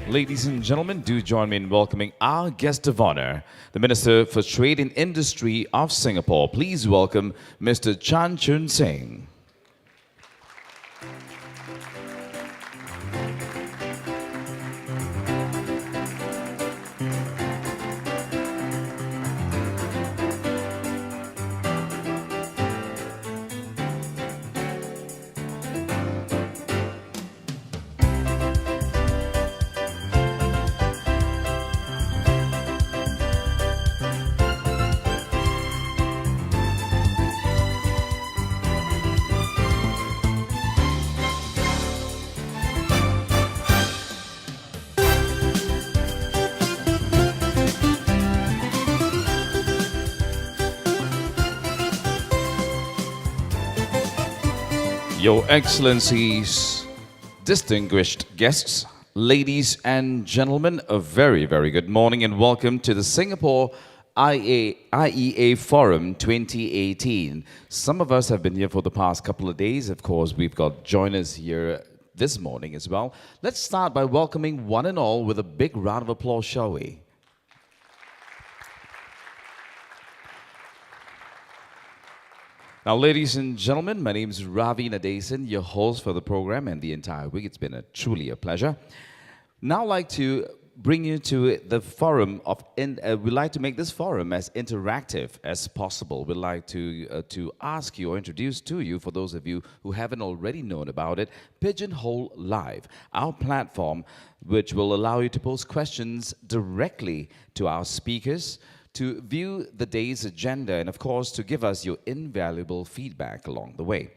Ladies and gentlemen, do join me in welcoming our guest of honor, the Minister for Trade and Industry of Singapore. Please welcome Mr. Chun Singh. Your Excellencies, distinguished guests, ladies and gentlemen, a very, very good morning and welcome to the Singapore IEA Forum 2018. Some of us have been here for the past couple of days. Of course, we've got joiners here this morning as well. Let's start by welcoming one and all with a big round of applause, shall we? Now, ladies and gentlemen, my name is Ravi Nadesan, your host for the program and the entire week. It's been truly a pleasure. Now, I'd like to bring you to the forum we'd like to make this forum as interactive as possible. We'd like to ask you or introduce to you, for those of you who haven't already known about it, Pigeonhole Live, our platform which will allow you to pose questions directly to our speakers, to view the day's agenda, and of course, to give us your invaluable feedback along the way.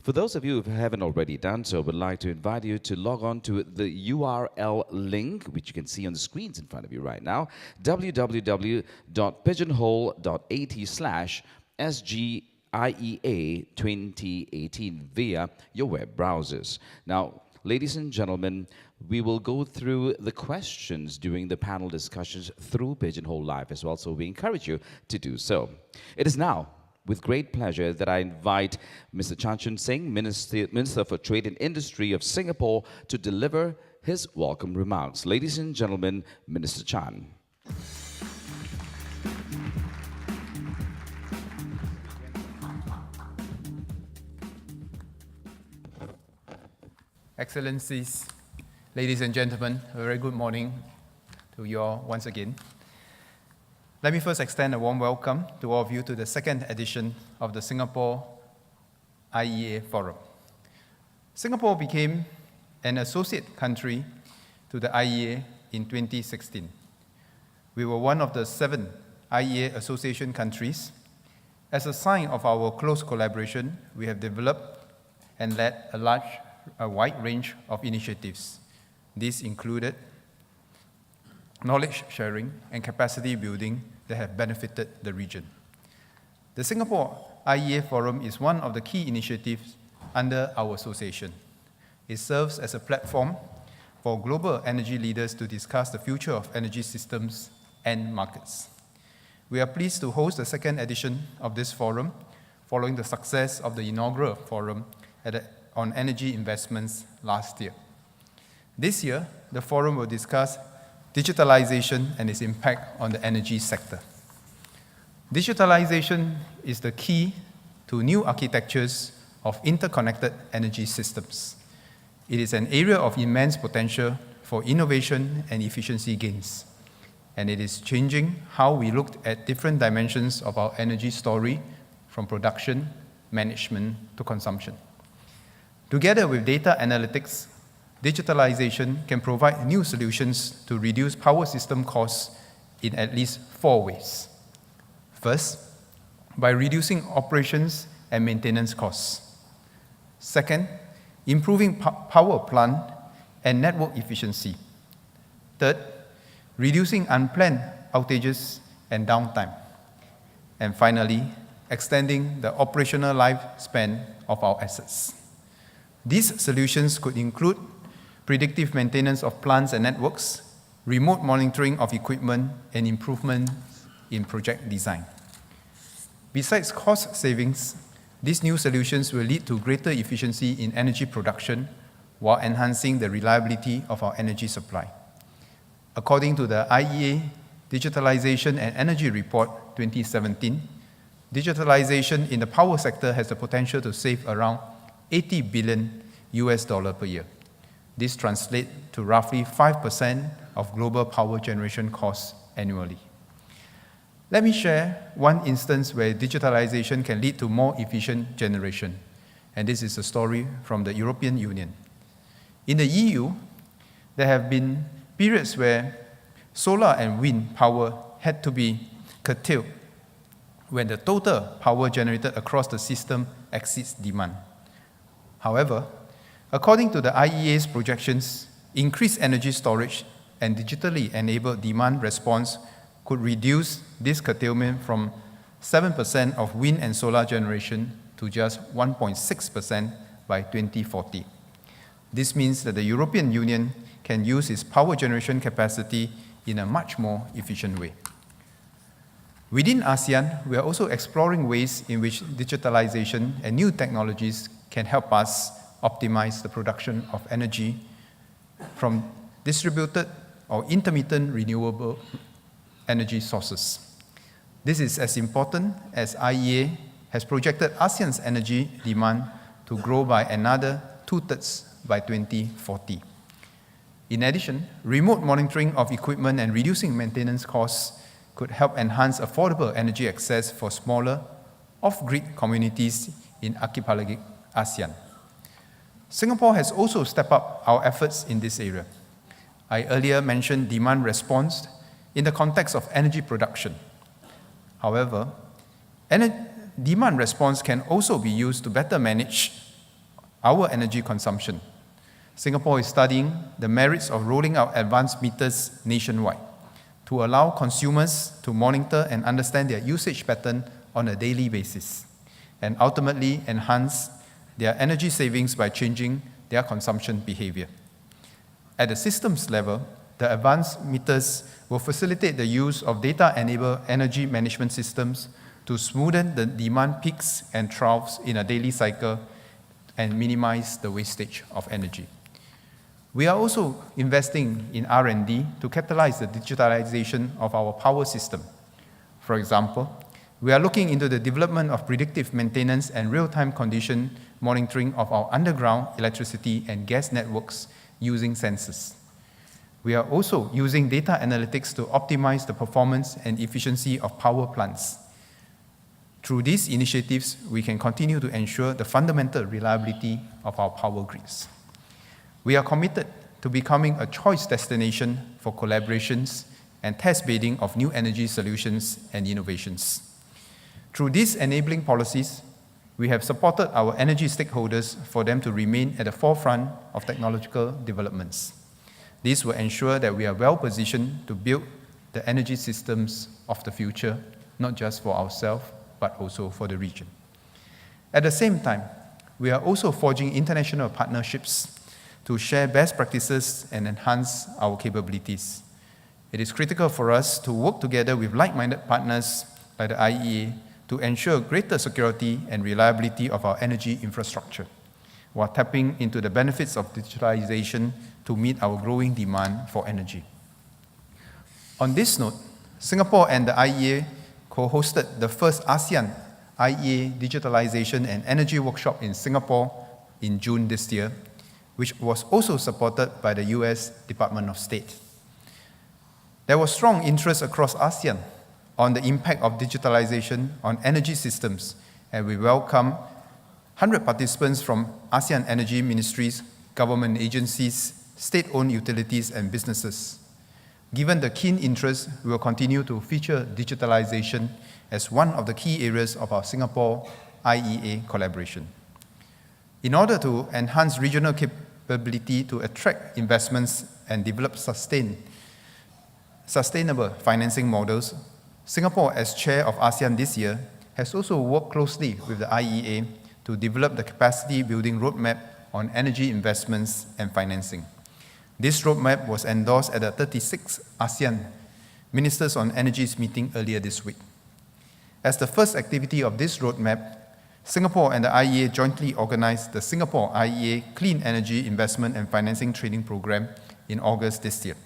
For those of you who haven't already done so, we'd like to invite you to log on to the URL link, which you can see on the screens in front of you right now, www.pigeonhole.at/SGIEA 2018 via your web browsers. Now, ladies and gentlemen, we will go through the questions during the panel discussions through Pigeonhole Live as well, so we encourage you to do so. It is now with great pleasure that I invite Mr. Chun Singh, Minister for Trade and Industry of Singapore, to deliver his welcome remarks. Ladies and gentlemen, Minister Chun. Excellencies, ladies and gentlemen, a very good morning to you all once again. Let me first extend a warm welcome to all of you to the second edition of the Singapore IEA Forum. Singapore became an associate country to the IEA in 2016. We were one of the 7 IEA association countries. As a sign of our close collaboration, we have developed and led a wide range of initiatives. These included knowledge sharing and capacity building that have benefited the region. The Singapore IEA Forum is one of the key initiatives under our association. It serves as a platform for global energy leaders to discuss the future of energy systems and markets. We are pleased to host the second edition of this forum following the success of the inaugural forum on energy investments last year. This year, the forum will discuss digitalization and its impact on the energy sector. Digitalization is the key to new architectures of interconnected energy systems. It is an area of immense potential for innovation and efficiency gains, and it is changing how we look at different dimensions of our energy story, from production, management, to consumption. Together with data analytics, digitalization can provide new solutions to reduce power system costs in at least 4 ways. First, by reducing operations and maintenance costs. Second, improving power plant and network efficiency. Third, reducing unplanned outages and downtime. And finally, extending the operational lifespan of our assets. These solutions could include predictive maintenance of plants and networks, remote monitoring of equipment, and improvements in project design. Besides cost savings, these new solutions will lead to greater efficiency in energy production while enhancing the reliability of our energy supply. According to the IEA Digitalization and Energy Report 2017, digitalization in the power sector has the potential to save around $80 billion per year. This translates to roughly 5% of global power generation costs annually. Let me share one instance where digitalization can lead to more efficient generation. And this is a story from the European Union. In the EU, there have been periods where solar and wind power had to be curtailed when the total power generated across the system exceeds demand. However, according to the IEA's projections, increased energy storage and digitally enabled demand response could reduce this curtailment from 7% of wind and solar generation to just 1.6% by 2040. This means that the European Union can use its power generation capacity in a much more efficient way. Within ASEAN, we are also exploring ways in which digitalization and new technologies can help us optimize the production of energy from distributed or intermittent renewable energy sources. This is as important as IEA has projected ASEAN's energy demand to grow by another 2/3 by 2040. In addition, remote monitoring of equipment and reducing maintenance costs could help enhance affordable energy access for smaller, off-grid communities in archipelagic ASEAN. Singapore has also stepped up our efforts in this area. I earlier mentioned demand response in the context of energy production. However, demand response can also be used to better manage our energy consumption. Singapore is studying the merits of rolling out advanced meters nationwide to allow consumers to monitor and understand their usage pattern on a daily basis and ultimately enhance their energy savings by changing their consumption behavior. At the systems level, the advanced meters will facilitate the use of data-enabled energy management systems to smoothen the demand peaks and troughs in a daily cycle and minimize the wastage of energy. We are also investing in R&D to catalyze the digitalization of our power system. For example, we are looking into the development of predictive maintenance and real-time condition monitoring of our underground electricity and gas networks using sensors. We are also using data analytics to optimize the performance and efficiency of power plants. Through these initiatives, we can continue to ensure the fundamental reliability of our power grids. We are committed to becoming a choice destination for collaborations and test bedding of new energy solutions and innovations. Through these enabling policies, we have supported our energy stakeholders for them to remain at the forefront of technological developments. This will ensure that we are well positioned to build the energy systems of the future, not just for ourselves, but also for the region. At the same time, we are also forging international partnerships to share best practices and enhance our capabilities. It is critical for us to work together with like-minded partners like the IEA to ensure greater security and reliability of our energy infrastructure, while tapping into the benefits of digitalization to meet our growing demand for energy. On this note, Singapore and the IEA co-hosted the first ASEAN IEA Digitalization and Energy Workshop in Singapore in June this year, which was also supported by the US Department of State. There was strong interest across ASEAN on the impact of digitalization on energy systems, and we welcome 100 participants from ASEAN energy ministries, government agencies, state-owned utilities, and businesses. Given the keen interest, we will continue to feature digitalization as one of the key areas of our Singapore IEA collaboration. In order to enhance regional capability to attract investments and develop sustainable financing models, Singapore, as chair of ASEAN this year, has also worked closely with the IEA to develop the capacity building roadmap on energy investments and financing. This roadmap was endorsed at the 36th ASEAN Ministers on Energy's meeting earlier this week. As the first activity of this roadmap, Singapore and the IEA jointly organized the Singapore IEA Clean Energy Investment and Financing Training Program in August this year.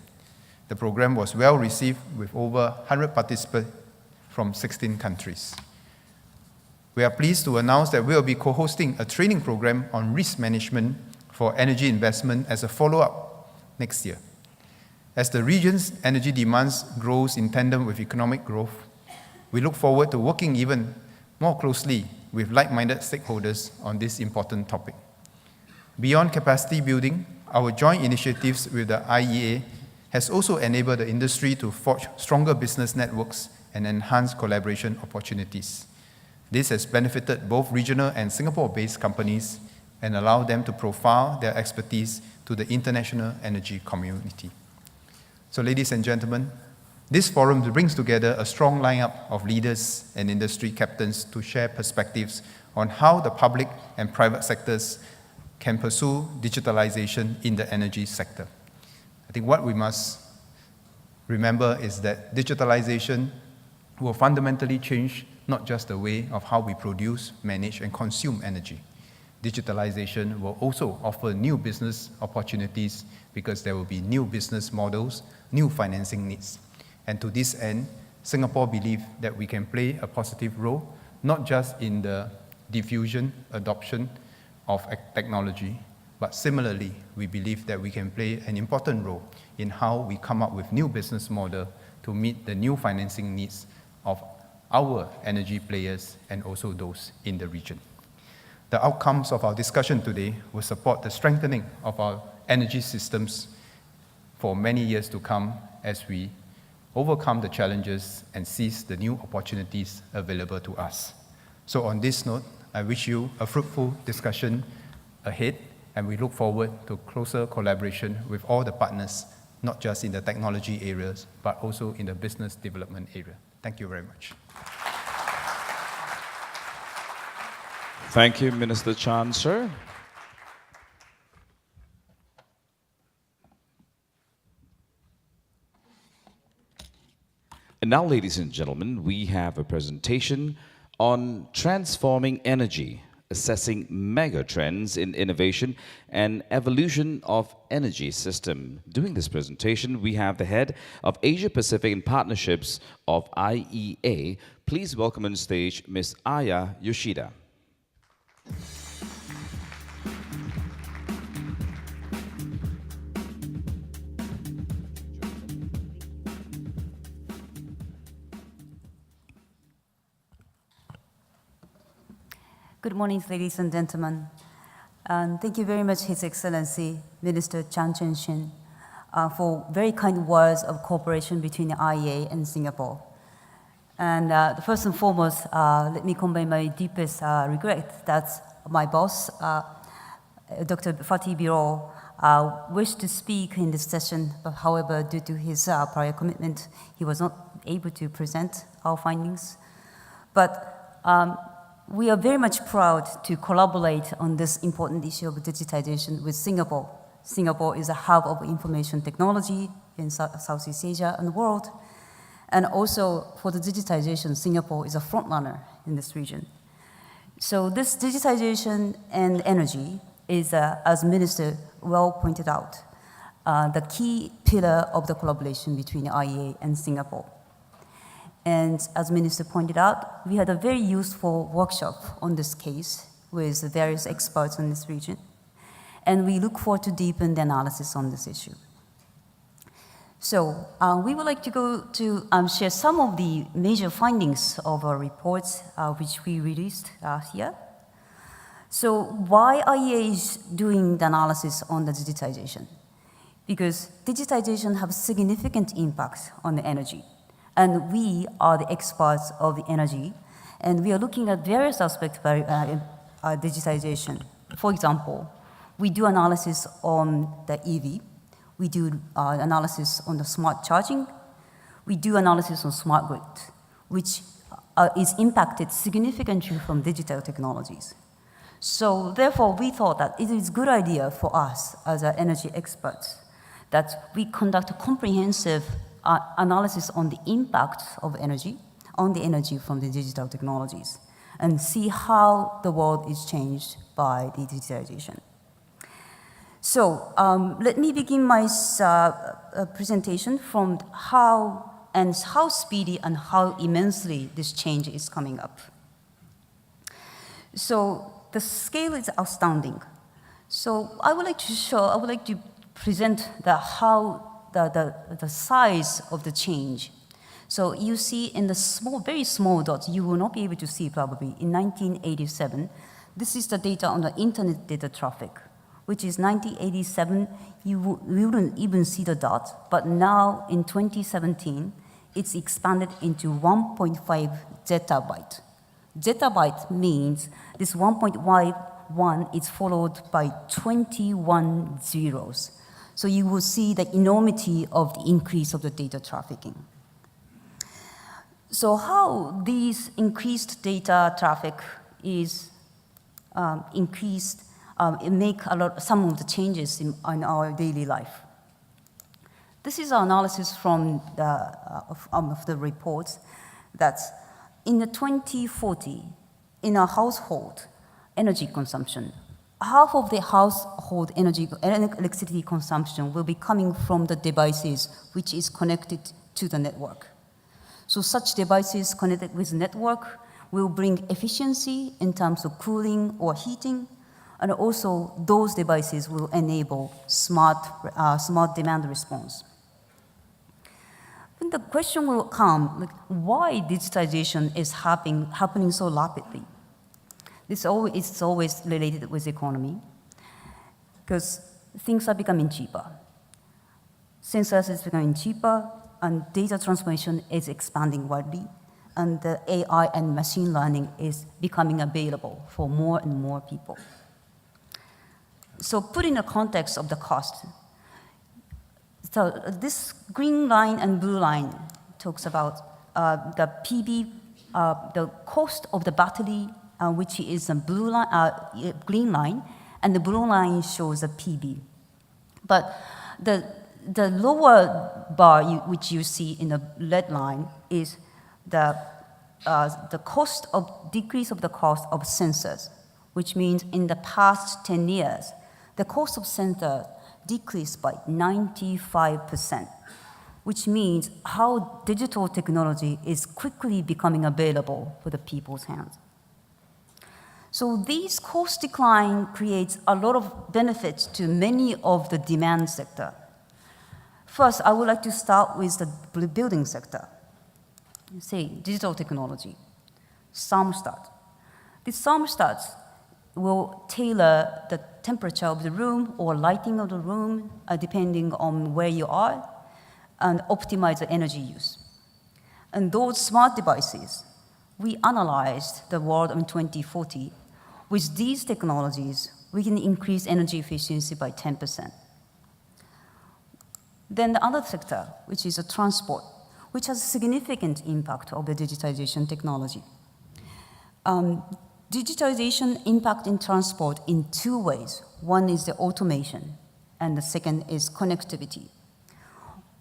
The program was well received with over 100 participants from 16 countries. We are pleased to announce that we will be co-hosting a training program on risk management for energy investment as a follow-up next year. As the region's energy demands grows in tandem with economic growth, we look forward to working even more closely with like-minded stakeholders on this important topic. Beyond capacity building, our joint initiatives with the IEA has also enabled the industry to forge stronger business networks and enhance collaboration opportunities. This has benefited both regional and Singapore-based companies and allowed them to profile their expertise to the international energy community. So, ladies and gentlemen, this forum brings together a strong lineup of leaders and industry captains to share perspectives on how the public and private sectors can pursue digitalization in the energy sector. I think what we must remember is that digitalization will fundamentally change not just the way of how we produce, manage, and consume energy. Digitalization will also offer new business opportunities because there will be new business models, new financing needs. And to this end, Singapore believes that we can play a positive role, not just in the diffusion, adoption of technology, but similarly, we believe that we can play an important role in how we come up with new business models to meet the new financing needs of our energy players and also those in the region. The outcomes of our discussion today will support the strengthening of our energy systems for many years to come as we overcome the challenges and seize the new opportunities available to us. So on this note, I wish you a fruitful discussion ahead, and we look forward to closer collaboration with all the partners, not just in the technology areas, but also in the business development area. Thank you very much. Thank you, Minister Chun, sir. And now, ladies and gentlemen, we have a presentation on transforming energy, assessing mega trends in innovation and evolution of energy system. Doing this presentation, we have the head of Asia Pacific and Partnerships of IEA. Please welcome on stage Ms. Yoshida. Good morning, ladies and gentlemen. Thank you very much, His Excellency, Minister Chan Chun-shin, for very kind words of cooperation between the IEA and Singapore. And first and foremost, let me convey my deepest regret that my boss, Dr. Fatih Birol, wished to speak in this session, but however, due to his prior commitment, he was not able to present our findings. But we are very much proud to collaborate on this important issue of digitization with Singapore. Singapore is a hub of information technology in Southeast Asia and the world. And also for the digitization, Singapore is a frontrunner in this region. So this digitization and energy is, as Minister well pointed out, the key pillar of the collaboration between the IEA and Singapore. And as Minister pointed out, we had a very useful workshop on this case with various experts in this region. And we look forward to deepen the analysis on this issue. So we would like to go to share some of the major findings of our reports, which we released here. So why IEA is doing the analysis on the digitization? Because digitization has significant impact on the energy. And we are the experts of the energy, and we are looking at various aspects of digitization. For example, we do analysis on the EV, we do analysis on the smart charging, we do analysis on smart grid, which is impacted significantly from digital technologies. So therefore, we thought that it is a good idea for us as energy experts that we conduct a comprehensive analysis on the impact of energy, on the energy from the digital technologies, and see how the world is changed by the digitalization. So let me begin my a presentation from how speedy and how immensely this change is coming up. So the scale is astounding. So I would like to present the size of the change. So you see in the very small dots, you will not be able to see probably, in 1987, this is the data on the internet data traffic, which is 1987, you wouldn't even see the dot, but now in 2017, it's expanded into 1.5 zettabyte. Zettabyte means this 1.1 is followed by 21 zeros. So you will see the enormity of the increase of the data trafficking. So how these increased data traffic is increased, it make some of the changes in our daily life. This is our analysis from the reports that in the 2040, in a household energy consumption, half of the household electricity consumption will be coming from the devices which is connected to the network. So such devices connected with the network will bring efficiency in terms of cooling or heating, and also those devices will enable smart demand response. Then the question will come, why digitization is happening so rapidly? It's always related with the economy, because things are becoming cheaper. Sensors is becoming cheaper, and data transformation is expanding widely, and the AI and machine learning is becoming available for more and more people. So put in the context of the cost. So this green line and blue line talks about the PV, the cost of the battery, which is the green line, and the blue line shows the PV. But the lower bar, which you see in the red line, is the decrease of the cost of sensors, which means in the past 10 years, the cost of sensors decreased by 95%, which means how digital technology is quickly becoming available for the people's hands. So these cost decline creates a lot of benefits to many of the demand sector. First, I would like to start with the building sector. Say, digital technology, thermostat. These thermostats will tailor the temperature of the room or lighting of the room, depending on where you are, and optimize the energy use. And those smart devices, we analyzed the world in 2040. With these technologies, we can increase energy efficiency by 10%. Then the other sector, which is the transport, which has a significant impact of the digitization technology. Digitization impact in transport in two ways. One is the automation, and the second is connectivity.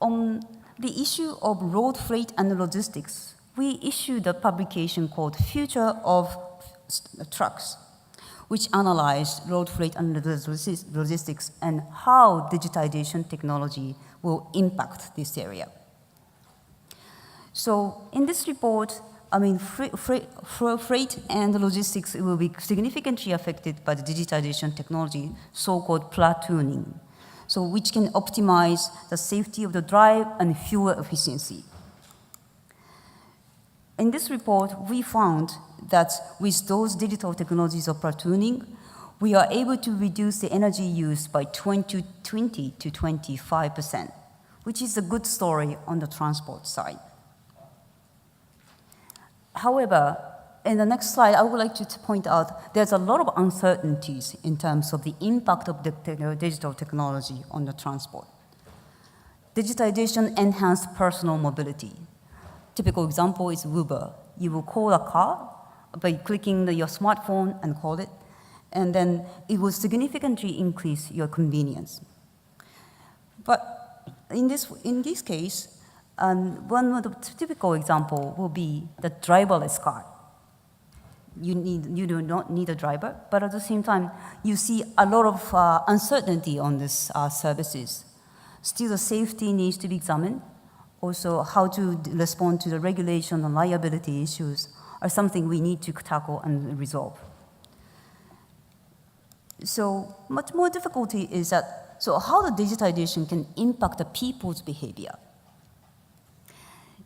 On the issue of road freight and logistics, we issued a publication called Future of Trucks, which analyzed road freight and logistics and how digitization technology will impact this area. So in this report, freight and logistics will be significantly affected by the digitization technology, so-called platooning, so which can optimize the safety of the drive and fuel efficiency. In this report, we found that with those digital technologies of platooning, we are able to reduce the energy use by 20 to 25%, which is a good story on the transport side. However, in the next slide, I would like to point out there's a lot of uncertainties in terms of the impact of the digital technology on the transport. Digitization enhanced personal mobility. Typical example is Uber. You will call a car by clicking your smartphone and call it, and then it will significantly increase your convenience. But in this case, one of the typical example will be the driverless car. You do not need a driver, but at the same time, you see a lot of uncertainty on these services. Still, the safety needs to be examined. Also, how to respond to the regulation and liability issues are something we need to tackle and resolve. So much more difficulty is that, so how the digitization can impact the people's behavior.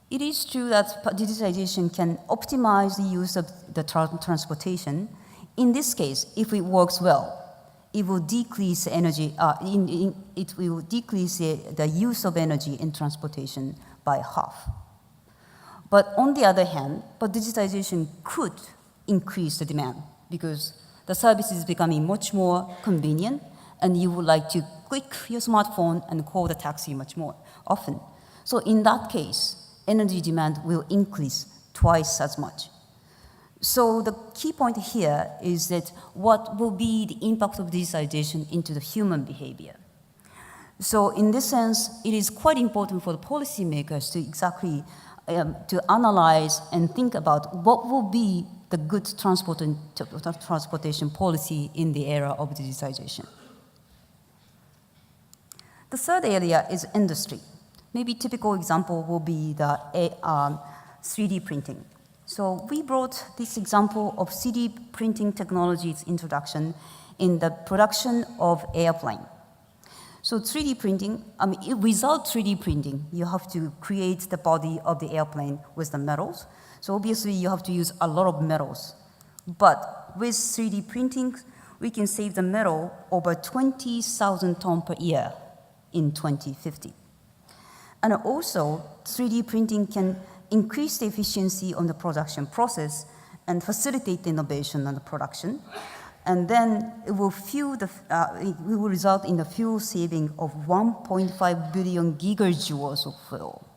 It is true that digitization can optimize the use of the transportation. In this case, if it works well, it will decrease energy, it will decrease the use of energy in transportation by half. But on the other hand, digitization could increase the demand because the service is becoming much more convenient and you would like to click your smartphone and call the taxi much more often. So in that case, energy demand will increase twice as much. So the key point here is that what will be the impact of digitization into the human behavior? So in this sense, it is quite important for the policymakers to exactly to analyze and think about what will be the good transportation policy in the era of digitization. The third area is industry. Maybe typical example will be the 3D printing. So we brought this example of 3D printing technology's introduction in the production of airplane. So 3D printing, without 3D printing, you have to create the body of the airplane with the metals. So obviously you have to use a lot of metals. But with 3D printing, we can save the metal over 20,000 tons per year in 2050. And also, 3D printing can increase the efficiency on the production process and facilitate the innovation and the production. And then it will result in the fuel saving of 1.5 billion gigajoules of fuel.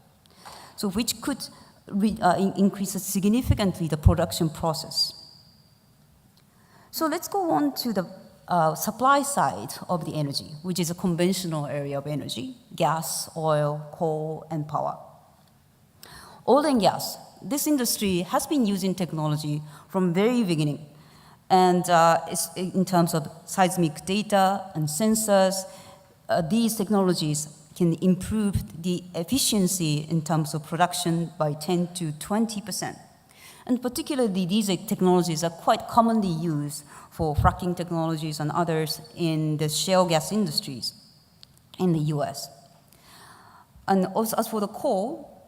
So which could increase significantly the production process. So let's go on to the supply side of the energy, which is a conventional area of energy: gas, oil, coal, and power. Oil and gas, this industry has been using technology from very beginning. And in terms of seismic data and sensors, these technologies can improve the efficiency in terms of production by 10 to 20%. And particularly, these technologies are quite commonly used for fracking technologies and others in the shale gas industries in the US. And also, as for the coal,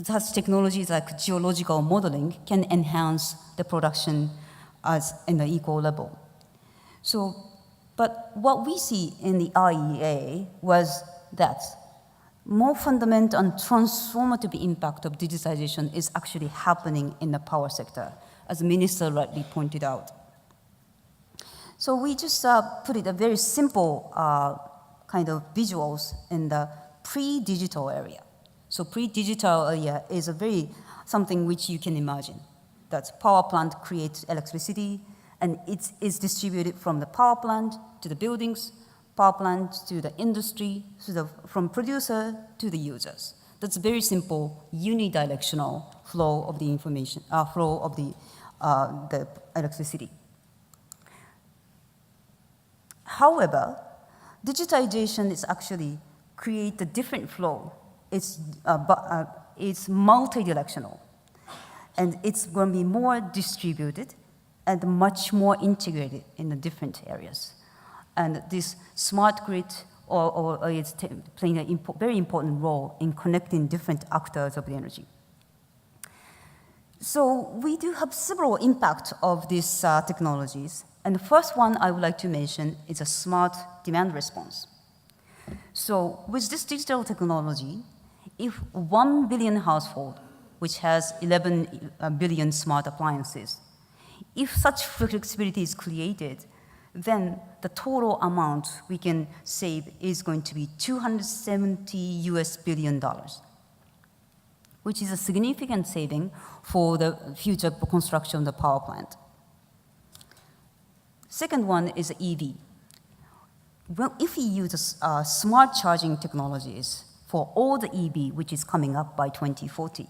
such technologies like geological modeling can enhance the production as in the equal level. So, but what we see in the IEA was that more fundamental and transformative impact of digitization is actually happening in the power sector, as the minister rightly pointed out. So we just put it a very simple kind of visuals in the pre-digital area. So pre-digital area is something which you can imagine. That power plant creates electricity, and it is distributed from the power plant to the buildings, power plant to the industry, from producer to the users. That's a very simple unidirectional flow of the information, flow of the electricity. However, digitization is actually create a different flow. It's multi-directional, and it's going to be more distributed and much more integrated in the different areas. And this smart grid is playing a very important role in connecting different actors of the energy. So we do have several impacts of these technologies. And the first one I would like to mention is a smart demand response. So with this digital technology, if 1 billion household, which has 11 billion smart appliances, if such flexibility is created, then the total amount we can save is going to be $270 billion, which is a significant saving for the future construction of the power plant. Second one is EV. Well, if we use smart charging technologies for all the EV, which is coming up by 2040,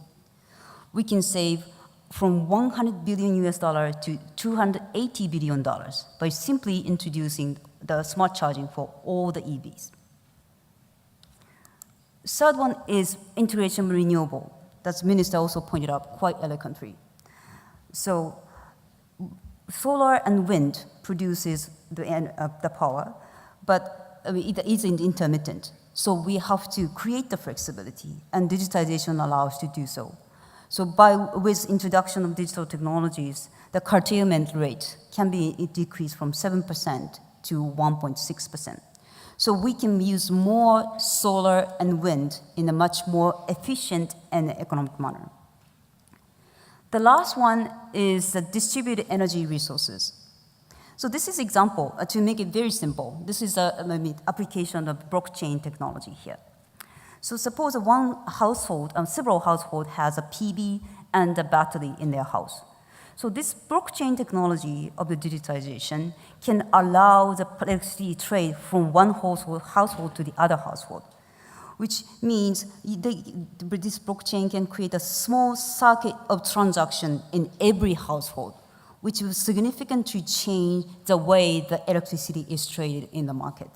we can save from $100 billion to $280 billion by simply introducing the smart charging for all the EVs. Third one is integration renewable. That's Minister also pointed out quite eloquently. So solar and wind produces the power, but it is intermittent. So we have to create the flexibility, and digitization allows to do so. So with introduction of digital technologies, the curtailment rate can be decreased from 7% to 1.6%. So we can use more solar and wind in a much more efficient and economic manner. The last one is the distributed energy resources. So this is example, to make it very simple. This is an application of blockchain technology here. So suppose one household, several households has a PV and a battery in their house. So this blockchain technology of the digitization can allow the electricity trade from one household to the other household, which means this blockchain can create a small circuit of transaction in every household, which will significantly change the way the electricity is traded in the market.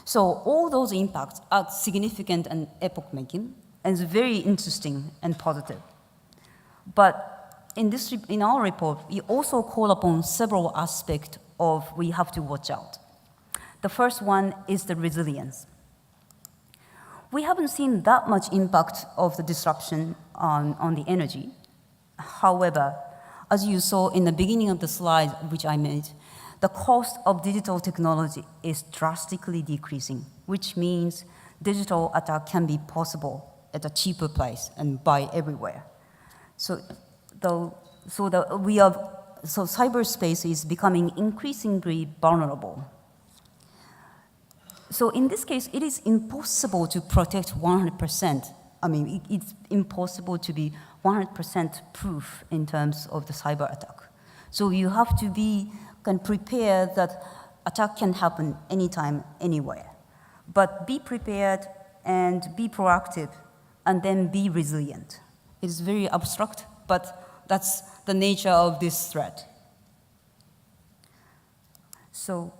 So all those impacts are significant and epoch-making, and it's very interesting and positive. But in our report, we also call upon several aspects of we have to watch out. The first one is the resilience. We haven't seen that much impact of the disruption on the energy. However, as you saw in the beginning of the slide which I made, the cost of digital technology is drastically decreasing, which means digital attack can be possible at a cheaper price and buy everywhere. So cyberspace is becoming increasingly vulnerable. So in this case, it is impossible to protect 100%. I mean, it's impossible to be 100% proof in terms of the cyber attack. So you have to be prepared that attack can happen anytime, anywhere. But be prepared and be proactive, and then be resilient. It is very abstract, but that's the nature of this threat. So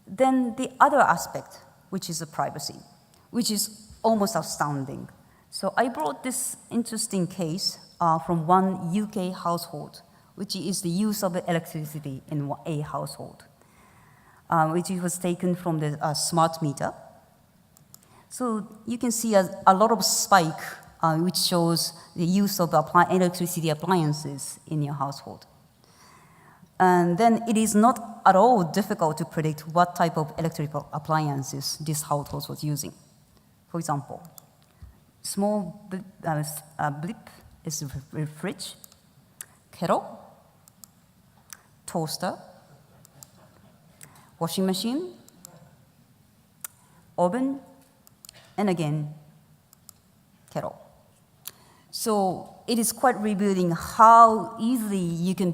then the other aspect, which is the privacy, which is almost astounding. So I brought this interesting case from one UK household, which is the use of electricity in a household, which was taken from the smart meter. So you can see a lot of spike, which shows the use of electricity appliances in your household. And then it is not at all difficult to predict what type of electrical appliances this household was using. For example, small blip is fridge, kettle, toaster, washing machine, oven, and again, kettle. So it is quite revealing how easily you can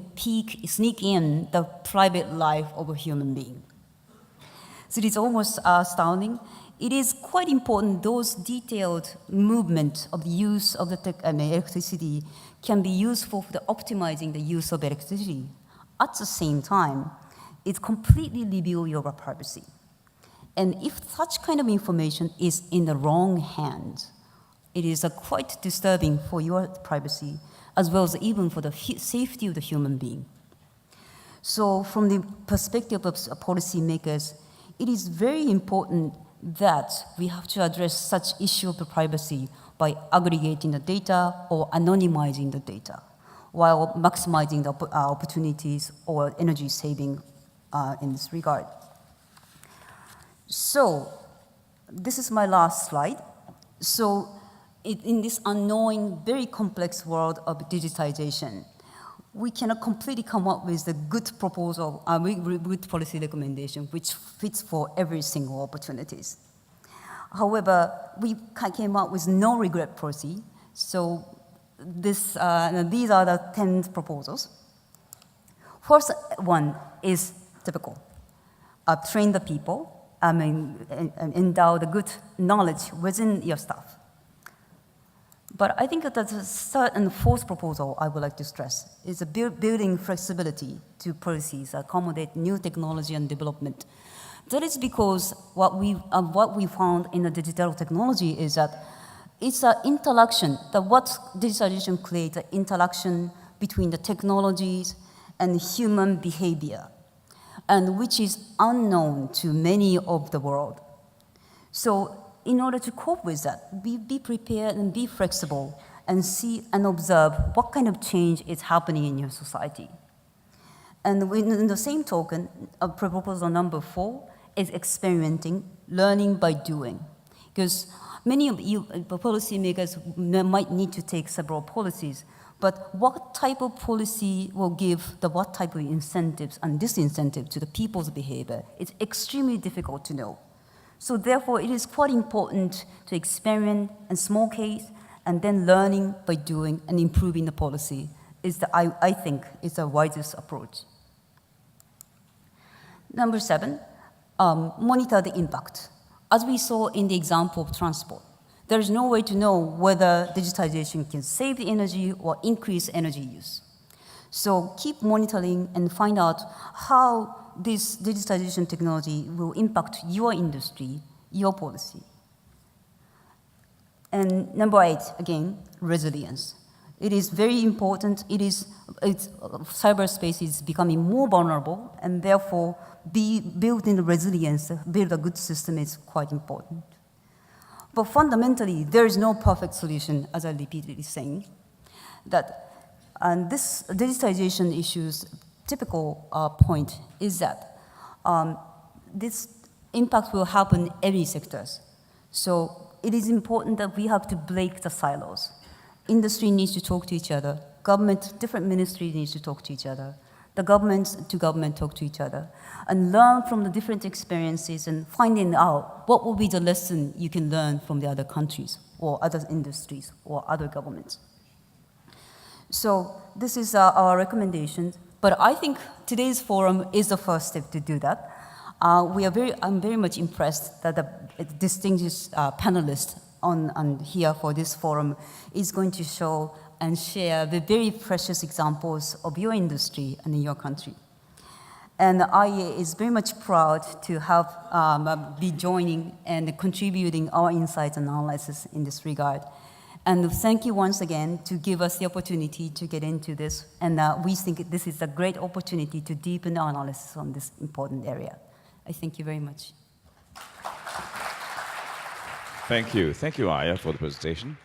sneak in the private life of a human being. So it is almost astounding. It is quite important those detailed movement of the use of the electricity can be useful for optimizing the use of electricity. At the same time, it completely reveals your privacy. And if such kind of information is in the wrong hands, it is quite disturbing for your privacy, as well as even for the safety of the human being. So from the perspective of policymakers, it is very important that we have to address such issue of the privacy by aggregating the data or anonymizing the data, while maximizing the opportunities or energy saving in this regard. So this is my last slide. So in this unknowing, very complex world of digitization, we cannot completely come up with a good proposal, a good policy recommendation which fits for every single opportunities. However, we came up with no regret policy. So these are the 10 proposals. First one is typical. Train the people, endow the good knowledge within your staff. But I think that the third and fourth proposal I would like to stress is building flexibility to policies that accommodate new technology and development. That is because what we found in the digital technology is that it's an interaction, that what digitalization creates, an interaction between the technologies and human behavior, and which is unknown to many of the world. So in order to cope with that, be prepared and be flexible and see and observe what kind of change is happening in your society. And in the same token, proposal number 4 is experimenting, learning by doing. Because many of you policymakers might need to take several policies, but what type of policy will give what type of incentives and disincentives to the people's behavior? It's extremely difficult to know. So therefore, it is quite important to experiment in small case, and then learning by doing and improving the policy I think is the wisest approach. Number 7, monitor the impact. As we saw in the example of transport, there is no way to know whether digitization can save the energy or increase energy use. So keep monitoring and find out how this digitization technology will impact your industry, your policy. And number 8, again, resilience. It is very important. Cyberspace is becoming more vulnerable, and therefore, building resilience, build a good system is quite important. But fundamentally, there is no perfect solution, as I repeatedly saying. And this digitization issue's typical point is that this impact will happen in every sectors. So it is important that we have to break the silos. Industry needs to talk to each other. Government, different ministries needs to talk to each other. The governments to government talk to each other and learn from the different experiences and finding out what will be the lesson you can learn from the other countries or other industries or other governments. So this is our recommendation, but I think today's forum is the first step to do that. I'm very much impressed that the distinguished panelist on here for this forum is going to show and share the very precious examples of your industry and in your country. And the IEA is very much proud to have be joining and contributing our insights and analysis in this regard. And thank you once again to give us the opportunity to get into this. And we think this is a great opportunity to deepen our analysis on this important area. I thank you very much. Thank you. Thank you, Aya, for the presentation.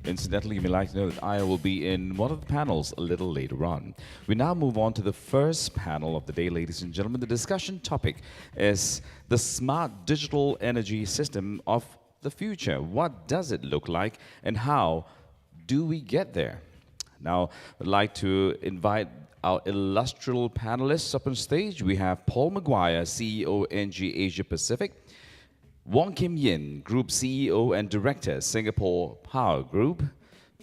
Incidentally, you may like to know that Aya will be in one of the panels a little later on. We now move on to the first panel of the day, ladies and gentlemen. The discussion topic is the smart digital energy system of the future. What does it look like and how do we get there? Now, I'd like to invite our illustrious panelists up on stage. We have Paul Maguire, CEO, ENGIE Asia Pacific. Wong Kim Yin, Group CEO and Director, Singapore Power Group.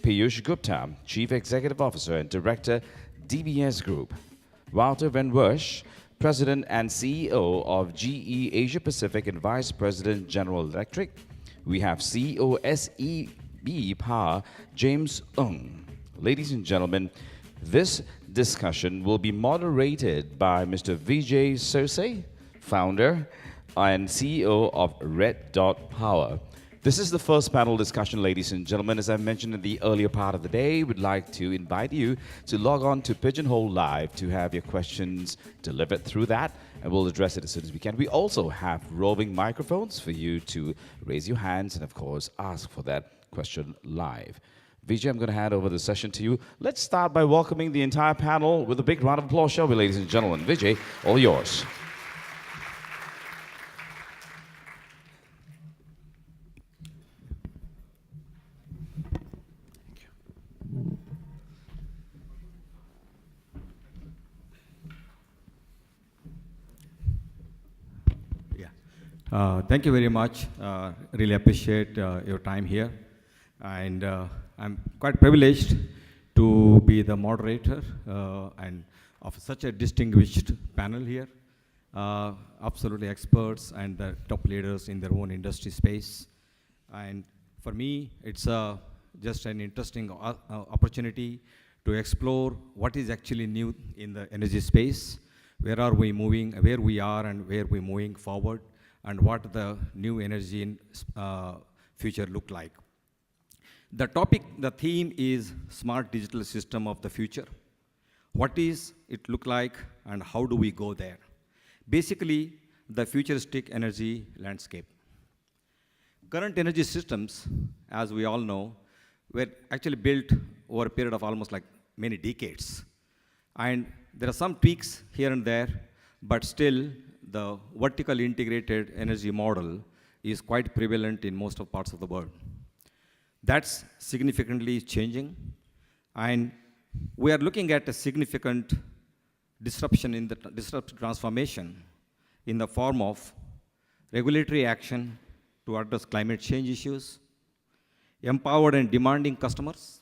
Piyush Gupta, Chief Executive Officer and Director, DBS Group. Wouter van Wersch, President and CEO of GE Asia Pacific and Vice President, General Electric. We have CEO SEB Power, James Ng. Ladies and gentlemen, this discussion will be moderated by Mr. Vijay Sirse, founder and CEO of Red Dot Power. This is the first panel discussion, ladies and gentlemen. As I mentioned in the earlier part of the day, we'd like to invite you to log on to Pigeonhole Live to have your questions delivered through that, and we'll address it as soon as we can. We also have roving microphones for you to raise your hands and, of course, ask for that question live. Vijay, I'm going to hand over the session to you. Let's start by welcoming the entire panel with a big round of applause, shall we, ladies and gentlemen? Vijay, all yours. Thank you very much. Really appreciate your time here. And I'm quite privileged to be the moderator and of such a distinguished panel here. Absolutely experts and the top leaders in their own industry space. And for me, it's just an interesting opportunity to explore what is actually new in the energy space, where are we moving, where we are and where we're moving forward, and what the new energy in, future look like. The theme is Smart Digital System of the Future. What is it look like and how do we go there? Basically, the futuristic energy landscape. Current energy systems, as we all know, were actually built over a period of almost like many decades. And there are some tweaks here and there, but still the vertical integrated energy model is quite prevalent in most of parts of the world. That's significantly changing, and we are looking at a significant disruption in the disruptive transformation in the form of regulatory action to address climate change issues, empowered and demanding customers,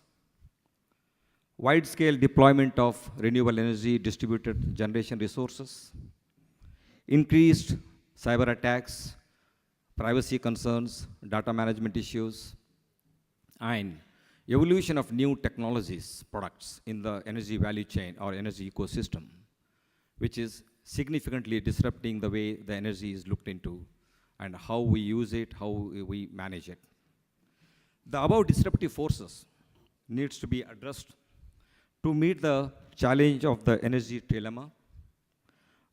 wide-scale deployment of renewable energy distributed generation resources, increased cyber attacks, privacy concerns, data management issues, and evolution of new technologies, products in the energy value chain or energy ecosystem, which is significantly disrupting the way the energy is looked into and how we use it, how we manage it. The above disruptive forces needs to be addressed to meet the challenge of the energy dilemma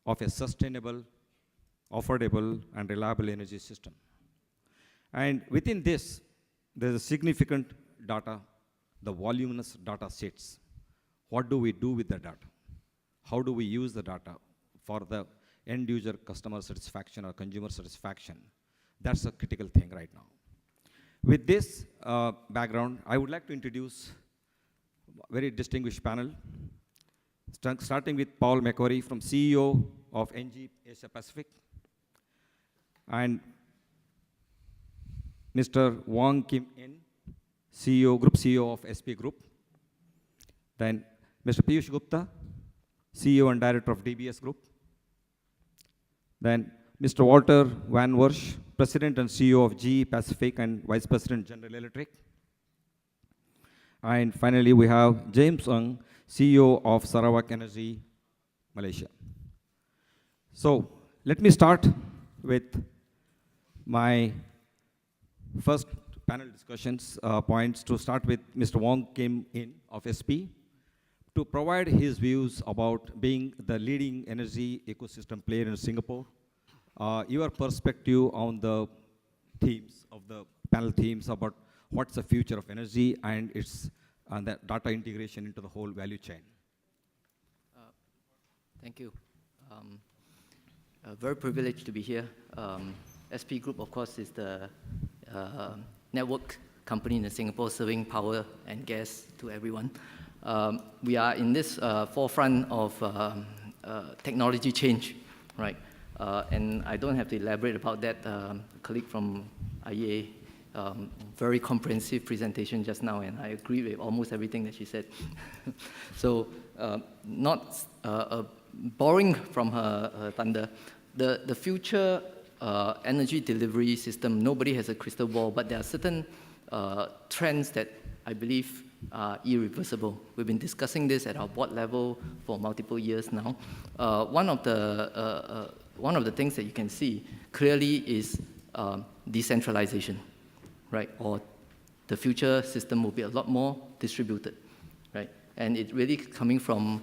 of a sustainable, affordable, and reliable energy system. And within this, there's a significant data, the voluminous data sets. What do we do with the data? How do we use the data for the end user customer satisfaction or consumer satisfaction? That's a critical thing right now. With this background, I would like to introduce a very distinguished panel, starting with Paul Maguire, from CEO of ENGIE Asia Pacific, and Mr. Wong Kim In, Group CEO of SP Group. Then Mr. Piyush Gupta, CEO and Director of DBS Group. Then Mr. Wouter Van Wersch, President and CEO of GE Pacific and Vice President General Electric. And finally, we have James Wong, CEO of Sarawak Energy, Malaysia. So let me start with my first panel discussions points, to start with Mr. Wong Kim In of SP, to provide his views about being the leading energy ecosystem player in Singapore, your perspective on the themes of the panel themes about what's the future of energy and its the data integration into the whole value chain. Thank you. Very privileged to be here. SP Group, of course, is the network company in Singapore serving power and gas to everyone. We are in this forefront of technology change, right? And I don't have to elaborate about that. A colleague from IEA, very comprehensive presentation just now, and I agree with almost everything that she said. So not borrowing from her thunder, the future energy delivery system, nobody has a crystal ball, but there are certain trends that I believe are irreversible. We've been discussing this at our board level for multiple years now. One of the things that you can see clearly is decentralization, right? Or the future system will be a lot more distributed, right? And it really coming from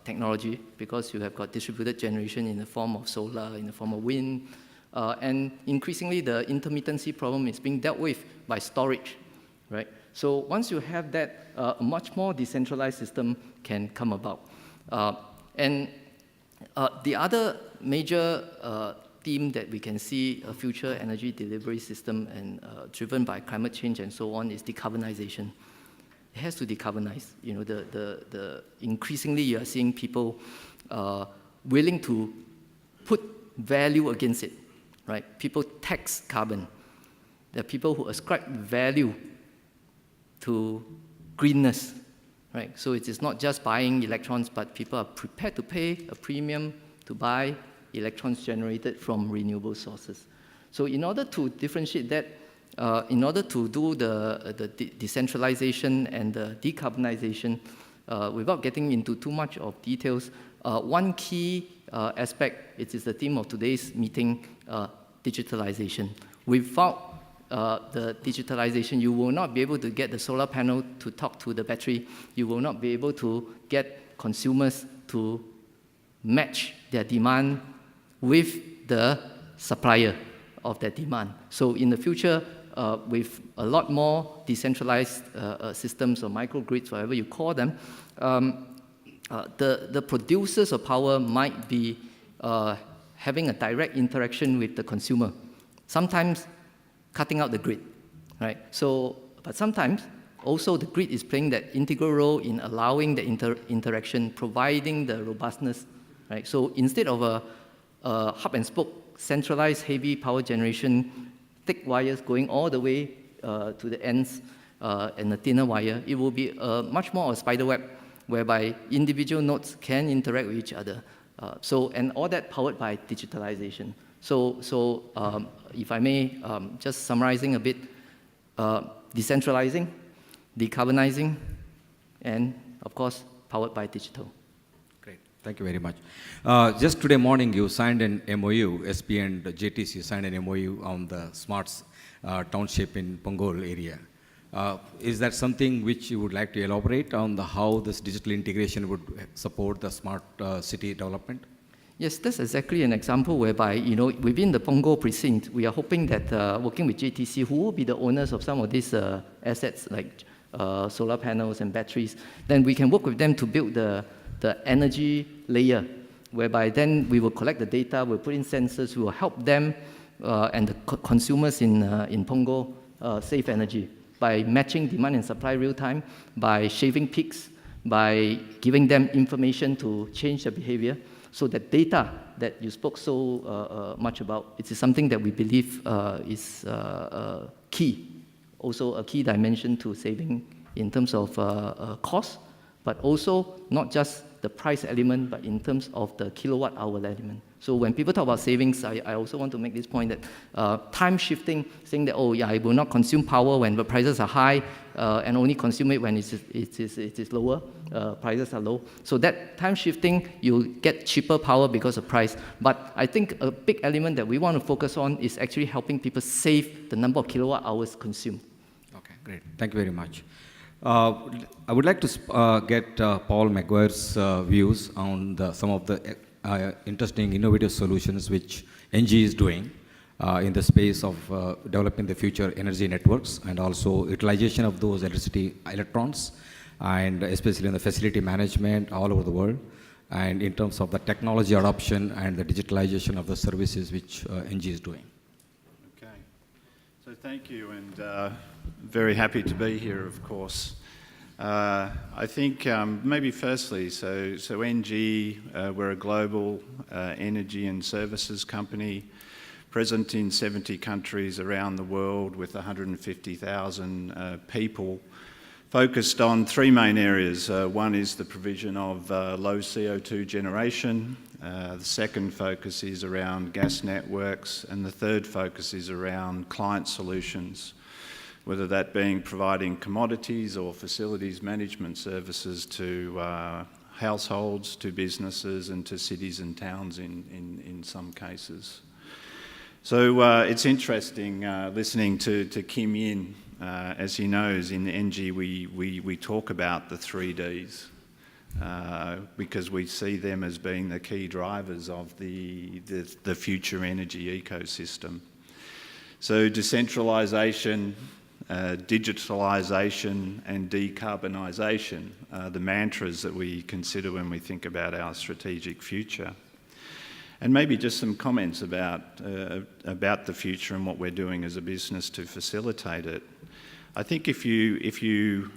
technology, because you have got distributed generation in the form of solar, in the form of wind, and increasingly the intermittency problem is being dealt with by storage, right? So once you have that, a much more decentralized system can come about. And the other major theme that we can see a future energy delivery system and driven by climate change and so on is decarbonization. It has to decarbonize. You know, increasingly you are seeing people willing to put value against it, right? People tax carbon. There are people who ascribe value to greenness, right? So it is not just buying electrons, but people are prepared to pay a premium to buy electrons generated from renewable sources. So in order to differentiate that, in order to do the decentralization and the decarbonization, without getting into too much of details, one key aspect, it is the theme of today's meeting, digitalization. Without the digitalization, you will not be able to get the solar panel to talk to the battery. You will not be able to get consumers to match their demand with the supplier of that demand. So in the future, with a lot more decentralized systems or microgrids, whatever you call them, the producers of power might be having a direct interaction with the consumer, sometimes cutting out the grid, right? So, but sometimes also the grid is playing that integral role in allowing the interaction, providing the robustness, right? So instead of a hub and spoke, centralized heavy power generation, thick wires going all the way to the ends and a thinner wire, it will be much more a spider web whereby individual nodes can interact with each other. And all that powered by digitalization. So if I may, just summarizing a bit, decentralizing, decarbonizing, and of course, powered by digital. Great, thank you very much. Just today morning, you signed an MOU, SP and JTC signed an MOU on the smart township in Pongol area. Is that something which you would like to elaborate on how this digital integration would support the smart city development? Yes, that's exactly an example whereby, within the Pongol precinct, we are hoping that working with JTC, who will be the owners of some of these assets like solar panels and batteries, then we can work with them to build the energy layer, whereby then we will collect the data, we'll put in sensors, we will help them and the consumers in Pongol save energy by matching demand and supply real time, by shaving peaks, by giving them information to change their behavior. So that data that you spoke so much about, it is something that we believe is key, also a key dimension to saving in terms of cost, but also not just the price element, but in terms of the kilowatt hour element. So when people talk about savings, I also want to make this point that time shifting, saying that, oh yeah, I will not consume power when the prices are high and only consume it when it is lower, prices are low. So that time shifting, you get cheaper power because of price. But I think a big element that we want to focus on is actually helping people save the number of kilowatt hours consumed. Okay, great. Thank you very much. I would like to get Paul Maguire's views on some of the interesting innovative solutions which ENGIE is doing in the space of developing the future energy networks and also utilization of those electrons, and especially in the facility management all over the world, and in terms of the technology adoption and the digitalization of the services which ENGIE is doing. Okay, so thank you, and very happy to be here, of course. I think maybe firstly, so ENGIE, we're a global energy and services company present in 70 countries around the world with 150,000 people, focused on three main areas. One is the provision of low CO2 generation. The second focus is around gas networks, and the third focus is around client solutions, whether that being providing commodities or facilities management services to households, to businesses, and to cities and towns in some cases. So it's interesting listening to Kim Yin. As he knows, in ENGIE we talk about the 3Ds because we see them as being the key drivers of the future energy ecosystem. So decentralisation, digitalisation and decarbonisation are the mantras that we consider when we think about our strategic future. And maybe just some comments about the future and what we're doing as a business to facilitate it. I think if you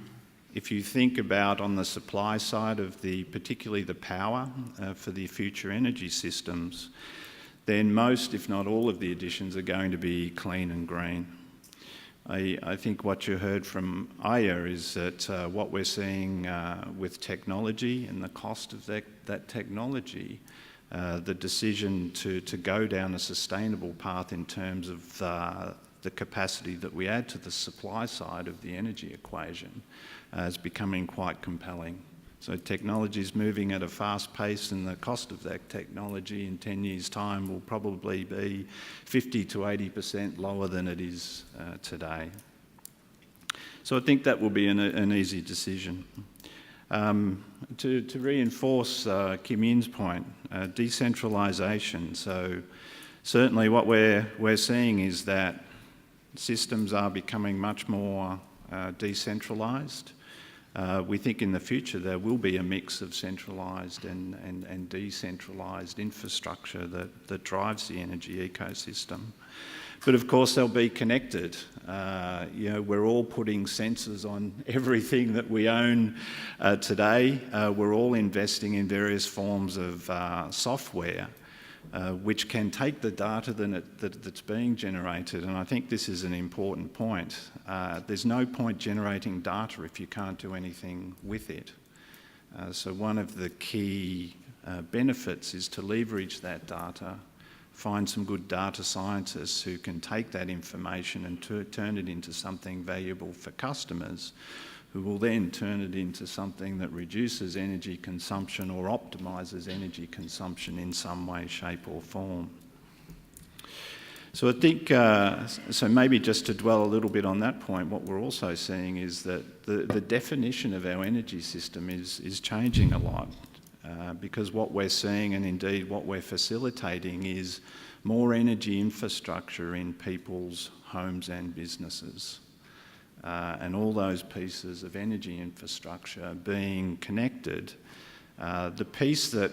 think about on the supply side of particularly the power for the future energy systems, then most, if not all, of the additions are going to be clean and green. I think what you heard from IEA is that what we're seeing with technology and the cost of that technology, the decision to go down a sustainable path in terms of the capacity that we add to the supply side of the energy equation is becoming quite compelling. So technology is moving at a fast pace, and the cost of that technology in 10 years' time will probably be 50 to 80% lower than it is today. So I think that will be an easy decision. To reinforce Kim Yin's point, decentralisation. So certainly what we're seeing is that systems are becoming much more decentralised. We think in the future there will be a mix of centralised and decentralised infrastructure that drives the energy ecosystem. But of course they'll be connected. We're all putting sensors on everything that we own today. We're all investing in various forms of software which can take the data that's being generated, and I think this is an important point. There's no point generating data if you can't do anything with it. So one of the key benefits is to leverage that data, find some good data scientists who can take that information and turn it into something valuable for customers, who will then turn it into something that reduces energy consumption or optimises energy consumption in some way, shape or form. So I think, so maybe just to dwell a little bit on that point, what we're also seeing is that the definition of our energy system is changing a lot, because what we're seeing, and indeed what we're facilitating, is more energy infrastructure in people's homes and businesses. And all those pieces of energy infrastructure being connected. The piece that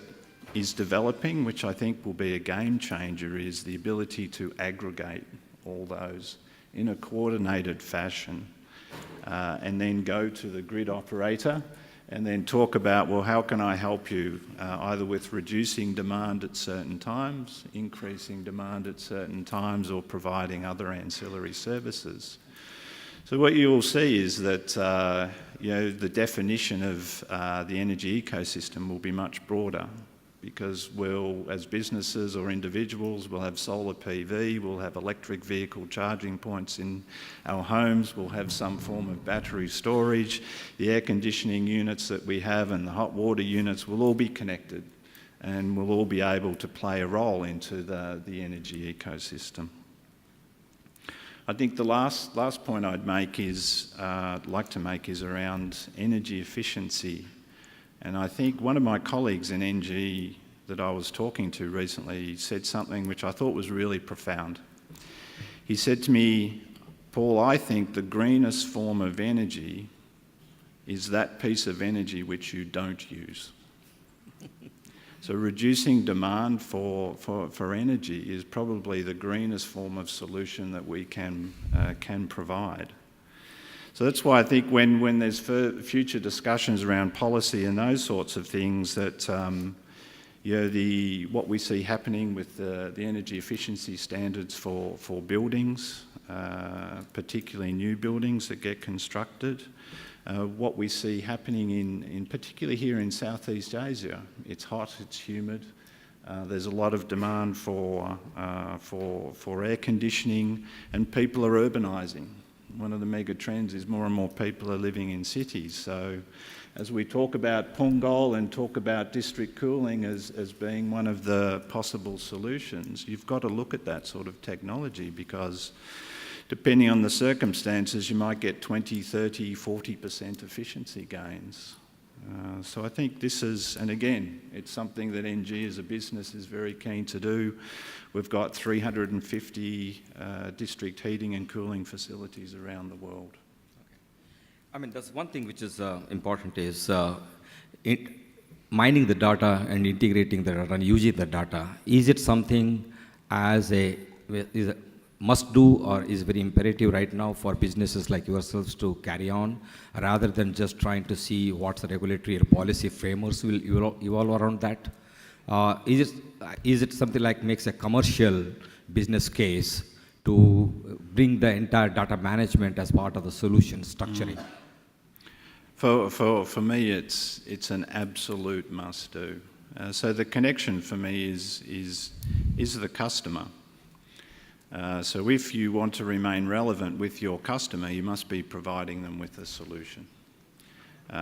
is developing, which I think will be a game changer, is the ability to aggregate all those in a coordinated fashion and then go to the grid operator and then talk about, well, how can I help you, either with reducing demand at certain times, increasing demand at certain times, or providing other ancillary services. So what you will see is that the definition of the energy ecosystem will be much broader, because we'll, as businesses or individuals, we'll have solar PV, we'll have electric vehicle charging points in our homes, we'll have some form of battery storage, the air conditioning units that we have and the hot water units will all be connected, and we'll all be able to play a role into the energy ecosystem. I think the last point I'd make is, like to make, is around energy efficiency. And I think one of my colleagues in ENGIE that I was talking to recently said something which I thought was really profound. He said to me, Paul, I think the greenest form of energy is that piece of energy which you don't use. So reducing demand for energy is probably the greenest form of solution that we can provide. So that's why I think when there's future discussions around policy and those sorts of things, that what we see happening with the energy efficiency standards for buildings, particularly new buildings that get constructed, what we see happening in particularly here in Southeast Asia. It's hot, it's humid. There's a lot of demand for air conditioning, and people are urbanising. One of the mega trends is more and more people are living in cities. So as we talk about Punggol and talk about district cooling as being one of the possible solutions, you've got to look at that sort of technology, because depending on the circumstances, you might get 20, 30, 40% efficiency gains. So I think this is, and again, it's something that ENGIE as a business is very keen to do. We've got 350 district heating and cooling facilities around the world. Okay. I mean, that's one thing which is important is mining the data and integrating the data and using the data. Is it something as a must do, or is very imperative right now for businesses like yourselves to carry on, rather than just trying to see what's the regulatory or policy frameworks will evolve around that? Is it something like makes a commercial business case to bring the entire data management as part of the solution structuring? For me, it's an absolute must do. So the connection for me is the customer. So if you want to remain relevant with your customer, you must be providing them with a solution.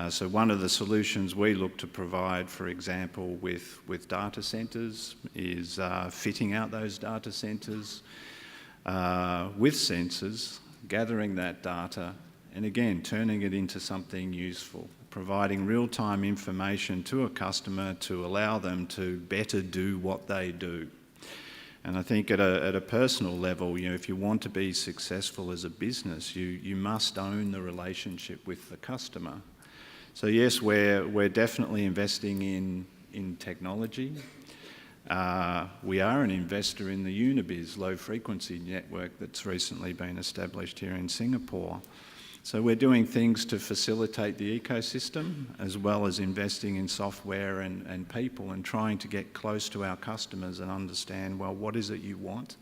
So one of the solutions we look to provide, for example, with data centres is fitting out those data centres with sensors, gathering that data, and again, turning it into something useful, providing real-time information to a customer to allow them to better do what they do. And I think at a personal level, you know, if you want to be successful as a business, you must own the relationship with the customer. So yes, we're definitely investing in technology. We are an investor in the Unibiz low-frequency network that's recently been established here in Singapore. So we're doing things to facilitate the ecosystem, as well as investing in software and people, and trying to get close to our customers and understand, well, what is it you want?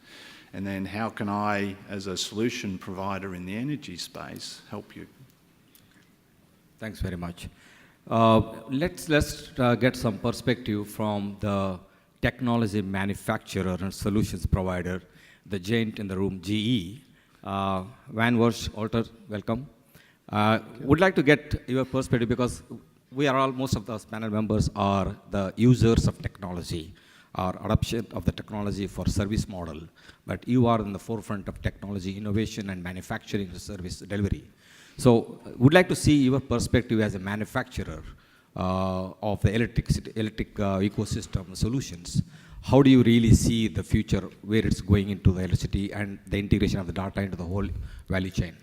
And then how can I, as a solution provider in the energy space, help you? Thanks very much. Let's get some perspective from the technology manufacturer and solutions provider, the giant in the room, GE. Wersch, Wouter, welcome. Would like to get your perspective because we are all, most of those panel members are the users of technology or adoption of the technology for service model, but you are in the forefront of technology innovation and manufacturing service delivery. So would like to see your perspective as a manufacturer of the electric ecosystem solutions. How do you really see the future, where it's going into the electricity and the integration of the data into the whole value chain?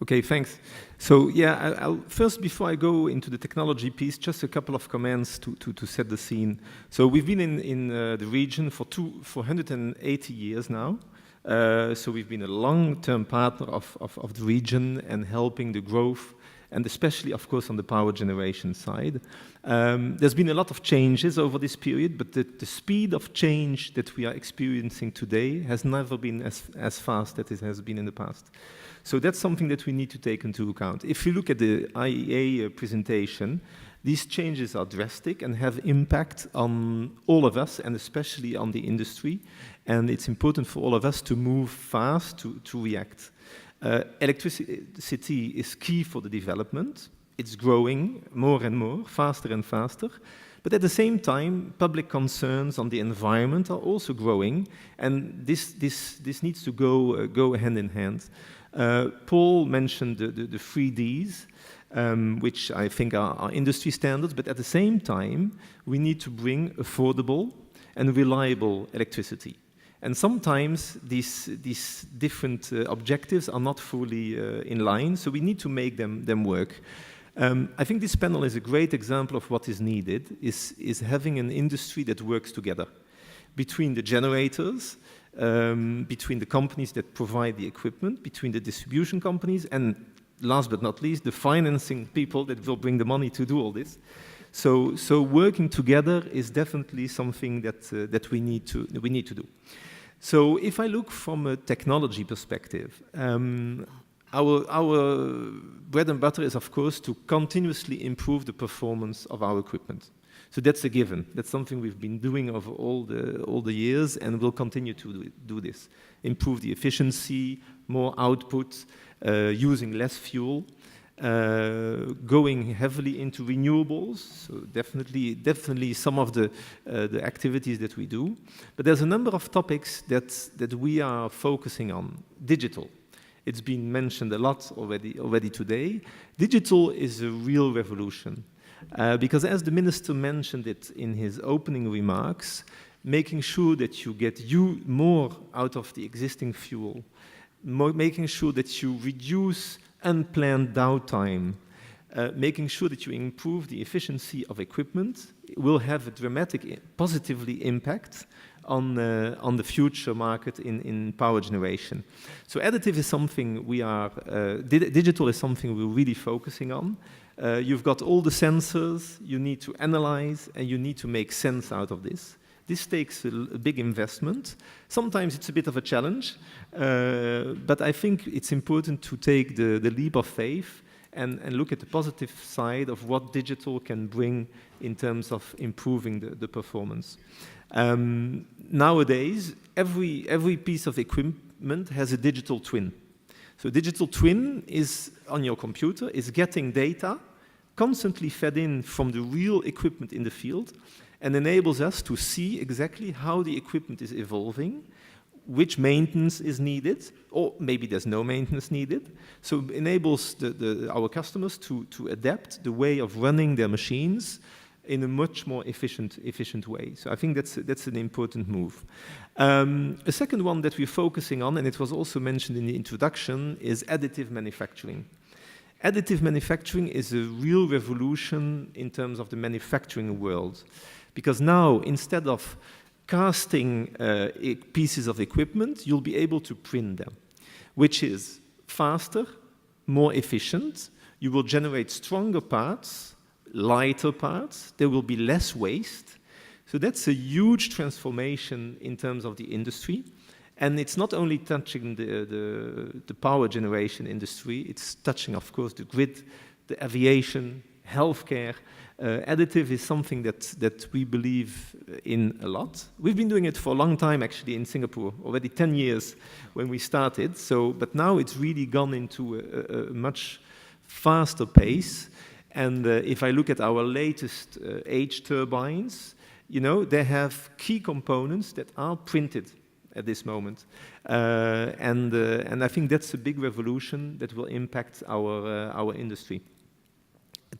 Okay, thanks. So yeah, I'll first, before I go into the technology piece, just a couple of comments to set the scene. So we've been in the region for 180 years now. So we've been a long-term partner of the region and helping the growth, and especially, of course, on the power generation side. There's been a lot of changes over this period, but the speed of change that we are experiencing today has never been as fast as it has been in the past. So that's something that we need to take into account. If you look at the IEA presentation, these changes are drastic and have impact on all of us, and especially on the industry. And it's important for all of us to move fast to react. Electricity is key for the development. It's growing more and more, faster and faster. But at the same time, public concerns on the environment are also growing, and this needs to go hand in hand. Paul mentioned the 3Ds, which I think are industry standards, but at the same time, we need to bring affordable and reliable electricity. And sometimes these different objectives are not fully in line, so we need to make them work. I think this panel is a great example of what is needed, is having an industry that works together between the generators, between the companies that provide the equipment, between the distribution companies, and last but not least, the financing people that will bring the money to do all this. So working together is definitely something that we need to do. So if I look from a technology perspective, our bread and butter is, of course, to continuously improve the performance of our equipment. So that's a given. That's something we've been doing over all the years, and we'll continue to do this. Improve the efficiency, more output, using less fuel, going heavily into renewables. So definitely some of the activities that we do. But there's a number of topics that we are focusing on. Digital. It's been mentioned a lot already today. Digital is a real revolution. Because as the minister mentioned it in his opening remarks, making sure that you get more out of the existing fuel, making sure that you reduce unplanned downtime, making sure that you improve the efficiency of equipment will have a dramatic positively impact on the future market in power generation. So additive is something digital is something we're really focusing on. You've got all the sensors, you need to analyze, and you need to make sense out of this. This takes a big investment. Sometimes it's a bit of a challenge, but I think it's important to take the leap of faith and look at the positive side of what digital can bring in terms of improving the performance. Nowadays, every piece of equipment has a digital twin. So digital twin is on your computer, is getting data constantly fed in from the real equipment in the field, and enables us to see exactly how the equipment is evolving, which maintenance is needed, or maybe there's no maintenance needed. So it enables our customers to adapt the way of running their machines in a much more efficient way. So I think that's an important move. A second one that we're focusing on, and it was also mentioned in the introduction, is additive manufacturing. Additive manufacturing is a real revolution in terms of the manufacturing world. Because now, instead of casting pieces of equipment, you'll be able to print them, which is faster, more efficient. You will generate stronger parts, lighter parts. There will be less waste. So that's a huge transformation in terms of the industry. And it's not only touching the power generation industry, it's touching, of course, the grid, the aviation, healthcare. Additive is something that we believe in a lot. We've been doing it for a long time, actually, in Singapore, already 10 years when we started. But now it's really gone into a much faster pace. And if I look at our latest H turbines, they have key components that are printed at this moment. And I think that's a big revolution that will impact our industry.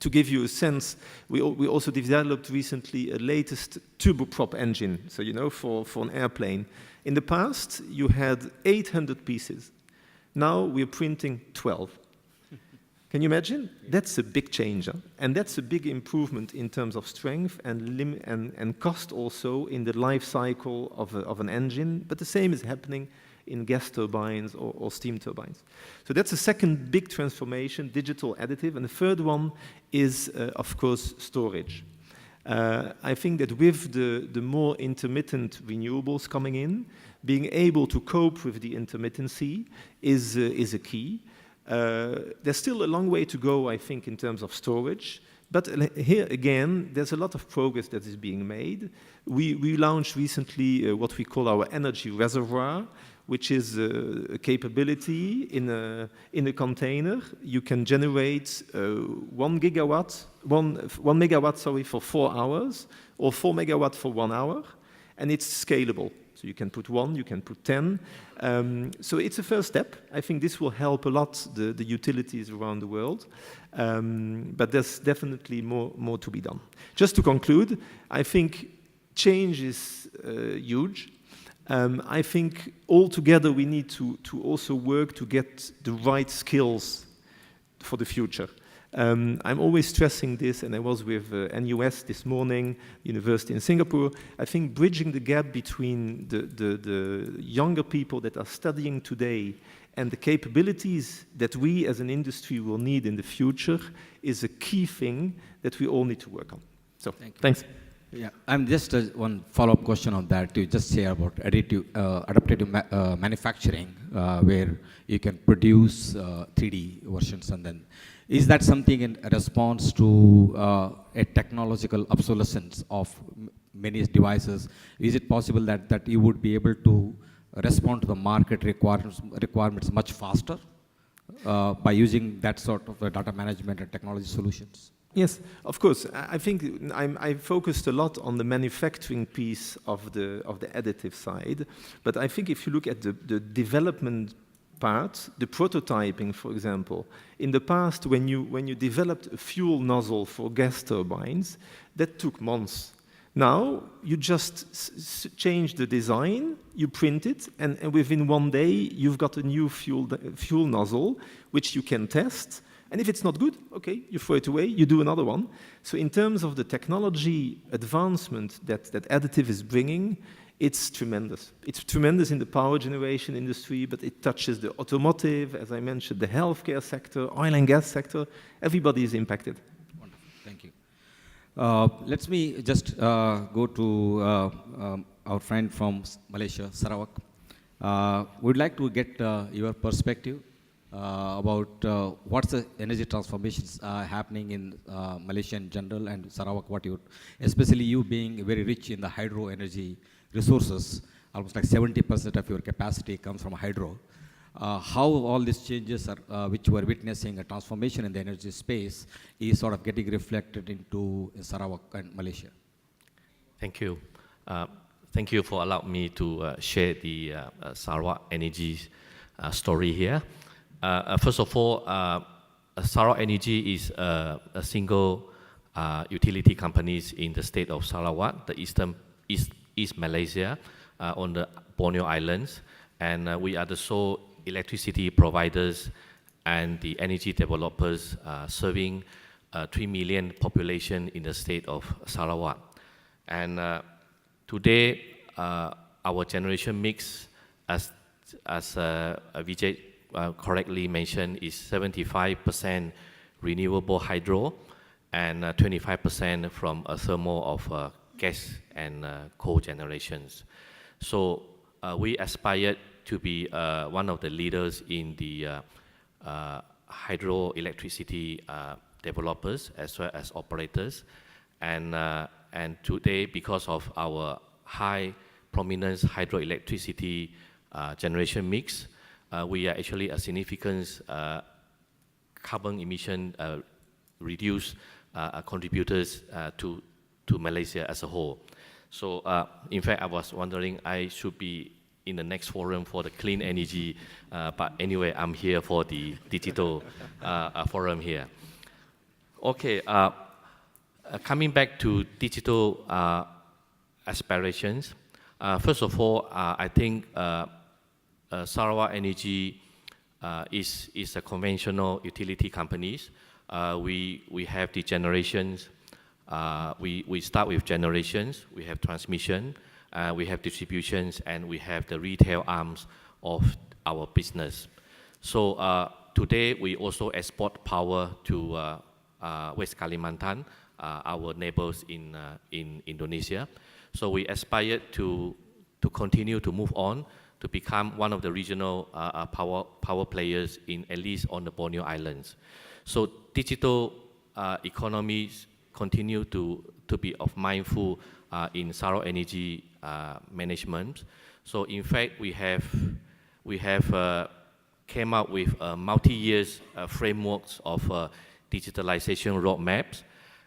To give you a sense, we also developed recently a latest turboprop engine, so for an airplane. In the past, you had 800 pieces. Now we're printing 12. Can you imagine? That's a big change, and that's a big improvement in terms of strength and cost also in the life cycle of an engine, but the same is happening in gas turbines or steam turbines. So that's the second big transformation, digital additive. And the third one is, of course, storage. I think that with the more intermittent renewables coming in, being able to cope with the intermittency is a key. There's still a long way to go, I think, in terms of storage. But here again, there's a lot of progress that is being made. We launched recently what we call our energy reservoir, which is a capability in a container. You can generate 1 megawatt for 4 hours, or 4 megawatt for 1 hour, and it's scalable. So you can put 1, you can put 10. So it's a first step. I think this will help a lot the utilities around the world. But there's definitely more to be done. Just to conclude, I think change is huge. I think altogether we need to also work to get the right skills for the future. I'm always stressing this, and I was with NUS this morning, University in Singapore. I think bridging the gap between the younger people that are studying today and the capabilities that we as an industry will need in the future is a key thing that we all need to work on. So, thanks. Yeah, I'm just one follow-up question on that to just say about adaptive manufacturing, where you can produce 3D versions, and then is that something in response to a technological obsolescence of many devices? Is it possible that you would be able to respond to the market requirements much faster by using that sort of data management and technology solutions? Yes, of course. I think I focused a lot on the manufacturing piece of the additive side, but I think if you look at the development part, the prototyping, for example, in the past when you developed a fuel nozzle for gas turbines, that took months. Now you just change the design, you print it, and within 1 day you've got a new fuel nozzle which you can test. And if it's not good, okay, you throw it away, you do another one. So in terms of the technology advancement that additive is bringing, it's tremendous. It's tremendous in the power generation industry, but it touches the automotive, as I mentioned, the healthcare sector, oil and gas sector. Everybody is impacted. Wonderful, thank you. Let me just go to our friend from Malaysia, Sarawak. We'd like to get your perspective about what's the energy transformations happening in Malaysia in general and Sarawak, especially you being very rich in the hydro energy resources, almost like 70% of your capacity comes from hydro. how all these changes are, which we're witnessing, a transformation in the energy space, is sort of getting reflected into Sarawak and Malaysia. Thank you. Thank you for allowing me to share the Sarawak Energy story here. First of all, Sarawak Energy is a single utility company in the state of Sarawak, the East Malaysia, on the Borneo Islands, and we are the sole electricity providers and the energy developers serving 3 million population in the state of Sarawak. And today, our generation mix, as Vijay correctly mentioned, is 75% renewable hydro and 25% from a thermal of gas and coal generations. So we aspire to be one of the leaders in the hydroelectricity developers as well as operators. And today, because of our high prominence hydroelectricity generation mix, we are actually a significant carbon emission reduce contributors to Malaysia as a whole. So in fact, I was wondering I should be in the next forum for the clean energy, but anyway, I'm here for the digital forum here. Okay, coming back to digital aspirations, first of all, I think Sarawak Energy is a conventional utility company. We have the generations. We start with generations. We have transmission. We have distributions, and we have the retail arms of our business. So today we also export power to West Kalimantan, our neighbors in Indonesia. So we aspire to continue to move on to become one of the regional power players at least on the Borneo Islands. So digital economies continue to be of mindful in Sarawak Energy management. So in fact, we have came up with multi-year frameworks of digitalization roadmaps,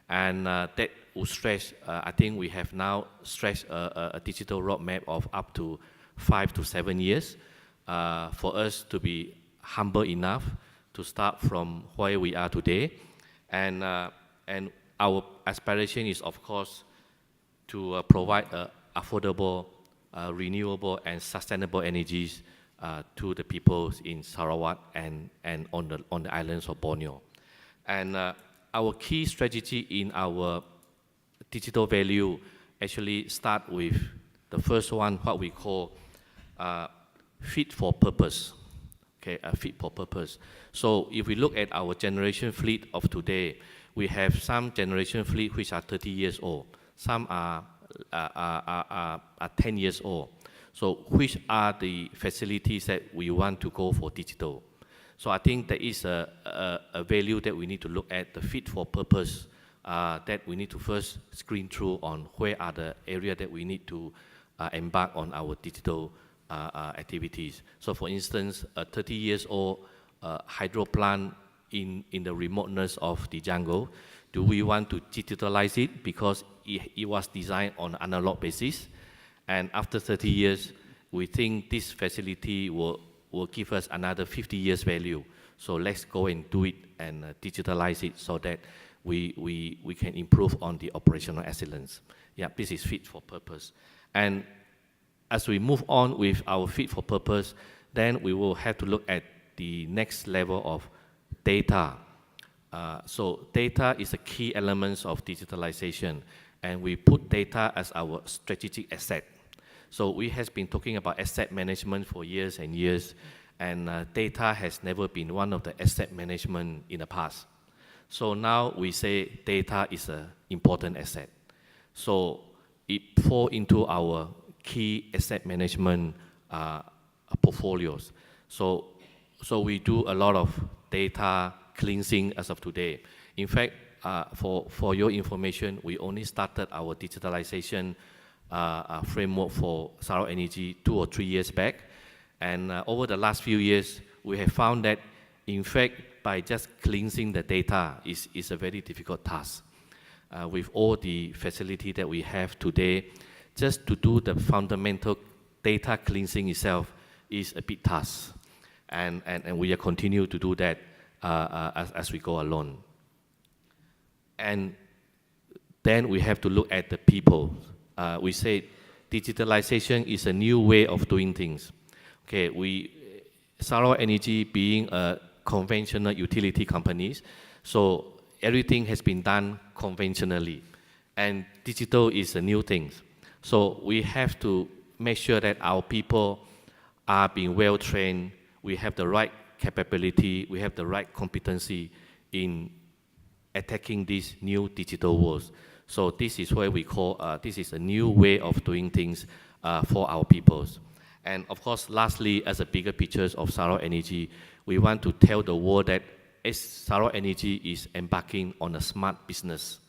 and that will stretch. I think we have now stretched a digital roadmap of up to 5 to 7 years for us to be humble enough to start from where we are today, and our aspiration is, of course, to provide affordable, renewable, and sustainable energies to the people in Sarawak and on the islands of Borneo. And our key strategy in our digital value actually start with the first one, what we call fit for purpose. Okay, fit for purpose. So if we look at our generation fleet of today, we have some generation fleet which are 30 years old. Some are 10 years old. So which are the facilities that we want to go for digital? So I think there is a value that we need to look at, the fit for purpose, that we need to first screen through on where are the areas that we need to embark on our digital activities. So for instance, a 30 years old hydro plant in the remoteness of the jungle, do we want to digitalize it because it was designed on analog basis? And after 30 years, we think this facility will give us another 50 years value. So let's go and do it and digitalize it so that we can improve on the operational excellence. Yeah, this is fit for purpose. And as we move on with our fit for purpose, then we will have to look at the next level of data. So data is a key element of digitalization, and we put data as our strategic asset. So we have been talking about asset management for years and years, and data has never been one of the asset management in the past. So now we say data is an important asset. So it falls into our key asset management portfolios. So we do a lot of data cleansing as of today. In fact, for your information, we only started our digitalization framework for Sarawak Energy 2 or 3 years back. And over the last few years, we have found that, in fact, by just cleansing the data is a very difficult task. With all the facility that we have today, just to do the fundamental data cleansing itself is a big task. And we are continue to do that as we go along. And then we have to look at the people. We say digitalization is a new way of doing things. Okay, Sarawak Energy being a conventional utility companies, so everything has been done conventionally, and digital is a new thing. So we have to make sure that our people are being well trained, we have the right capability, we have the right competency in attacking these new digital worlds. So this is why we call, this is a new way of doing things for our peoples. And of course, lastly, as a bigger picture of Sarawak Energy, we want to tell the world that Sarawak Energy is embarking on a smart business.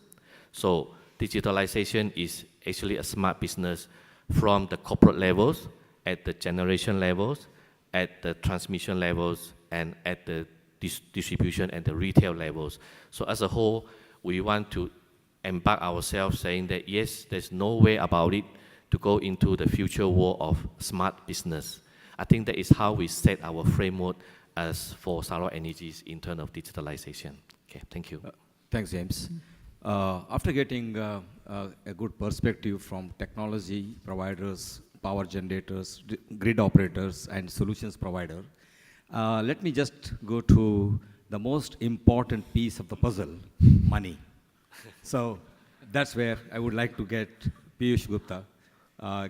So digitalization is actually a smart business from the corporate levels, at the generation levels, at the transmission levels, and at the distribution and the retail levels. So as a whole, we want to embark ourselves saying that yes, there's no way about it to go into the future world of smart business. I think that is how we set our framework as for Sarawak Energy's in terms of digitalization. Okay, thank you. Thanks, James. After getting a good perspective from technology providers, power generators, grid operators, and solutions provider, let me just go to the most important piece of the puzzle, money. So that's where I would like to get Piyush Gupta,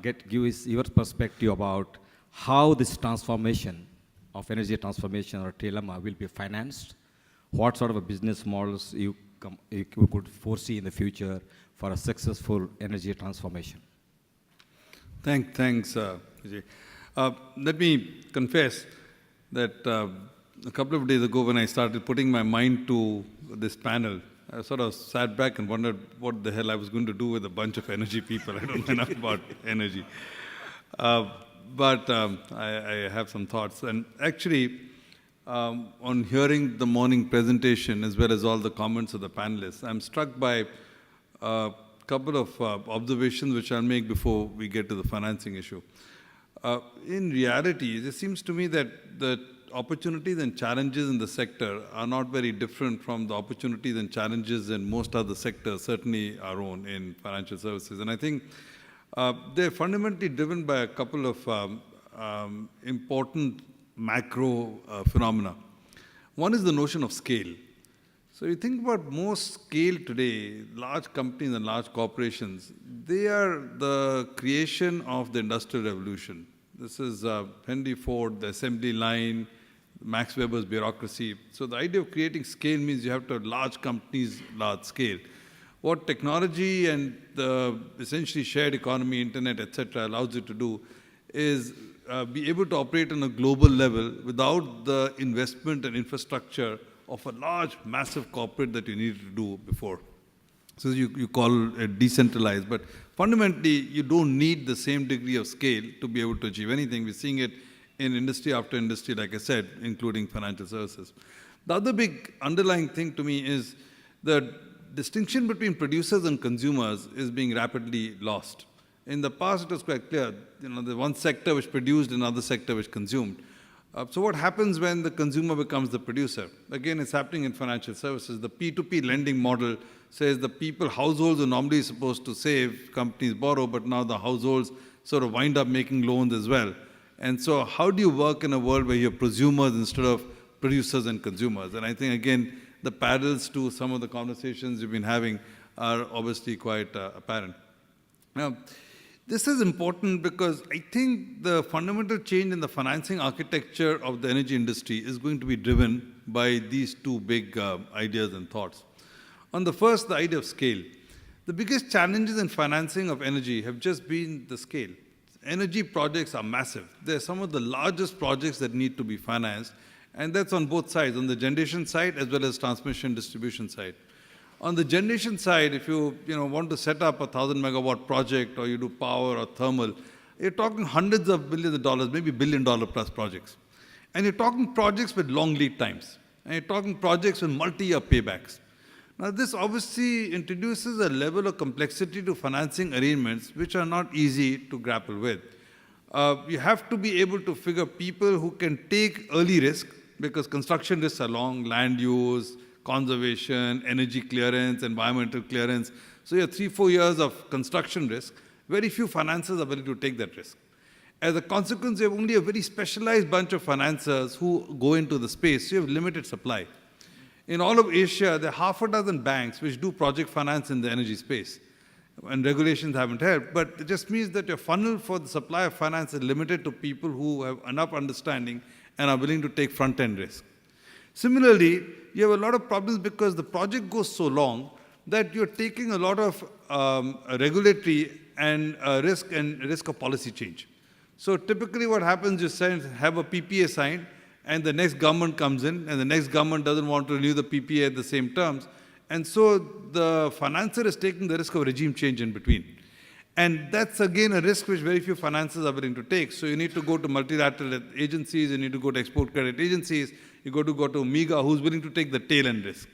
give your perspective about how this transformation of energy transformation or trilemma will be financed, what sort of a business models you could foresee in the future for a successful energy transformation. Thanks, Vijay. Let me confess that a couple of days ago when I started putting my mind to this panel, I sort of sat back and wondered what the hell I was going to do with a bunch of energy people. I don't know enough about energy. But I have some thoughts. And actually, on hearing the morning presentation as well as all the comments of the panelists, I'm struck by a couple of observations which I'll make before we get to the financing issue. In reality, it seems to me that the opportunities and challenges in the sector are not very different from the opportunities and challenges in most other sectors, certainly our own in financial services. And I think they're fundamentally driven by a couple of important macro phenomena. One is the notion of scale. So you think about most scale today, large companies and large corporations, they are the creation of the Industrial Revolution. This is Henry Ford, the assembly line, Max Weber's bureaucracy. So the idea of creating scale means you have to have large companies, large scale. What technology and the essentially shared economy, internet, etc., allows you to do is be able to operate on a global level without the investment and infrastructure of a large, massive corporate that you needed to do before. So you call it decentralized, but fundamentally, you don't need the same degree of scale to be able to achieve anything. We're seeing it in industry after industry, like I said, including financial services. The other big underlying thing to me is the distinction between producers and consumers is being rapidly lost. In the past, it was quite clear, the one sector which produced, another sector which consumed. So what happens when the consumer becomes the producer? Again, it's happening in financial services. The P2P lending model says the households are normally supposed to save, companies borrow, but now the households sort of wind up making loans as well. And so how do you work in a world where you have prosumers instead of producers and consumers? And I think, again, the parallels to some of the conversations you've been having are obviously quite apparent. Now, this is important because I think the fundamental change in the financing architecture of the energy industry is going to be driven by these two big ideas and thoughts. On the first, the idea of scale. The biggest challenges in financing of energy have just been the scale. Energy projects are massive. They're some of the largest projects that need to be financed, and that's on both sides, on the generation side as well as transmission distribution side. On the generation side, if you want to set up a 1,000 megawatt project or you do power or thermal, you're talking hundreds of billions of dollars, maybe billion-dollar plus projects. And you're talking projects with long lead times. And you're talking projects with multi-year paybacks. Now, this obviously introduces a level of complexity to financing arrangements which are not easy to grapple with. You have to be able to figure people who can take early risk, because construction risks are long, land use, conservation, energy clearance, environmental clearance. So you have 3-4 years of construction risk. Very few financiers are willing to take that risk. As a consequence, you have only a very specialized bunch of financiers who go into the space, so you have limited supply. In all of Asia, there are half a dozen banks which do project finance in the energy space. And regulations haven't helped, but it just means that your funnel for the supply of finance is limited to people who have enough understanding and are willing to take front-end risk. Similarly, you have a lot of problems because the project goes so long that you're taking a lot of regulatory and risk of policy change. So typically what happens is you have a PPA signed, and the next government comes in, and the next government doesn't want to renew the PPA at the same terms. And so the financier is taking the risk of regime change in between. And that's again a risk which very few financiers are willing to take. So you need to go to multilateral agencies, you need to go to export credit agencies, you go to MEGA, who's willing to take the tail end risk.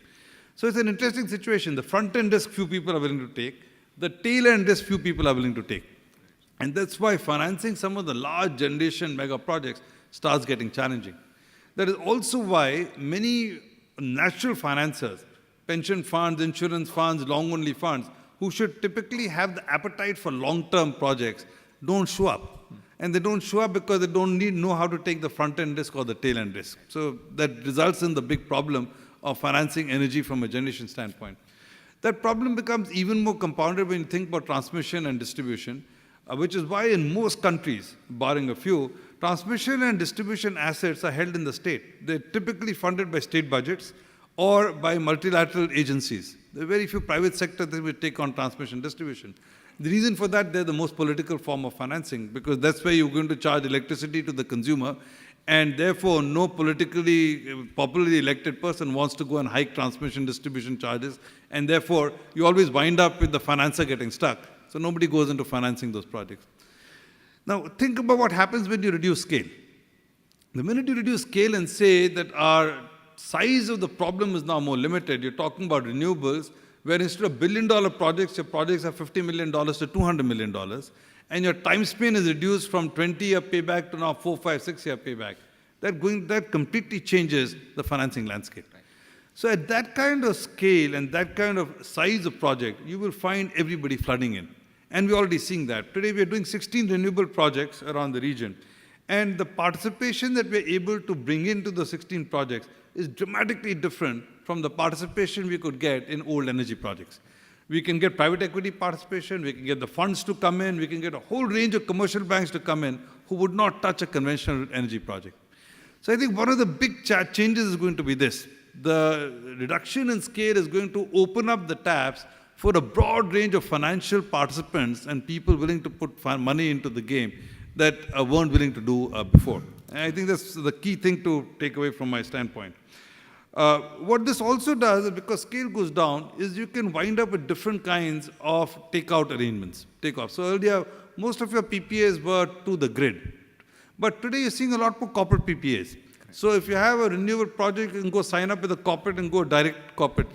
So it's an interesting situation. The front end risk few people are willing to take, the tail end risk few people are willing to take. And that's why financing some of the large generation mega projects starts getting challenging. That is also why many natural financiers, pension funds, insurance funds, long-only funds, who should typically have the appetite for long-term projects, don't show up. And they don't show up because they don't know how to take the front-end risk or the tail-end risk. So that results in the big problem of financing energy from a generation standpoint. That problem becomes even more compounded when you think about transmission and distribution, which is why in most countries, barring a few, transmission and distribution assets are held in the state. They're typically funded by state budgets or by multilateral agencies. There are very few private sector that will take on transmission distribution. The reason for that, they're the most political form of financing, because that's where you're going to charge electricity to the consumer, and therefore no popularly elected person wants to go and hike transmission distribution charges, and therefore you always wind up with the financer getting stuck. So nobody goes into financing those projects. Now, think about what happens when you reduce scale. The minute you reduce scale and say that our size of the problem is now more limited, you're talking about renewables, where instead of billion-dollar projects, your projects are $50 million to $200 million, and your time span is reduced from 20-year payback to now 4, 5, 6-year payback. That completely changes the financing landscape. So at that kind of scale and that kind of size of project, you will find everybody flooding in. And we're already seeing that. Today we are doing 16 renewable projects around the region. And the participation that we're able to bring into the 16 projects is dramatically different from the participation we could get in old energy projects. We can get private equity participation, we can get the funds to come in, we can get a whole range of commercial banks to come in who would not touch a conventional energy project. So I think one of the big changes is going to be this. The reduction in scale is going to open up the taps for a broad range of financial participants and people willing to put money into the game that weren't willing to do before. And I think that's the key thing to take away from my standpoint. What this also does is, because scale goes down, is you can wind up with different kinds of takeout arrangements. So earlier, most of your PPAs were to the grid. But today you're seeing a lot more corporate PPAs. So if you have a renewable project, you can go sign up with a corporate and go direct corporate.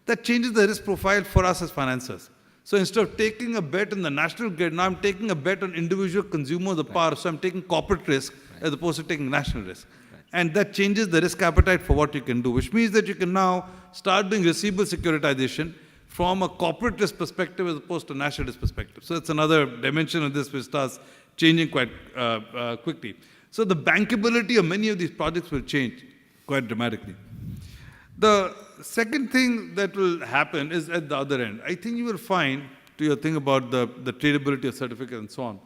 That changes the risk profile for us as financiers. So instead of taking a bet in the national grid, now I'm taking a bet on individual consumers of power. So I'm taking corporate risk as opposed to taking national risk. And that changes the risk appetite for what you can do, which means that you can now start doing receivable securitization from a corporate risk perspective as opposed to national risk perspective. So that's another dimension of this which starts changing quite quickly. So the bankability of many of these projects will change quite dramatically. The second thing that will happen is at the other end. I think you will find, to your thing about the tradability of certificates and so on,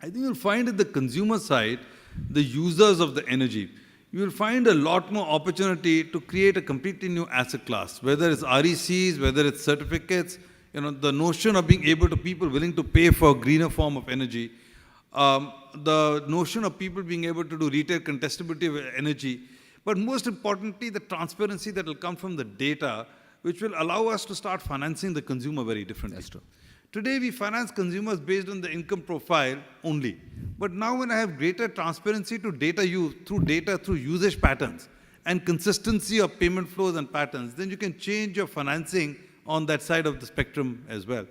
I think you'll find at the consumer side, the users of the energy, you will find a lot more opportunity to create a completely new asset class, whether it's RECs, whether it's certificates, the notion of being able to people willing to pay for a greener form of energy, the notion of people being able to do retail contestability of energy, but most importantly, the transparency that will come from the data, which will allow us to start financing the consumer very differently. That's true. Today, we finance consumers based on the income profile only. But now when I have greater transparency to data use, through usage patterns, and consistency of payment flows and patterns, then you can change your financing on that side of the spectrum as well.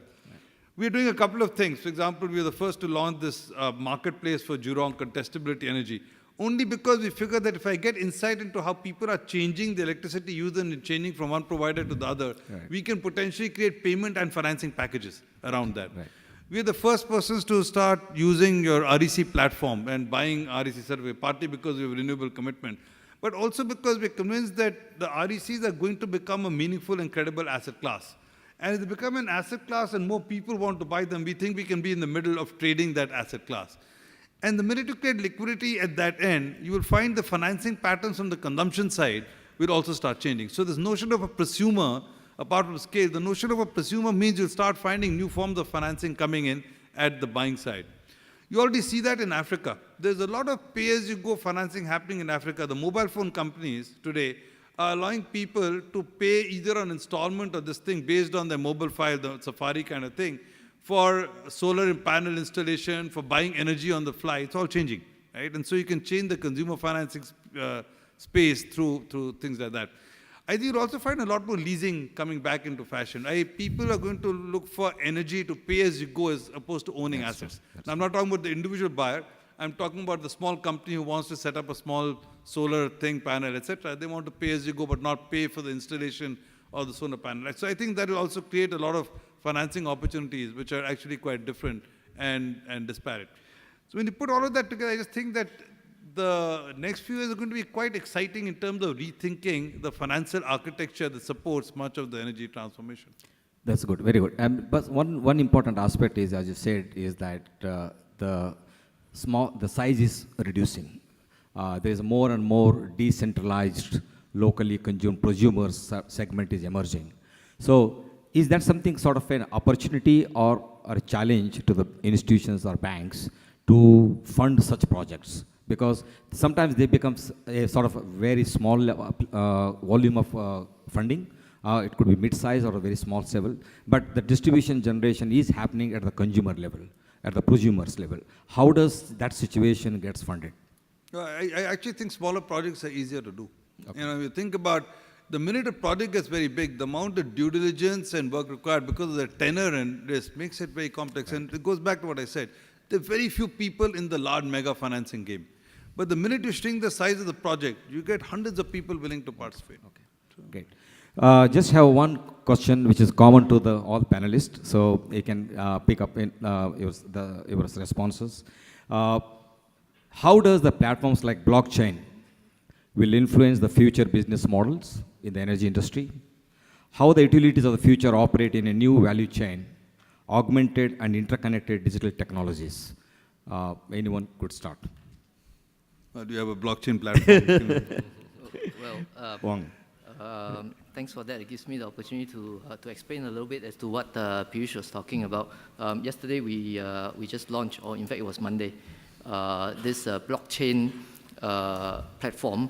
We're doing a couple of things. For example, we were the first to launch this marketplace for Jurong contestability energy, only because we figured that if I get insight into how people are changing the electricity use and changing from one provider to the other, we can potentially create payment and financing packages around that. We're the first persons to start using your REC platform and buying REC survey, partly because we have renewable commitment, but also because we're convinced that the RECs are going to become a meaningful and credible asset class. And as they become an asset class and more people want to buy them, we think we can be in the middle of trading that asset class. And the minute you create liquidity at that end, you will find the financing patterns from the consumption side will also start changing. So this notion of a prosumer, apart from scale, the notion of a prosumer means you'll start finding new forms of financing coming in at the buying side. You already see that in Africa. There's a lot of pay-as-you-go financing happening in Africa. The mobile phone companies today are allowing people to pay either on installment or this thing based on their mobile file, the Safari kind of thing, for solar panel installation, for buying energy on the fly. It's all changing, right? And so you can change the consumer financing space through things like that. I think you'll also find a lot more leasing coming back into fashion. People are going to look for energy to pay as you go as opposed to owning assets. Now, I'm not talking about the individual buyer. I'm talking about the small company who wants to set up a small solar thing, panel, etc. They want to pay as you go, but not pay for the installation of the solar panel. So I think that will also create a lot of financing opportunities, which are actually quite different and disparate. So when you put all of that together, I just think that the next few years are going to be quite exciting in terms of rethinking the financial architecture that supports much of the energy transformation. That's good, very good. But one important aspect is, as you said, is that the size is reducing. There is more and more decentralized, locally consumed prosumers segment is emerging. So is that something sort of an opportunity or a challenge to the institutions or banks to fund such projects? Because sometimes they become a sort of a very small volume of funding. It could be mid-size or a very small level, but the distribution generation is happening at the consumer level, at the prosumers level. How does that situation get funded? I actually think smaller projects are easier to do. Okay. You know, if you think about the minute a project gets very big, the amount of due diligence and work required because of the tenor and risk makes it very complex. Right. And it goes back to what I said. There are very few people in the large mega financing game. But the minute you shrink the size of the project, you get hundreds of people willing to participate. Okay, so. Great. Just have one question which is common to all panelists, so you can pick up in your responses. How does the platforms like blockchain will influence the future business models in the energy industry? How the utilities of the future operate in a new value chain, augmented and interconnected digital technologies? Anyone could start. Do you have a blockchain platform? Wong. Thanks for that. It gives me the opportunity to explain a little bit as to what Piyush was talking about. Yesterday we just launched, or in fact it was Monday, this blockchain platform,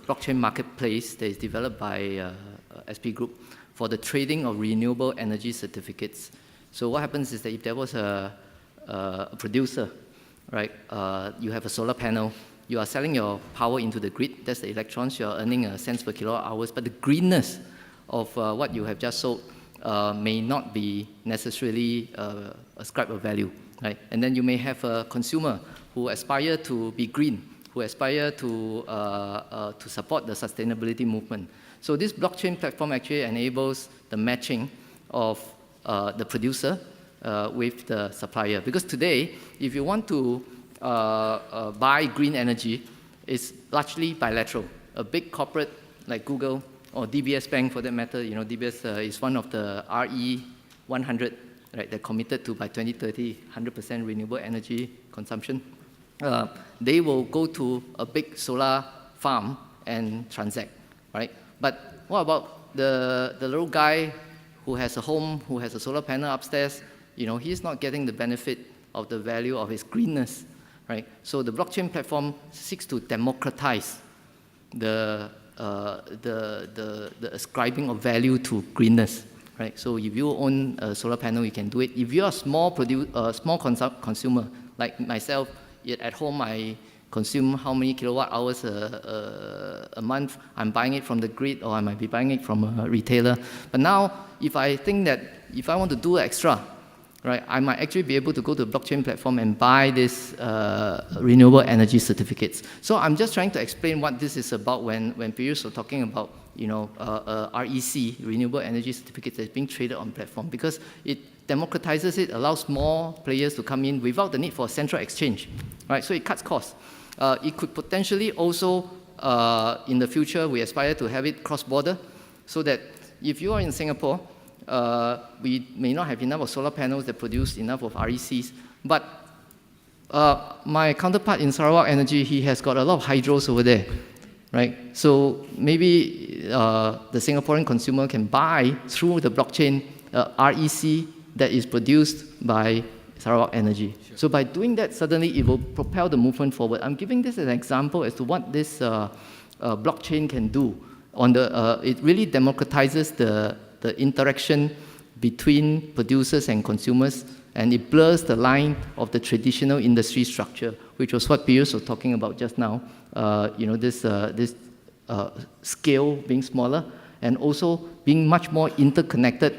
blockchain marketplace that is developed by SP Group for the trading of renewable energy certificates. So what happens is that if there was a producer, right, you have a solar panel, you are selling your power into the grid, that's the electrons, you are earning cents per kilowatt hours, but the greenness of what you have just sold may not be necessarily ascribed a value, right? And then you may have a consumer who aspire to be green, who aspire to support the sustainability movement. So this blockchain platform actually enables the matching of the producer with the supplier. Because today, if you want to buy green energy, it's largely bilateral. A big corporate like Google or DBS Bank, for that matter, you know, DBS is one of the RE 100, right? They're committed to by 2030, 100% renewable energy consumption. They will go to a big solar farm and transact, right? But what about the little guy who has a home, who has a solar panel upstairs? You know, he's not getting the benefit of the value of his greenness, right? So the blockchain platform seeks to democratize the ascribing of value to greenness, right? So if you own a solar panel, you can do it. If you're a small consumer, like myself, yet at home I consume how many kilowatt hours a month, I'm buying it from the grid, or I might be buying it from a retailer. But now, if I think that if I want to do extra, right, I might actually be able to go to the blockchain platform and buy this renewable energy certificates. So I'm just trying to explain what this is about when Piyush was talking about, you know, REC, renewable energy certificates, that's being traded on platform, because it democratizes it, allows more players to come in without the need for a central exchange, right? So it cuts costs. It could potentially also, in the future, we aspire to have it cross-border, so that if you are in Singapore, we may not have enough of solar panels that produce enough of RECs, but my counterpart in Sarawak Energy, he has got a lot of hydros over there, right? So maybe the Singaporean consumer can buy through the blockchain REC that is produced by Sarawak Energy. Sure. So by doing that, suddenly it will propel the movement forward. I'm giving this as an example as to what this blockchain can do. It really democratizes the interaction between producers and consumers, and it blurs the line of the traditional industry structure, which was what Piyush was talking about just now. You know, this scale being smaller, and also being much more interconnected,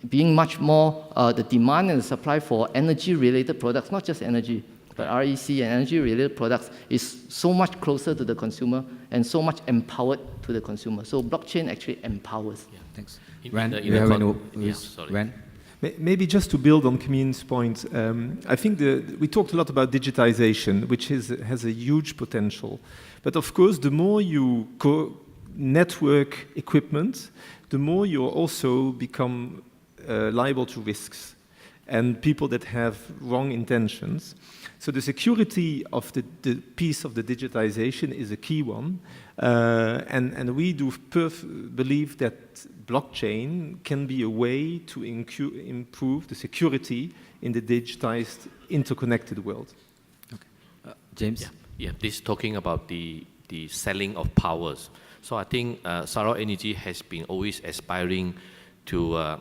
being much more the demand and the supply for energy-related products, not just energy, but REC and energy-related products is so much closer to the consumer and so much empowered to the consumer. So blockchain actually empowers. Yeah, thanks. When you have any, when? Maybe just to build on Kamin's point, I think we talked a lot about digitization, which has a huge potential. But of course, the more you network equipment, the more you also become liable to risks and people that have wrong intentions. So the security of the piece of the digitization is a key one. And we do believe that blockchain can be a way to improve the security in the digitized, interconnected world. Okay. James? Yeah, this is talking about the selling of powers. So I think Sarawak Energy has been always aspiring to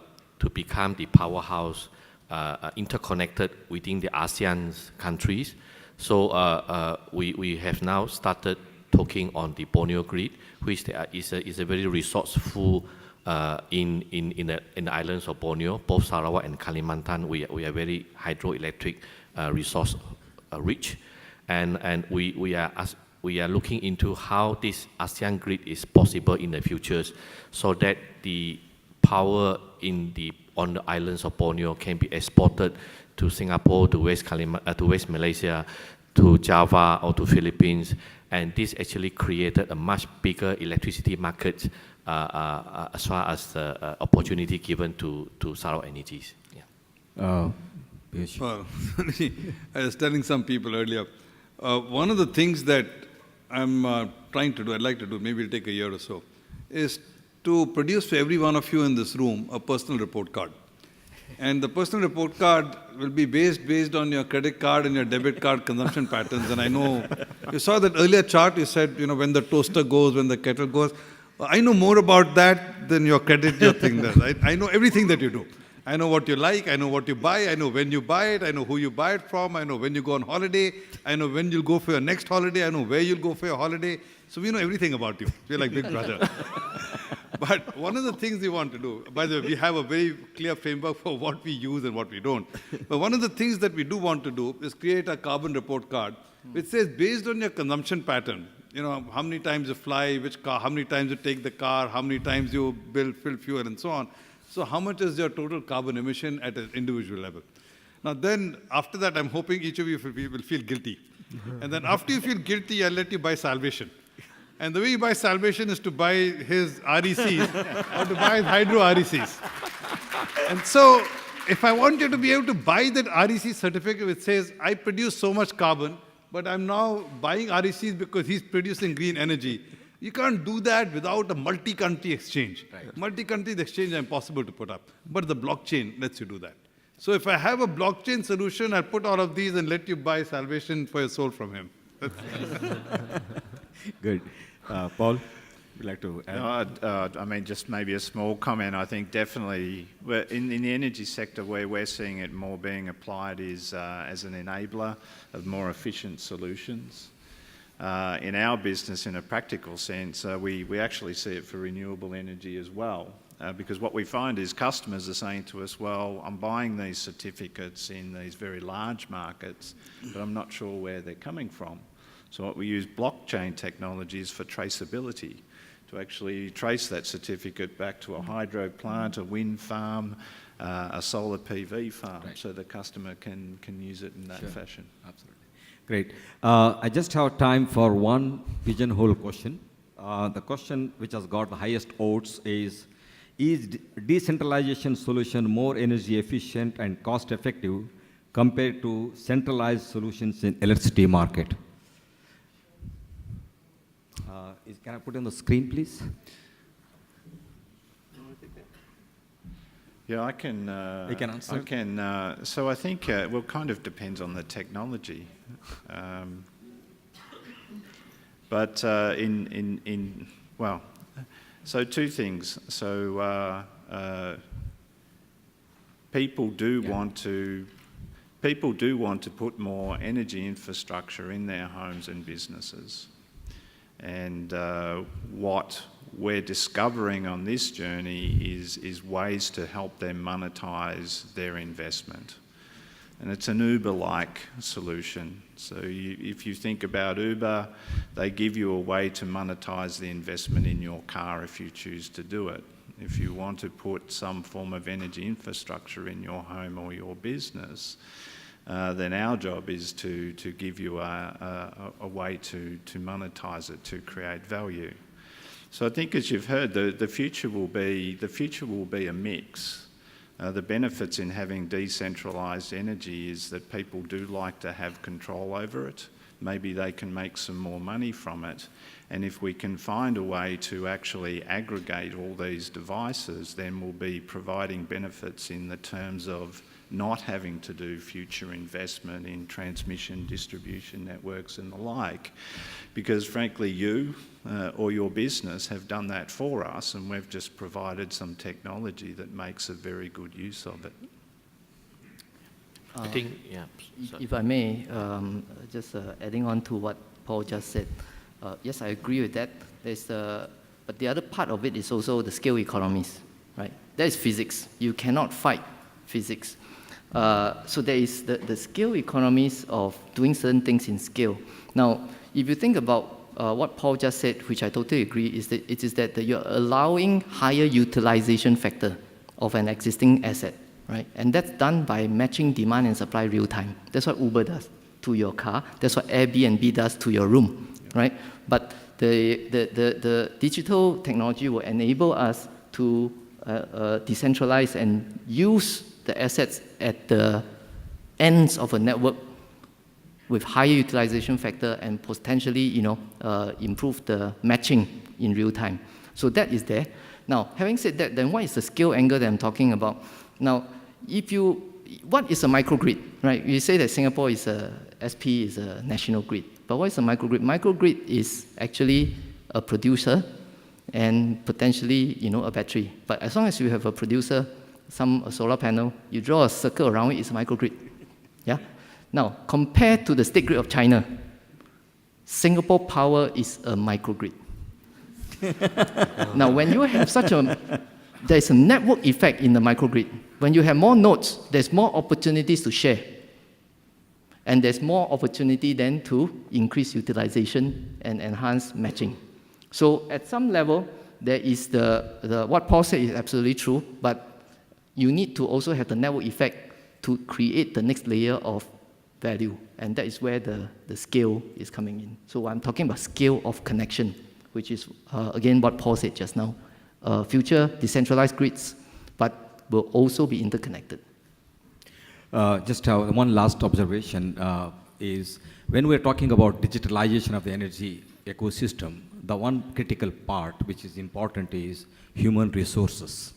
become the powerhouse interconnected within the ASEAN countries. So we have now started talking on the Borneo grid, which is a very resourceful in the islands of Borneo, both Sarawak and Kalimantan. We are very hydroelectric resource rich, and we are looking into how this ASEAN grid is possible in the future, so that the power on the islands of Borneo can be exported to Singapore, to West Malaysia, to Java, or to Philippines, and this actually created a much bigger electricity market as far as the opportunity given to Sarawak Energies. Yeah. Well, I was telling some people earlier, one of the things that I'm trying to do, I'd like to do, maybe it'll take a year or so, is to produce for every one of you in this room a personal report card. And the personal report card will be based on your credit card and your debit card consumption patterns. And I know, you saw that earlier chart, you said, you know, when the toaster goes, when the kettle goes. I know more about that than your credit, your thing does. I know everything that you do. I know what you like, I know what you buy, I know when you buy it, I know who you buy it from, I know when you go on holiday, I know when you'll go for your next holiday, I know where you'll go for your holiday. So we know everything about you. We're like Big Brother. But one of the things we want to do, by the way, we have a very clear framework for what we use and what we don't. But one of the things that we do want to do is create a carbon report card, which says based on your consumption pattern, you know, how many times you fly, which car, how many times you take the car, how many times you fill fuel, and so on. So how much is your total carbon emission at an individual level? Now then, after that, I'm hoping each of you will feel guilty. And then after you feel guilty, I'll let you buy salvation. And the way you buy salvation is to buy his RECs or to buy his hydro RECs. And so if I want you to be able to buy that REC certificate which says, I produce so much carbon, but I'm now buying RECs because he's producing green energy, you can't do that without a multi-country exchange. Right. Multi-country exchange is impossible to put up. But the blockchain lets you do that. So if I have a blockchain solution, I'll put all of these and let you buy salvation for your soul from him. Good. Paul? you like to add? No, I mean, just maybe a small comment. I think definitely in the energy sector where we're seeing it more being applied is as an enabler of more efficient solutions. In our business, in a practical sense, we actually see it for renewable energy as well. Because what we find is customers are saying to us, well, I'm buying these certificates in these very large markets, but I'm not sure where they're coming from. So what we use blockchain technologies for traceability, to actually trace that certificate back to a hydro plant, a wind farm, a solar PV farm, right, so the customer can use it in that fashion. Absolutely. Great. I just have time for one pigeonhole question. The question which has got the highest votes is decentralization solution more energy efficient and cost effective compared to centralized solutions in electricity market? Can I put on the screen, please? Yeah, I can. You can answer. I can. So I think well, kind of depends on the technology, but well, so two things. So people do want to put more energy infrastructure in their homes and businesses, and what we're discovering on this journey is ways to help them monetize their investment. And it's an Uber-like solution. So if you think about Uber, they give you a way to monetize the investment in your car if you choose to do it. If you want to put some form of energy infrastructure in your home or your business, then our job is to give you a way to monetize it, to create value. So I think, as you've heard, the future will be a mix. The benefits in having decentralised energy is that people do like to have control over it. Maybe they can make some more money from it. And if we can find a way to actually aggregate all these devices, then we'll be providing benefits in the terms of not having to do future investment in transmission, distribution networks and the like. Because frankly, you or your business have done that for us, and we've just provided some technology that makes a very good use of it. I think, yeah. If I may, just adding on to what Paul just said. Yes, I agree with that. But the other part of it is also the scale economies, right? That is physics. You cannot fight physics. So there is the scale economies of doing certain things in scale. Now, if you think about what Paul just said, which I totally agree, is that you're allowing higher utilization factor of an existing asset, right? And that's done by matching demand and supply real time. That's what Uber does to your car. That's what Airbnb does to your room, right? But the digital technology will enable us to decentralize and use the assets at the ends of a network with higher utilization factor and potentially, improve the matching in real time. So that is there. Now, having said that, then what is the scale angle that I'm talking about? Now, what is a microgrid, right? You say that Singapore is SP is a national grid, but what is a microgrid? Microgrid is actually a producer and potentially, a battery. But as long as you have a producer, a solar panel, you draw a circle around it, it's a microgrid. Yeah? Now, compared to the state grid of China, Singapore Power is a microgrid. Now, when you have there's a network effect in the microgrid. When you have more nodes, there's more opportunities to share. And there's more opportunity then to increase utilization and enhance matching. So at some level, there is what Paul said is absolutely true, but you need to also have the network effect to create the next layer of value. And that is where the scale is coming in. So I'm talking about scale of connection, which is, again, what Paul said just now. Future decentralized grids, but will also be interconnected. Just one last observation is, when we're talking about digitalization of the energy ecosystem, the one critical part which is important is human resources,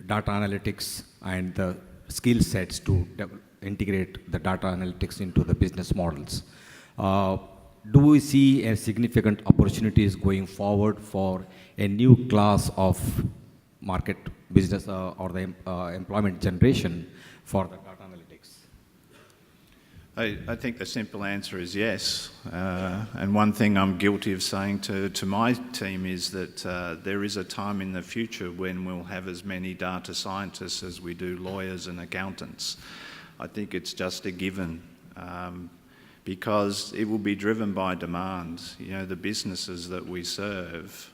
data analytics, and the skill sets to integrate the data analytics into the business models. do we see a significant opportunities going forward for a new class of market business or the employment generation for the data analytics? I think the simple answer is yes. And one thing I'm guilty of saying to my team is that there is a time in the future when we'll have as many data scientists as we do lawyers and accountants. I think it's just a given because it will be driven by demand. You know, the businesses that we serve,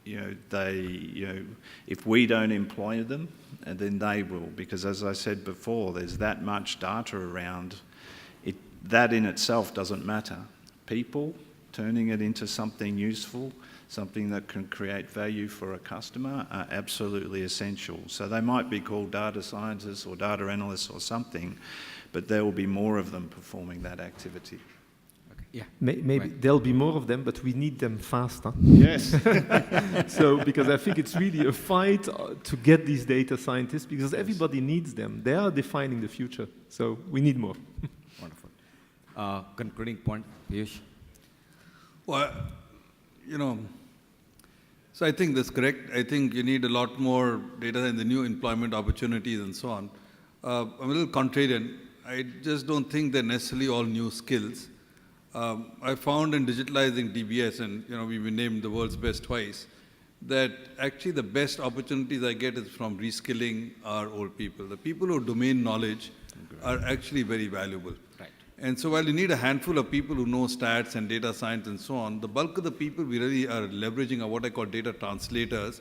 if we don't employ them, then they will. Because as I said before, there's that much data around. That in itself doesn't matter. People turning it into something useful, something that can create value for a customer are absolutely essential. So they might be called data scientists or data analysts or something, but there will be more of them performing that activity. Okay. Yeah. Maybe Right. there'll be more of them, but we need them faster. Yes. So, because I think it's really a fight to get these data scientists, because everybody needs them. They are defining the future, so we need more. Wonderful. Concluding point, Piyush? Well, so I think that's correct. I think you need a lot more data in the new employment opportunities and so on. I'm a little contrarian. I just don't think they're necessarily all new skills. I found in digitalizing DBS, and we've been named the world's best twice, that actually the best opportunities I get is from reskilling our old people. The people who have domain knowledge are actually very valuable. Right. And so while you need a handful of people who know stats and data science and so on, the bulk of the people we really are leveraging are what I call data translators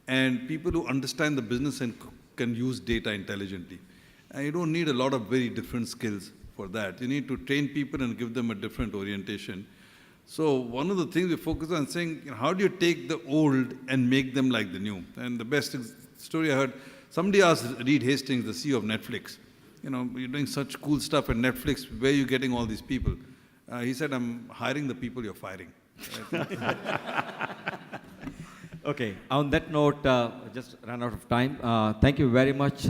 and people who understand the business and can use data intelligently. And you don't need a lot of very different skills for that. You need to train people and give them a different orientation. So one of the things we focus on saying, how do you take the old and make them like the new? And the best story I heard, somebody asked Reed Hastings, the CEO of Netflix, you're doing such cool stuff at Netflix, where are you getting all these people? He said, I'm hiring the people you're firing. Okay, on that note, just ran out of time. Thank you very much,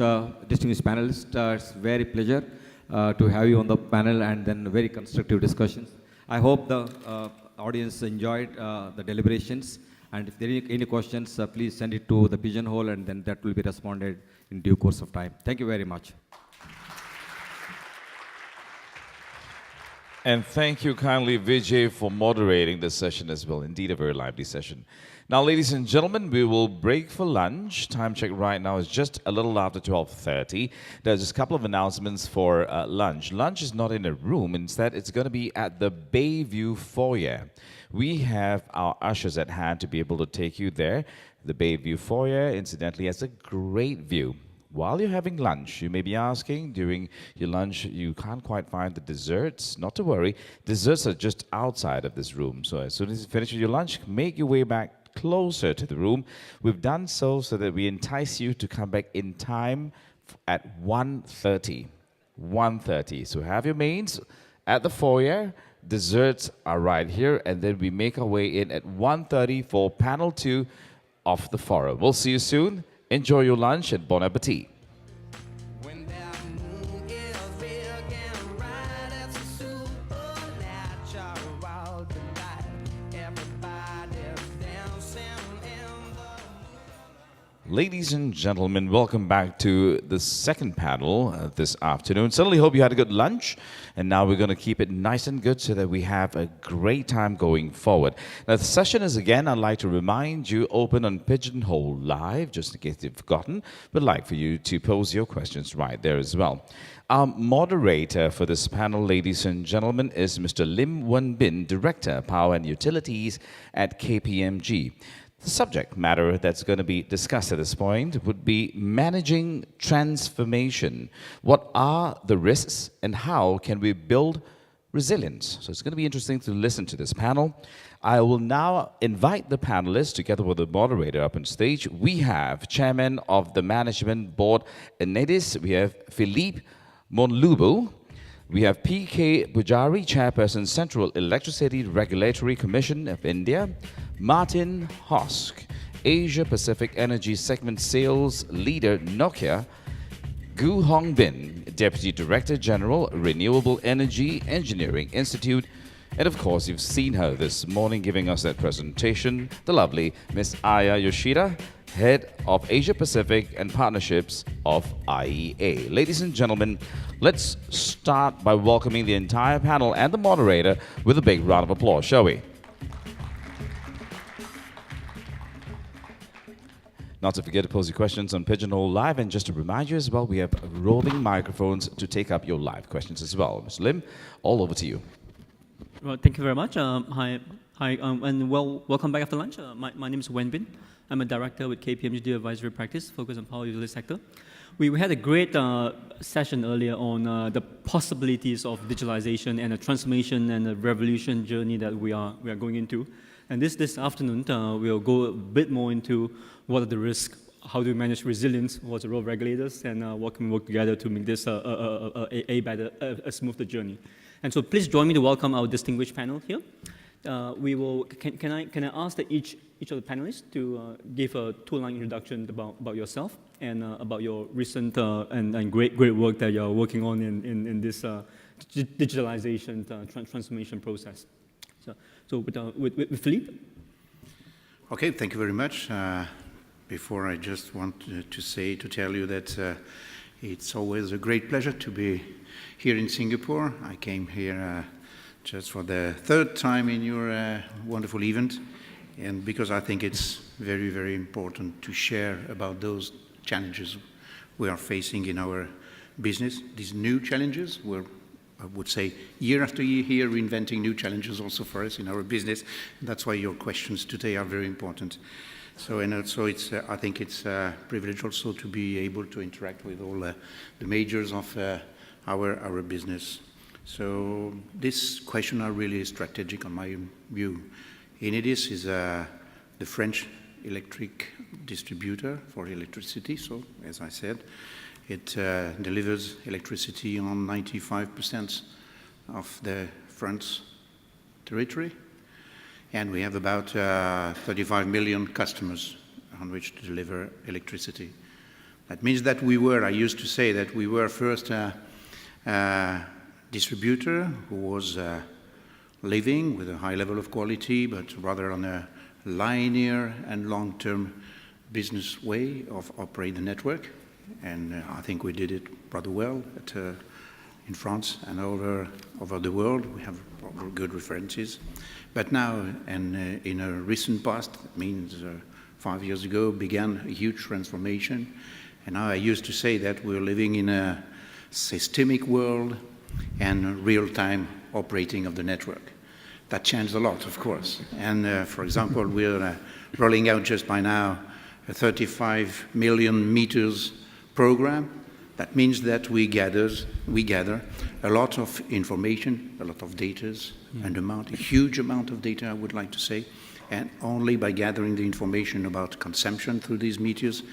distinguished panelists. It's very pleasure to have you on the panel and then very constructive discussions. I hope the audience enjoyed the deliberations. And if there are any questions, please send it to the pigeonhole and then that will be responded in due course of time. Thank you very much. And thank you kindly, Vijay, for moderating this session as well. Indeed, a very lively session. Now, ladies and gentlemen, we will break for lunch. Time check right now is just a little after 12:30. There's just a couple of announcements for lunch. Lunch is not in a room. Instead, it's going to be at the Bayview foyer. We have our ushers at hand to be able to take you there. The Bayview foyer, incidentally, has a great view. While you're having lunch, you may be asking, during your lunch, you can't quite find the desserts. Not to worry, desserts are just outside of this room. So as soon as you finish with your lunch, make your way back closer to the room. We've done so that we entice you to come back in time at 1:30. 1:30. So have your mains at the foyer. Desserts are right here. And then we make our way in at 1:30 for panel 2 of the forum. We'll see you soon. Enjoy your lunch and bon appetit. Ladies and gentlemen, welcome back to the second panel this afternoon. Certainly hope you had a good lunch, and now we're going to keep it nice and good so that we have a great time going forward. Now, the session is, again, I'd like to remind you, open on Pigeonhole Live, just in case you've forgotten. We'd like for you to pose your questions right there as well. Our moderator for this panel, ladies and gentlemen, is Mr. Lim Wen Bin, Director, Power and Utilities at KPMG. The subject matter that's going to be discussed at this point would be managing transformation. What are the risks and how can we build resilience? So it's going to be interesting to listen to this panel. I will now invite the panelists together with the moderator up on stage. We have Chairman of the Management Board, ENEDIS. We have Philippe Monlubu. We have P.K. Pujari, Chairperson, Central Electricity Regulatory Commission of India. Martin Hosk, Asia Pacific Energy Segment Sales Leader, Nokia. Gu Hong Bin, Deputy Director General, Renewable Energy Engineering Institute. And of course, you've seen her this morning giving us that presentation, the lovely Miss Yoshida, Head of Asia Pacific and Partnerships of IEA. Ladies and gentlemen, let's start by welcoming the entire panel and the moderator with a big round of applause, shall we? Not to forget to pose your questions on Pigeonhole Live, and just to remind you as well, we have roving microphones to take up your live questions as well. Mr. Lim, all over to you. Well, thank you very much. Hi, and welcome back after lunch. My name is Wen Bin. I'm a director with KPMG Advisory Practice, focused on power utility sector. We had a great session earlier on the possibilities of digitalization and a transformation and a revolution journey that we are going into. And this afternoon, we'll go a bit more into what are the risks, how do we manage resilience, what's the role of regulators, and what can we work together to make this a smoother journey. And so please join me to welcome our distinguished panel here. Can I ask that each of the panelists to give a two-line introduction about yourself and about your recent and great work that you're working on in this digitalization transformation process. So with Philippe. Okay, thank you very much. Before, I just want to tell you that it's always a great pleasure to be here in Singapore. I came here just for the third time in your wonderful event, and because I think it's very, very important to share about those challenges we are facing in our business, these new challenges. We're, I would say, year after year here, reinventing new challenges also for us in our business. That's why your questions today are very important. So, and also it's, I think it's a privilege also to be able to interact with all the majors of our business. So this question are really strategic on my view. Enedis is the French electric distributor for electricity. So as I said, it delivers electricity on 95% of the France territory. And we have about 35 million customers on which to deliver electricity. That means that I used to say that we were first distributor who was living with a high level of quality, but rather on a linear and long-term business way of operating the network. And I think we did it rather well in France and over the world. We have good references. But now, and in a recent past, that means 5 years ago, began a huge transformation. And now I used to say that we're living in a systemic world and real-time operating of the network. That changed a lot, of course. And for example, we're rolling out just by now a 35 million meters program. That means that we gather a lot of information, a lot of data, a huge amount of data, I would like to say. And only by gathering the information about consumption through these meters,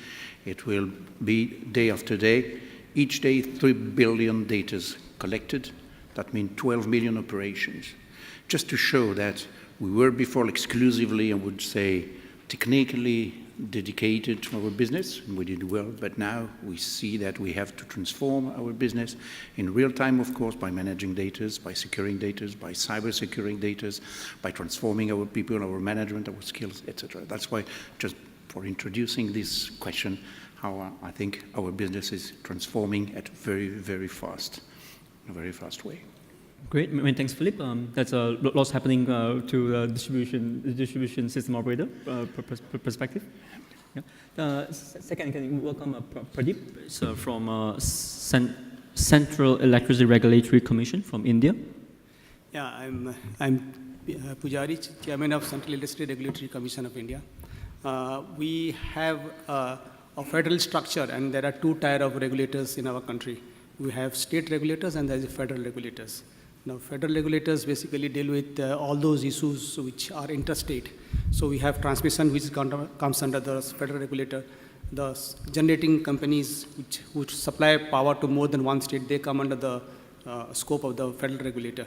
it will be day after day. Each day, 3 billion data collected. That means 12 million operations. Just to show that we were before exclusively, I would say, technically dedicated to our business, and we did well, but now we see that we have to transform our business in real time, of course, by managing data, by securing data, by cyber securing data, by transforming our people, our management, our skills, etc. That's why, just for introducing this question, how I think our business is transforming at a very fast way. Great, many thanks, Philippe. That's a lot happening to the distribution system operator perspective. Yeah. Second, can you welcome Pradeep from Central Electricity Regulatory Commission from India. Yeah, I'm Pujari, Chairman of Central Electricity Regulatory Commission of India. We have a federal structure, and there are two tiers of regulators in our country. We have state regulators and there is federal regulators. Now, federal regulators basically deal with all those issues which are interstate. So we have transmission, which comes under the federal regulator. The generating companies which supply power to more than one state, they come under the scope of the federal regulator.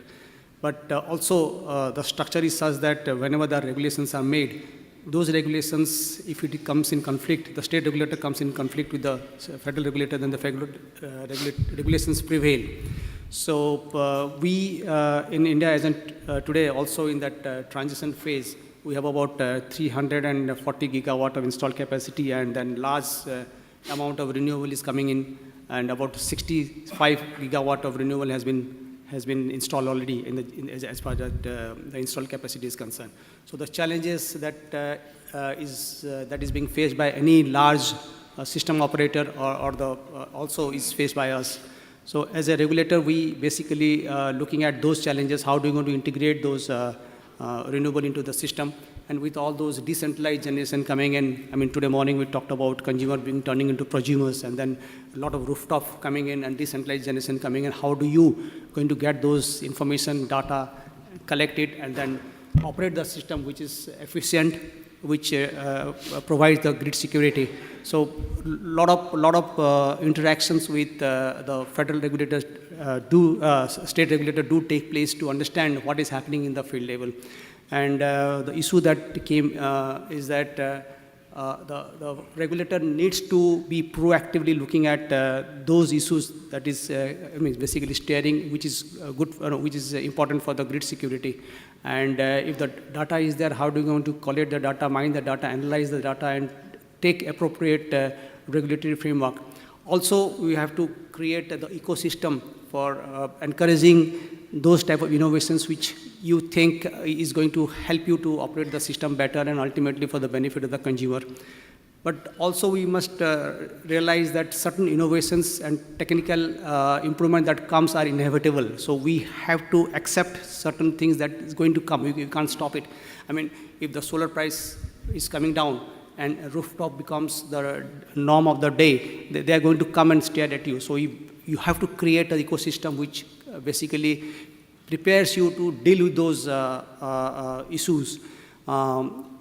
But also, the structure is such that whenever the regulations are made, those regulations, if it comes in conflict, the state regulator comes in conflict with the federal regulator, then the federal regulations prevail. So we in India, as today, also in that transition phase, we have about 340 gigawatt of installed capacity, and then large amount of renewable is coming in, and about 65 gigawatt of renewable has been installed already as far as the installed capacity is concerned. So the challenges that is being faced by any large system operator also is faced by us. So as a regulator, we basically looking at those challenges. How do we going to integrate those renewable into the system? And with all those decentralized generation coming in, I mean, today morning we talked about consumer turning into prosumers, and then a lot of rooftop coming in and decentralized generation coming in. How do you going to get those information, data, collect it, and then operate the system which is efficient, which provides the grid security? So lot of interactions with the federal regulators state regulator do take place to understand what is happening in the field level. And the issue that came is that the regulator needs to be proactively looking at those issues that is, basically steering, which is good, which is important for the grid security. And if the data is there, how do you going to collect the data, mine the data, analyze the data, and take appropriate regulatory framework? Also, we have to create the ecosystem for encouraging those type of innovations which you think is going to help you to operate the system better and ultimately for the benefit of the consumer. But also we must realize that certain innovations and technical improvement that comes are inevitable. So we have to accept certain things that is going to come. You can't stop it. I mean, if the solar price is coming down and rooftop becomes the norm of the day, they are going to come and stare at you. So you have to create an ecosystem which basically prepares you to deal with those issues.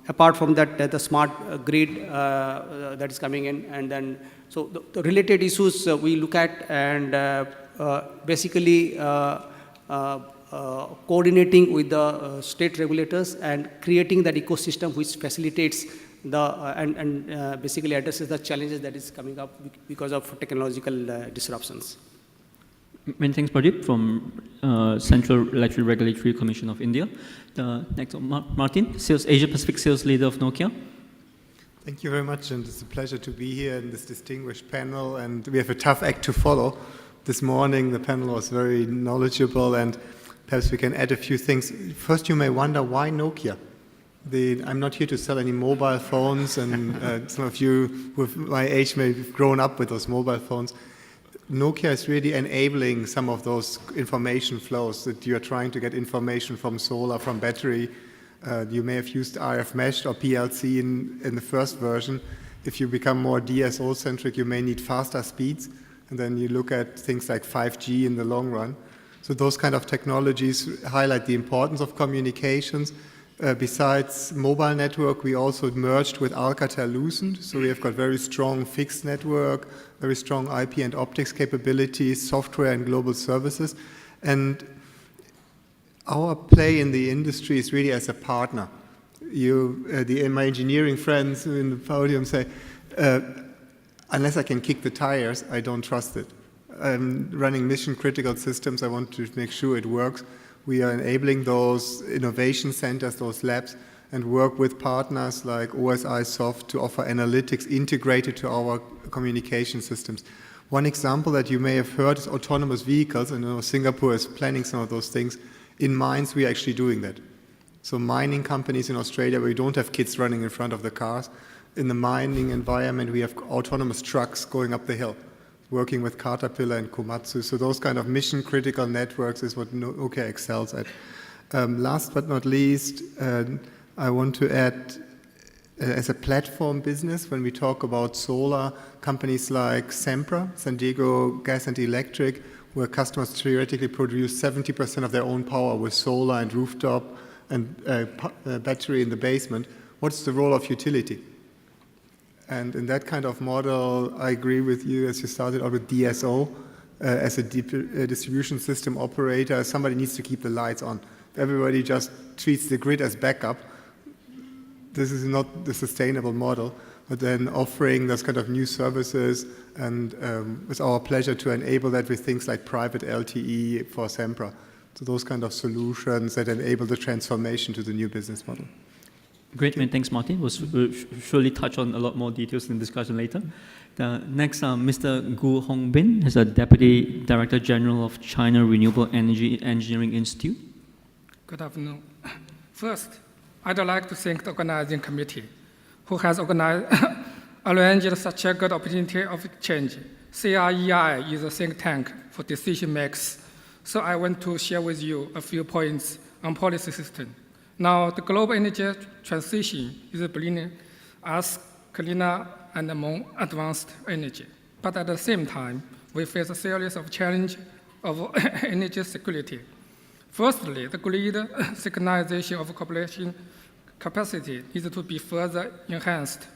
Apart from that, the smart grid that is coming in, and then so the related issues we look at, and basically coordinating with the state regulators and creating that ecosystem which facilitates the and basically addresses the challenges that is coming up because of technological disruptions. Many thanks, Pradeep, from Central Electric Regulatory Commission of India. Next, Martin, Asia Pacific Sales Leader of Nokia. Thank you very much, and it's a pleasure to be here in this distinguished panel. And we have a tough act to follow. This morning, the panel was very knowledgeable, and perhaps we can add a few things. First, you may wonder, why Nokia? I'm not here to sell any mobile phones, and some of you with my age may have grown up with those mobile phones. Nokia is really enabling some of those information flows that you are trying to get information from solar, from battery. You may have used RF mesh or PLC in the first version. If you become more DSO-centric, you may need faster speeds. And then you look at things like 5G in the long run. So those kind of technologies highlight the importance of communications. Besides mobile network, we also merged with Alcatel-Lucent. So we have got very strong fixed network, very strong IP and optics capabilities, software and global services. And our play in the industry is really as a partner. My engineering friends in the podium say, unless I can kick the tires, I don't trust it. I'm running mission-critical systems. I want to make sure it works. We are enabling those innovation centers, those labs, and work with partners like OSI Soft to offer analytics integrated to our communication systems. One example that you may have heard is autonomous vehicles, and Singapore is planning some of those things. In mines, we are actually doing that. So mining companies in Australia, where we don't have kids running in front of the cars, in the mining environment, we have autonomous trucks going up the hill, working with Caterpillar and Komatsu. So those kind of mission-critical networks is what Nokia excels at. Last but not least, I want to add, as a platform business, when we talk about solar, companies like Sempra, San Diego Gas and Electric, where customers theoretically produce 70% of their own power with solar and rooftop and battery in the basement. What's the role of utility? And in that kind of model, I agree with you, as you started out with DSO, as a distribution system operator, somebody needs to keep the lights on. If everybody just treats the grid as backup, this is not the sustainable model, but then offering those kind of new services, and it's our pleasure to enable that with things like private LTE for Sempra. So those kind of solutions that enable the transformation to the new business model. Great, many thanks, Martin. We'll surely touch on a lot more details in discussion later. Next, Mr. Gu Hongbin is the Deputy Director General of China Renewable Energy Engineering Institute. Good afternoon. First, I'd like to thank the organizing committee who has arranged such a good opportunity of exchange. CERC is a think tank for decision makers, so I want to share with you a few points on policy system. Now, the global energy transition is bringing us cleaner and more advanced energy. But at the same time, we face a series of challenges of energy security. Firstly, the grid synchronization of population capacity needs to be further enhanced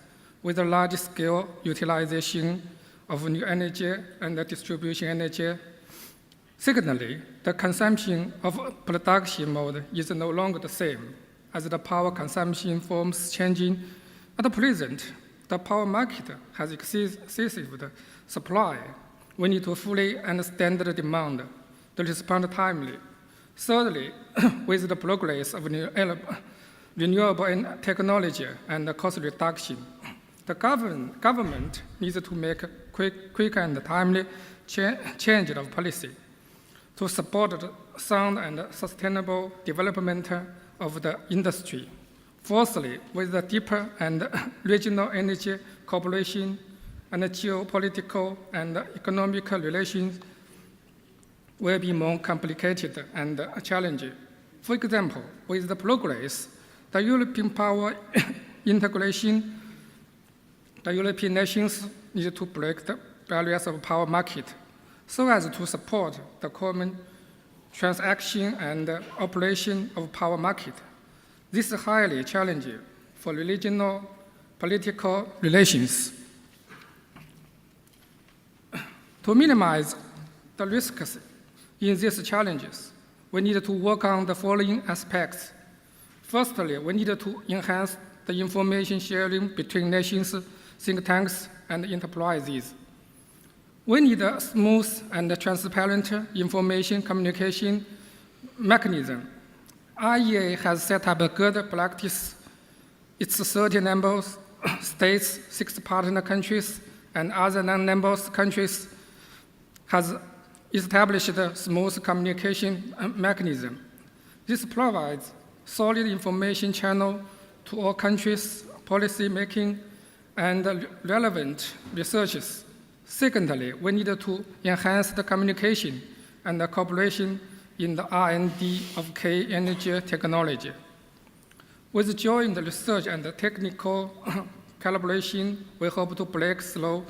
with a large-scale utilization of new energy and the distribution energy. Secondly, the consumption of production mode is no longer the same as the power consumption forms changing. At present, the power market has excessive supply. We need to fully understand the demand to respond timely. Thirdly, with the progress of renewable technology and cost reduction, the government needs to make quick and timely change of policy to support the sound and sustainable development of the industry. Fourthly, with the deeper and regional energy cooperation and geopolitical and economic relations will be more complicated and challenging. For example, with the progress, the European power integration, the European nations need to break the barriers of power market so as to support the common transaction and operation of power market. This is highly challenging for regional political relations. To minimize the risks in these challenges, we need to work on the following aspects. Firstly, we need to enhance the information sharing between nations, think tanks, and enterprises. We need a smooth and transparent information communication mechanism. IEA has set up a good practice. Its 30 member states, 6 partner countries, and other non-member countries has established a smooth communication mechanism. This provides solid information channel to all countries' policy making and relevant researches. Secondly, we need to enhance the communication and the cooperation in the R&D of key energy technology. With joint research and technical collaboration, we hope to break through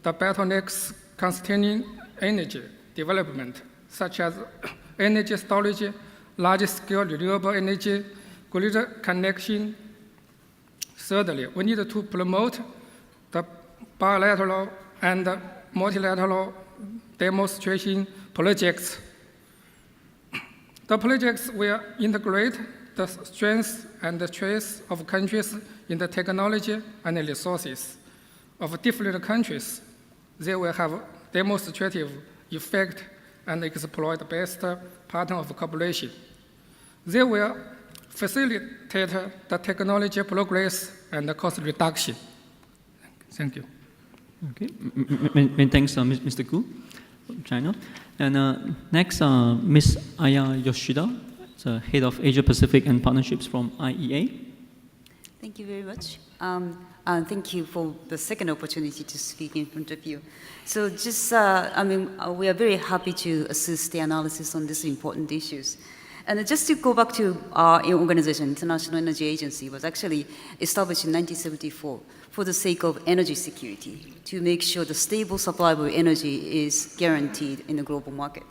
the bottlenecks constraining energy development, such as energy storage, large-scale renewable energy, grid connection. Thirdly, we need to promote the bilateral and multilateral demonstration projects. The projects will integrate the strengths and the traits of countries in the technology and the resources of different countries. They will have demonstrative effect and exploit the best partner of cooperation. They will facilitate the technology progress and the cost reduction. Thank you. Okay, many thanks, Mr. Gu from China. And next, Ms. Aya Yoshida, Head of Asia Pacific and Partnerships from IEA. Thank you very much. Thank you for the second opportunity to speak in front of you. So just, we are very happy to assist the analysis on these important issues. And just to go back to our organization, International Energy Agency was actually established in 1974 for the sake of energy security, to make sure the stable supply of energy is guaranteed in the global market.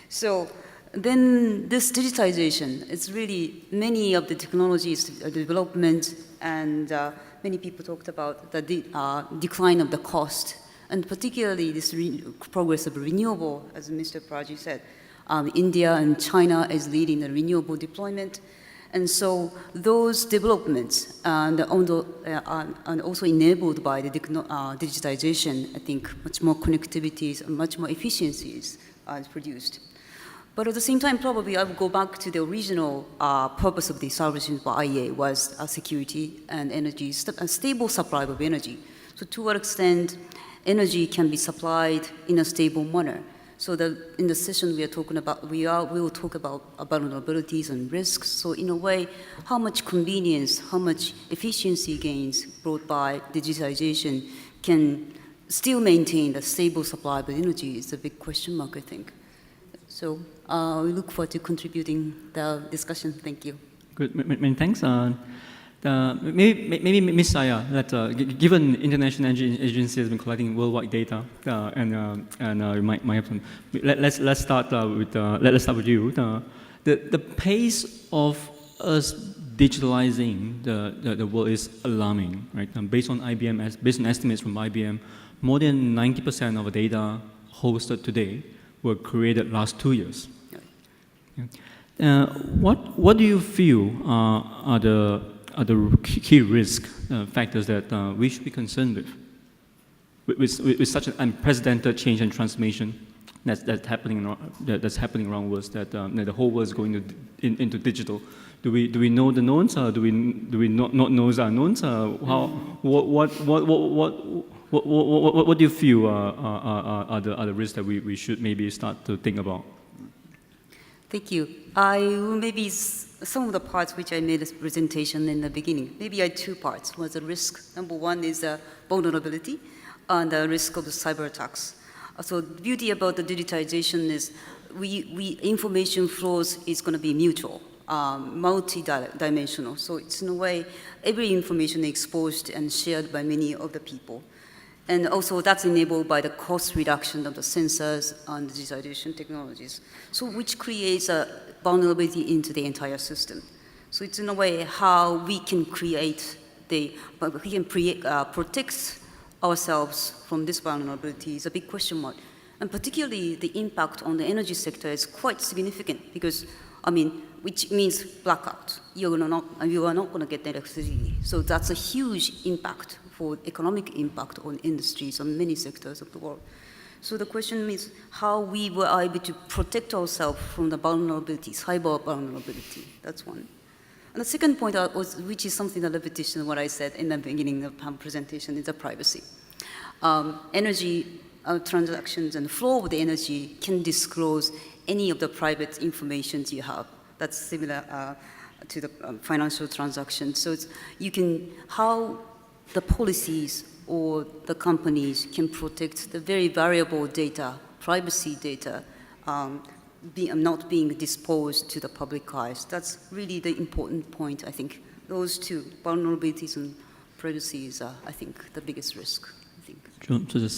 So then this digitization, it's really many of the technologies development, and many people talked about the decline of the cost, and particularly this progress of renewable, as Mr. Praji said. India and China is leading the renewable deployment. And so those developments and also enabled by the digitization, I think much more connectivities and much more efficiencies are produced. But at the same time, probably I would go back to the original purpose of the establishment by IEA was security and energy, a stable supply of energy. So to what extent energy can be supplied in a stable manner. So that in the session we are talking about, we will talk about vulnerabilities and risks. So in a way, how much convenience, how much efficiency gains brought by digitization can still maintain a stable supply of energy is a big question mark, I think. So we look forward to contributing the discussion. Thank you. Good, many thanks. Maybe Ms. Saya, that given International Energy Agency has been collecting worldwide data, and you might have some. Let's start with you. The pace of us digitalizing the world is alarming, right? Based on based on estimates from IBM, more than 90% of the data hosted today were created last 2 years. What do you feel are the key risk factors that we should be concerned with such an unprecedented change and transformation that's happening around us, that the whole world is going into digital? Do we know the knowns? Do we not know the unknowns? What do you feel are the risks that we should maybe start to think about? Thank you. I will maybe some of the parts which I made a presentation in the beginning. Maybe I had two parts. One is the risk. Number one is the vulnerability and the risk of the cyber attacks. So the beauty about the digitization is information flows is going to be mutual, multi-dimensional. So it's in a way, every information is exposed and shared by many of the people. And also that's enabled by the cost reduction of the sensors and digitization technologies. So which creates a vulnerability into the entire system. So it's in a way how we can protect ourselves from this vulnerability is a big question mark. And particularly the impact on the energy sector is quite significant because, which means blackout. You are not going to get the electricity. So that's a huge impact for economic impact on industries on many sectors of the world. So the question is how we were able to protect ourselves from the vulnerability, cyber vulnerability. That's one. And the second point, which is something a repetition of what I said in the beginning of the presentation, is the privacy. Energy transactions and the flow of the energy can disclose any of the private information you have. That's similar to the financial transactions. So how the policies or the companies can protect the very variable data, privacy data, not being disposed to the public eyes. That's really the important point, I think. Those two, vulnerabilities and privacy is, I think, the biggest risk, I think. Sure. So the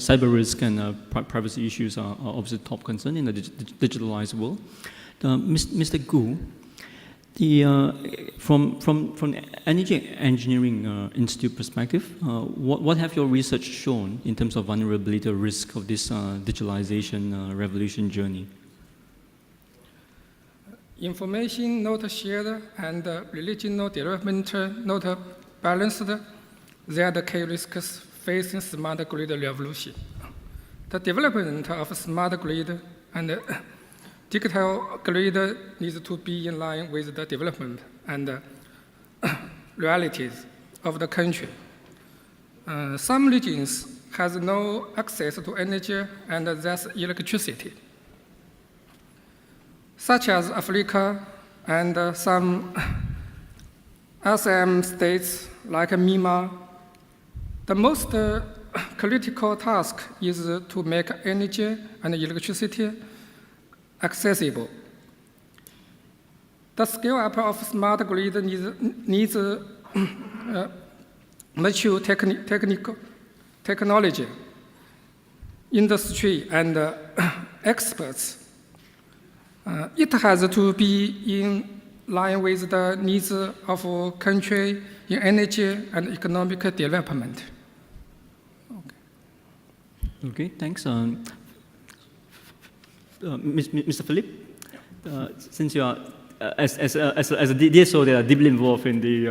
cyber risk and privacy issues are obviously top concern in the digitalized world. Mr. Gu, from Energy Engineering Institute perspective, what have your research shown in terms of vulnerability or risk of this digitalization revolution journey? Information not shared and regional development not balanced, they are the key risks facing smart grid revolution. The development of smart grid and digital grid needs to be in line with the development and realities of the country. Some regions have no access to energy and thus electricity, such as Africa and some SM states like Myanmar. The most critical task is to make energy and electricity accessible. The scale-up of smart grid needs mature technology, industry, and experts. It has to be in line with the needs of country in energy and economic development. Okay, thanks. Mr. Philip, since you are as a DSO, they are deeply involved in the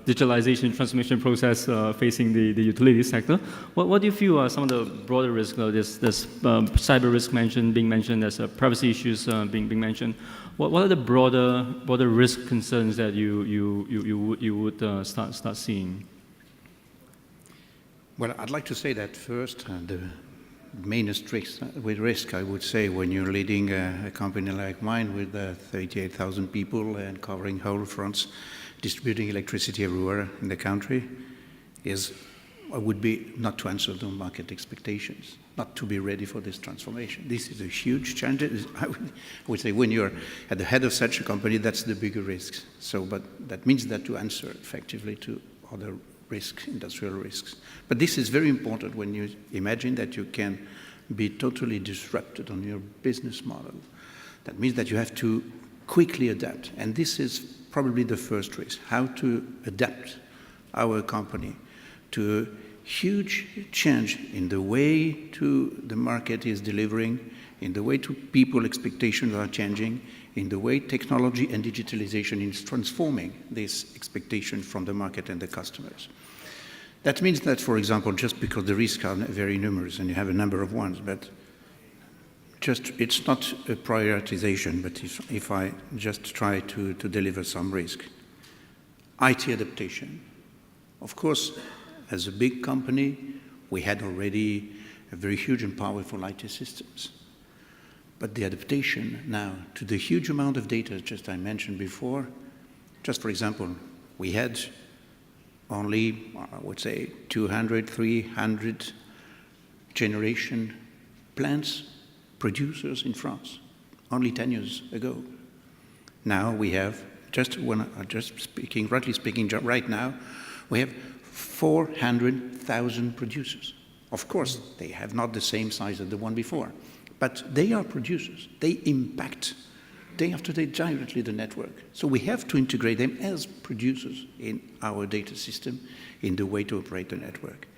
digitalization transformation process facing the utility sector. What do you feel are some of the broader risks? This cyber risk being mentioned, as privacy issues being mentioned. What are the broader risk concerns that you would start seeing? Well, I'd like to say that first, the mainest risk, I would say, when you're leading a company like mine with 38,000 people and covering whole France, distributing electricity everywhere in the country, would be not to answer the market expectations, not to be ready for this transformation. This is a huge challenge. I would say when you're at the head of such a company, that's the bigger risks. But that means that to answer effectively to other risks, industrial risks. But this is very important when you imagine that you can be totally disrupted on your business model. That means that you have to quickly adapt. And this is probably the first risk, how to adapt our company to a huge change in the way to the market is delivering, in the way to people expectations are changing, in the way technology and digitalization is transforming this expectation from the market and the customers. That means that, for example, just because the risks are very numerous and you have a number of ones, but it's not a prioritization, but if I just try to deliver some risk. IT adaptation. Of course, as a big company, we had already a very huge and powerful IT systems. But the adaptation now to the huge amount of data, just I mentioned before, just for example, we had only, I would say, 200, 300 generation plants, producers in France, only 10 years ago. Now we have, rightly speaking, right now, we have 400,000 producers. Of course, they have not the same size as the one before, but they are producers. They impact day after day directly the network. So we have to integrate them as producers in our data system, in the way to operate the network.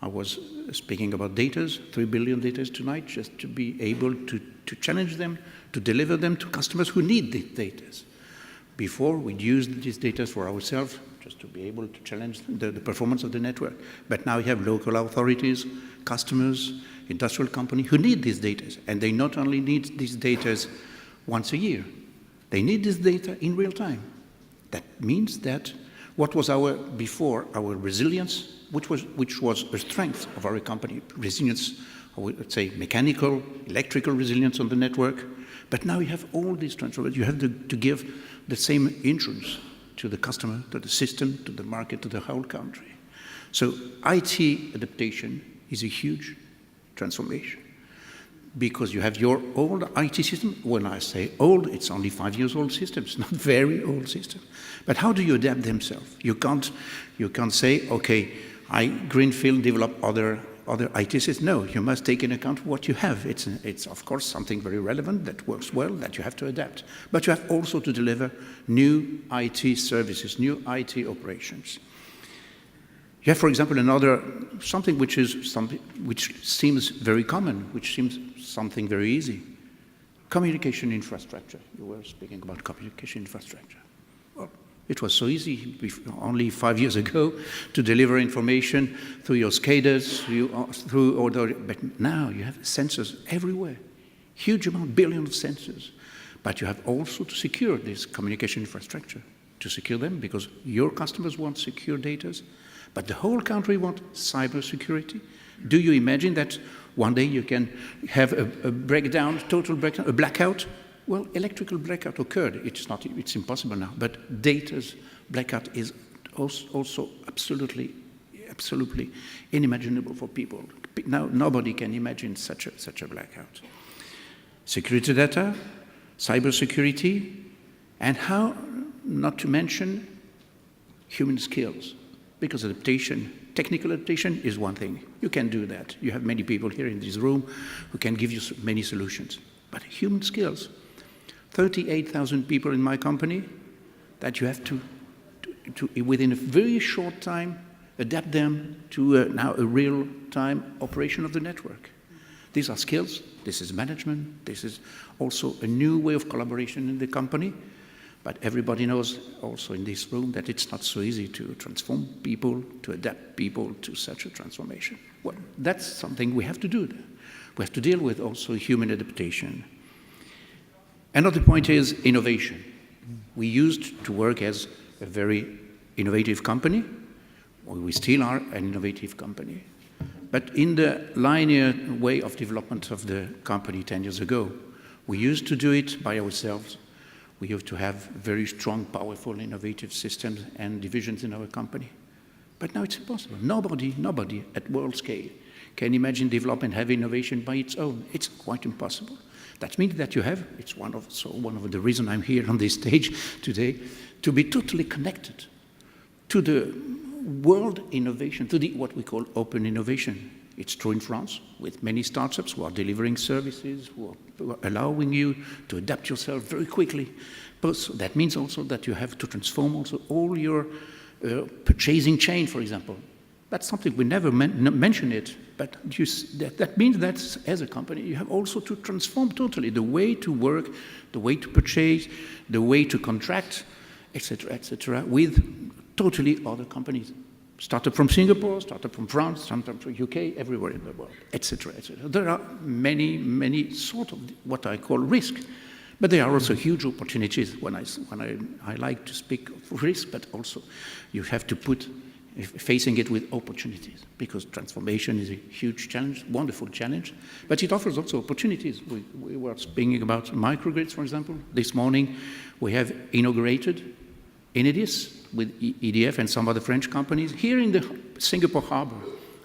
I was speaking about data, 3 billion data tonight, just to be able to challenge them, to deliver them to customers who need these data. Before, we'd use these data for ourselves, just to be able to challenge the performance of the network. But now we have local authorities, customers, industrial companies who need these data. And they not only need these data once a year, they need this data in real time. That means that what was our resilience, which was a strength of our company, resilience, I would say mechanical, electrical resilience on the network. But now you have all these transformations. You have to give the same insurance to the customer, to the system, to the market, to the whole country. So IT adaptation is a huge transformation because you have your old IT system. When I say old, it's only 5 years old system. It's not very old system. But how do you adapt themselves? You can't say, okay, I greenfield develop other IT systems. No, you must take into account what you have. It's of course something very relevant that works well that you have to adapt. But you have also to deliver new IT services, new IT operations. You have, for example, something which seems very common, which seems something very easy. Communication infrastructure. You were speaking about communication infrastructure. Well, it was so easy only 5 years ago to deliver information through your SCADAs, but now you have sensors everywhere. Huge amount, billions of sensors. But you have also to secure this communication infrastructure, to secure them because your customers want secure data. But the whole country wants cybersecurity. Do you imagine that one day you can have a breakdown, total breakdown, a blackout? Well, electrical blackout occurred. It's impossible now. But data's blackout is also absolutely unimaginable for people. Now nobody can imagine such a blackout. Security data, cybersecurity, and how not to mention human skills. Because adaptation, technical adaptation is one thing. You can do that. You have many people here in this room who can give you many solutions. But human skills, 38,000 people in my company that you have to within a very short time, adapt them to now a real-time operation of the network. These are skills. This is management. This is also a new way of collaboration in the company. But everybody knows also in this room that it's not so easy to transform people, to adapt people to such a transformation. Well, that's something we have to do. We have to deal with also human adaptation. Another point is innovation. We used to work as a very innovative company. Well, we still are an innovative company. But in the linear way of development of the company 10 years ago, we used to do it by ourselves. We used to have very strong, powerful, innovative systems and divisions in our company. But now it's impossible. Nobody at world scale can imagine develop and have innovation by its own. It's quite impossible. That means that you have, it's one of the reasons I'm here on this stage today, to be totally connected to the world innovation, to the what we call open innovation. It's true in France, with many startups who are delivering services, who are allowing you to adapt yourself very quickly. But that means also that you have to transform also all your purchasing chain, for example. That's something we never mention it, but that means that as a company, you have also to transform totally the way to work, the way to purchase, the way to contract, etc., with totally other companies. Startup from Singapore, startup from France, startup from UK, everywhere in the world, etc., etc. There are many sort of what I call risk, but there are also huge opportunities. When I like to speak of risk, but also you have to put facing it with opportunities, because transformation is a huge challenge, wonderful challenge, but it offers also opportunities. We were speaking about microgrids, for example. This morning we have inaugurated Enedis with EDF and some other French companies here in the Singapore harbor,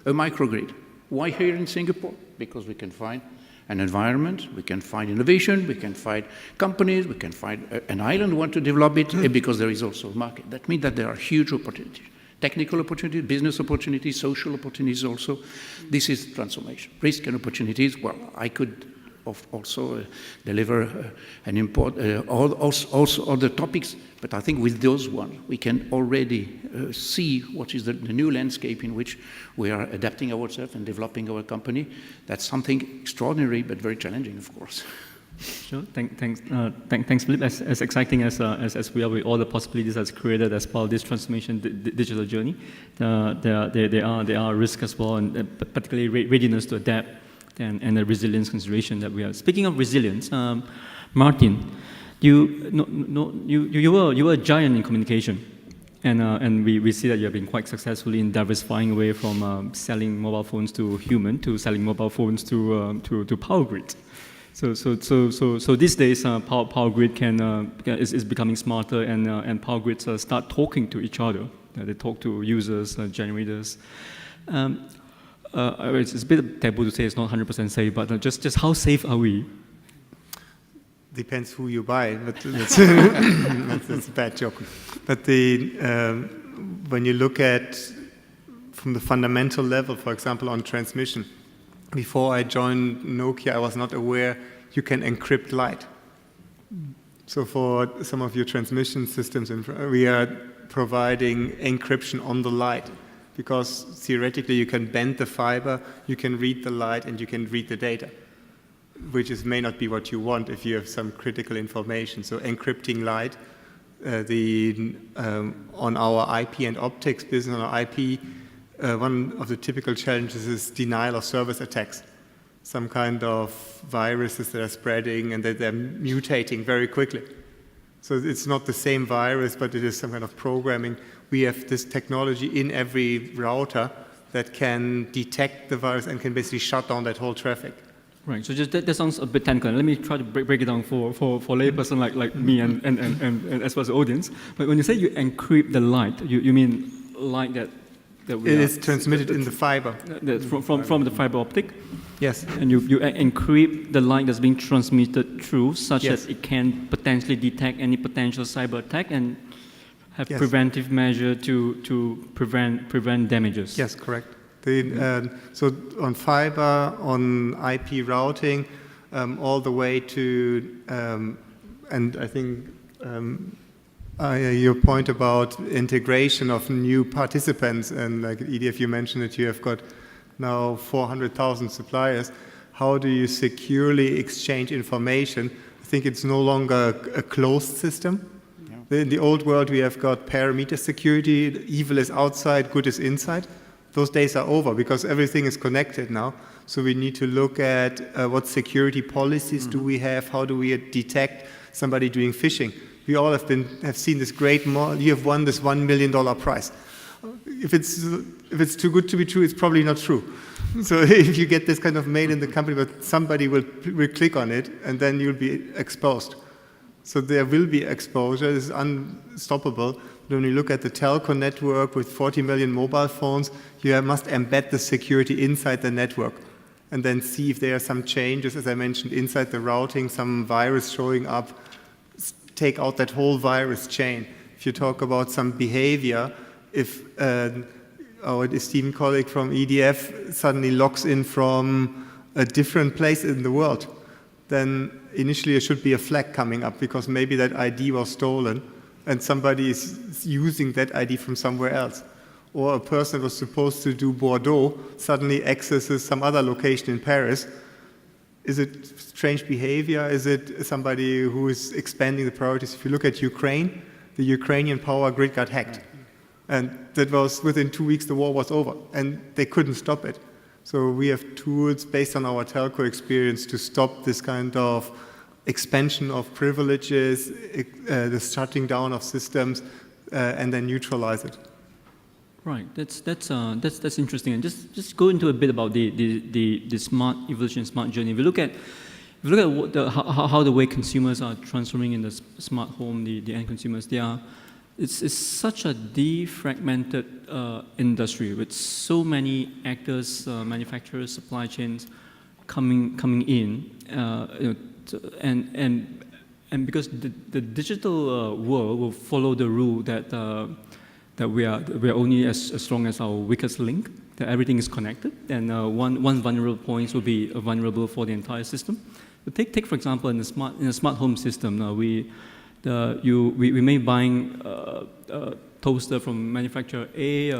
a microgrid. Why here in Singapore? Because we can find an environment, we can find innovation, we can find companies, we can find an island who want to develop it, and because there is also a market. That means that there are huge opportunities. Technical opportunities, business opportunities, social opportunities also. This is transformation. Risk and opportunities, well, I could also deliver an import, also other topics, but I think with those ones, we can already see what is the new landscape in which we are adapting ourselves and developing our company. That's something extraordinary, but very challenging, of course. Sure. Thanks, Philippe. As exciting as we are with all the possibilities that's created as part of this transformation digital journey, there are risks as well, and particularly readiness to adapt and the resilience consideration that we have. Speaking of resilience, Martin, you were a giant in communication, and we see that you have been quite successful in diversifying away from selling mobile phones to human to selling mobile phones to power grids. So these days, power grid is becoming smarter, and power grids start talking to each other. They talk to users, generators. It's a bit taboo to say it's not 100% safe, but just how safe are we? Depends who you buy, but that's a bad joke. But when you look at from the fundamental level, for example, on transmission, before I joined Nokia, I was not aware you can encrypt light. So for some of your transmission systems, we are providing encryption on the light, because theoretically you can bend the fiber, you can read the light, and you can read the data, which may not be what you want if you have some critical information. So encrypting light, on our IP and optics business, on our IP, one of the typical challenges is denial of service attacks. Some kind of viruses that are spreading and that they're mutating very quickly. So it's not the same virus, but it is some kind of programming. We have this technology in every router that can detect the virus and can basically shut down that whole traffic. Right, so just that sounds a bit technical. Let me try to break it down for layperson like me and as well as the audience. But when you say you encrypt the light, you mean light that we it is transmitted in the fiber. From the fiber optic? Yes. And you encrypt the light that's being transmitted through such that it can potentially detect any potential cyber attack and have preventive measure to prevent damages. Yes, correct. So on fiber, on IP routing, all the way to, and I think your point about integration of new participants, and like EDF, you mentioned that you have got now 400,000 suppliers. How do you securely exchange information? I think it's no longer a closed system. In the old world, we have got parameter security. Evil is outside, good is inside. Those days are over because everything is connected now. So we need to look at what security policies do we have, how do we detect somebody doing phishing. We all have seen this great you have won this $1 million prize. If it's too good to be true, it's probably not true. So if you get this kind of mail in the company, but somebody will click on it, and then you'll be exposed. So there will be exposure. This is unstoppable. But when you look at the telco network with 40 million mobile phones, you must embed the security inside the network and then see if there are some changes, as I mentioned, inside the routing, some virus showing up, take out that whole virus chain. If you talk about some behavior, if our esteemed colleague from EDF suddenly logs in from a different place in the world, then initially there should be a flag coming up because maybe that ID was stolen and somebody is using that ID from somewhere else. Or a person that was supposed to do Bordeaux suddenly accesses some other location in Paris. Is it strange behavior? Is it somebody who is expanding the priorities? If you look at Ukraine, the Ukrainian power grid got hacked. And that was within 2 weeks the war was over and they couldn't stop it. So we have tools based on our telco experience to stop this kind of expansion of privileges, the shutting down of systems, and then neutralize it. Right, that's interesting. And just go into a bit about the smart evolution, smart journey. If you look at how the way consumers are transforming in the smart home, the end consumers, it's such a defragmented industry with so many actors, manufacturers, supply chains coming in, and because the digital world will follow the rule that we are only as strong as our weakest link, that everything is connected, and one vulnerable point will be vulnerable for the entire system. But take for example in a smart home system, we may buying a toaster from manufacturer A,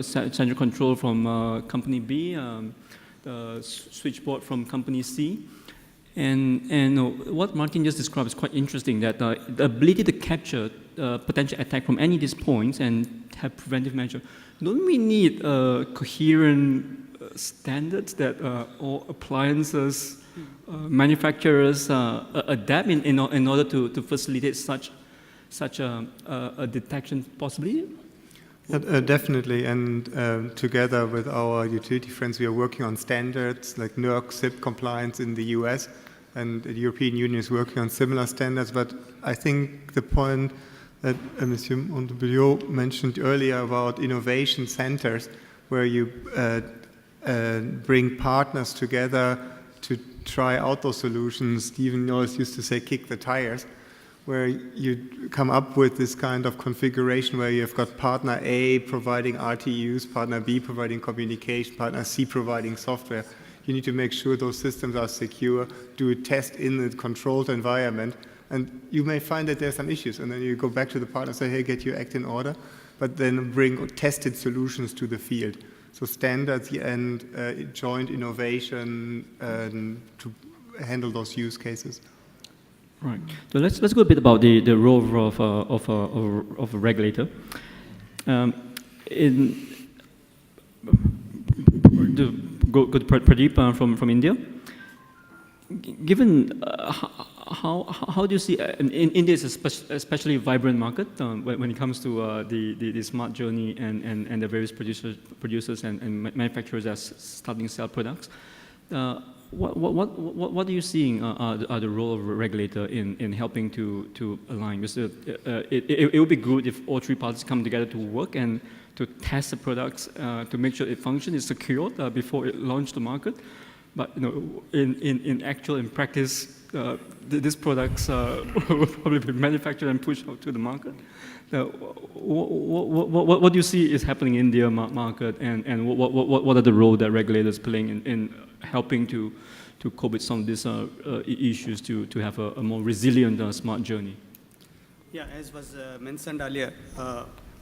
central control from company B, the switchboard from company C. And what Martin just described is quite interesting, that the ability to capture potential attack from any of these points and have preventive measure. Don't we need coherent standards that all appliances manufacturers adapt in order to facilitate such a detection possibility? Definitely, and together with our utility friends, we are working on standards like NERC, SIP compliance in the US, and the European Union is working on similar standards. But I think the point that Monsieur Montebello mentioned earlier about innovation centers, where you bring partners together to try out those solutions. Stephen always used to say, kick the tires, where you come up with this kind of configuration where you've got partner A providing RTUs, partner B providing communication, partner C providing software. You need to make sure those systems are secure, do a test in a controlled environment, and you may find that there are some issues, and then you go back to the partner and say, hey, get your act in order, but then bring tested solutions to the field. So standards and joint innovation to handle those use cases. Right. So let's go a bit about the role of a regulator. Go to Pradeep from India. Given how do you see India is especially vibrant market when it comes to the smart journey and the various producers and manufacturers that are starting to sell products. What are you seeing are the role of a regulator in helping to align? Because it would be good if all three parties come together to work and to test the products to make sure it functions, is secure before it launched the market. But in practice, these products will probably be manufactured and pushed out to the market. What do you see is happening in the market, and what are the role that regulators playing in helping to cope with some of these issues to have a more resilient smart journey? Yeah, as was mentioned earlier,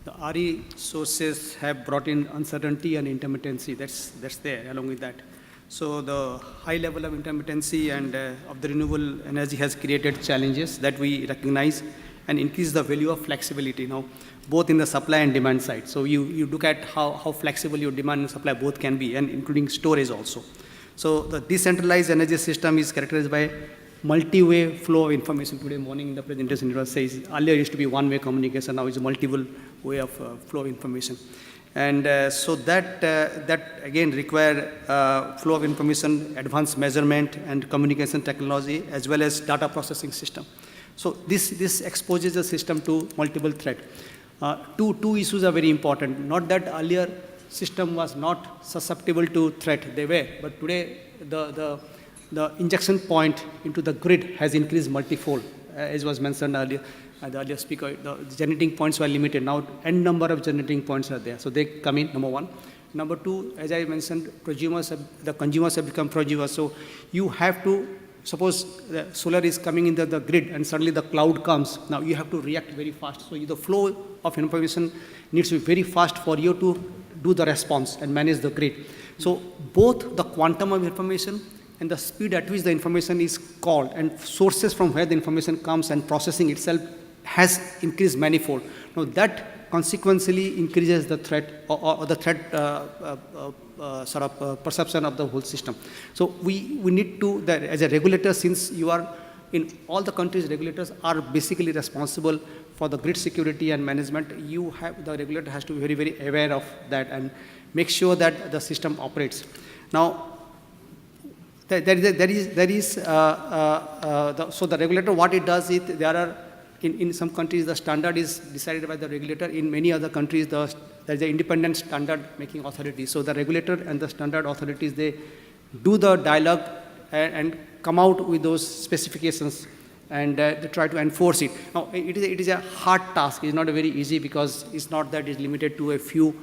the RE sources have brought in uncertainty and intermittency. That's there along with that. So the high level of intermittency and of the renewable energy has created challenges that we recognize, and increase the value of flexibility now, both in the supply and demand side. So you look at how flexible your demand and supply both can be, and including storage also. So the decentralized energy system is characterized by multi-way flow of information. Today morning in the presentation it was says, earlier used to be one-way communication, now it's a multiple way of flow of information. And so that again require flow of information, advanced measurement and communication technology, as well as data processing system. So this exposes the system to multiple threats. Two issues are very important. Not that earlier system was not susceptible to threat, they were, but today the injection point into the grid has increased multifold, as was mentioned earlier. The earlier speaker, the generating points were limited. Now, n number of generating points are there. So they come in, number one. Number two, as I mentioned, the consumers have become prosumers. So you have to, suppose the solar is coming into the grid and suddenly the cloud comes. Now you have to react very fast. So the flow of information needs to be very fast for you to do the response and manage the grid. So both the quantum of information and the speed at which the information is called and sources from where the information comes and processing itself has increased manifold. Now that consequently increases the threat or the threat perception of the whole system. So we need to, as a regulator, since you are in all the countries, regulators are basically responsible for the grid security and management. The regulator has to be very, very aware of that and make sure that the system operates. Now, so the regulator, what it does is, there are, in some countries, the standard is decided by the regulator. In many other countries, there is an independent standard making authority. So the regulator and the standard authorities, they do the dialogue and come out with those specifications and they try to enforce it. Now, it is a hard task. It's not a very easy, because it's not that it's limited to a few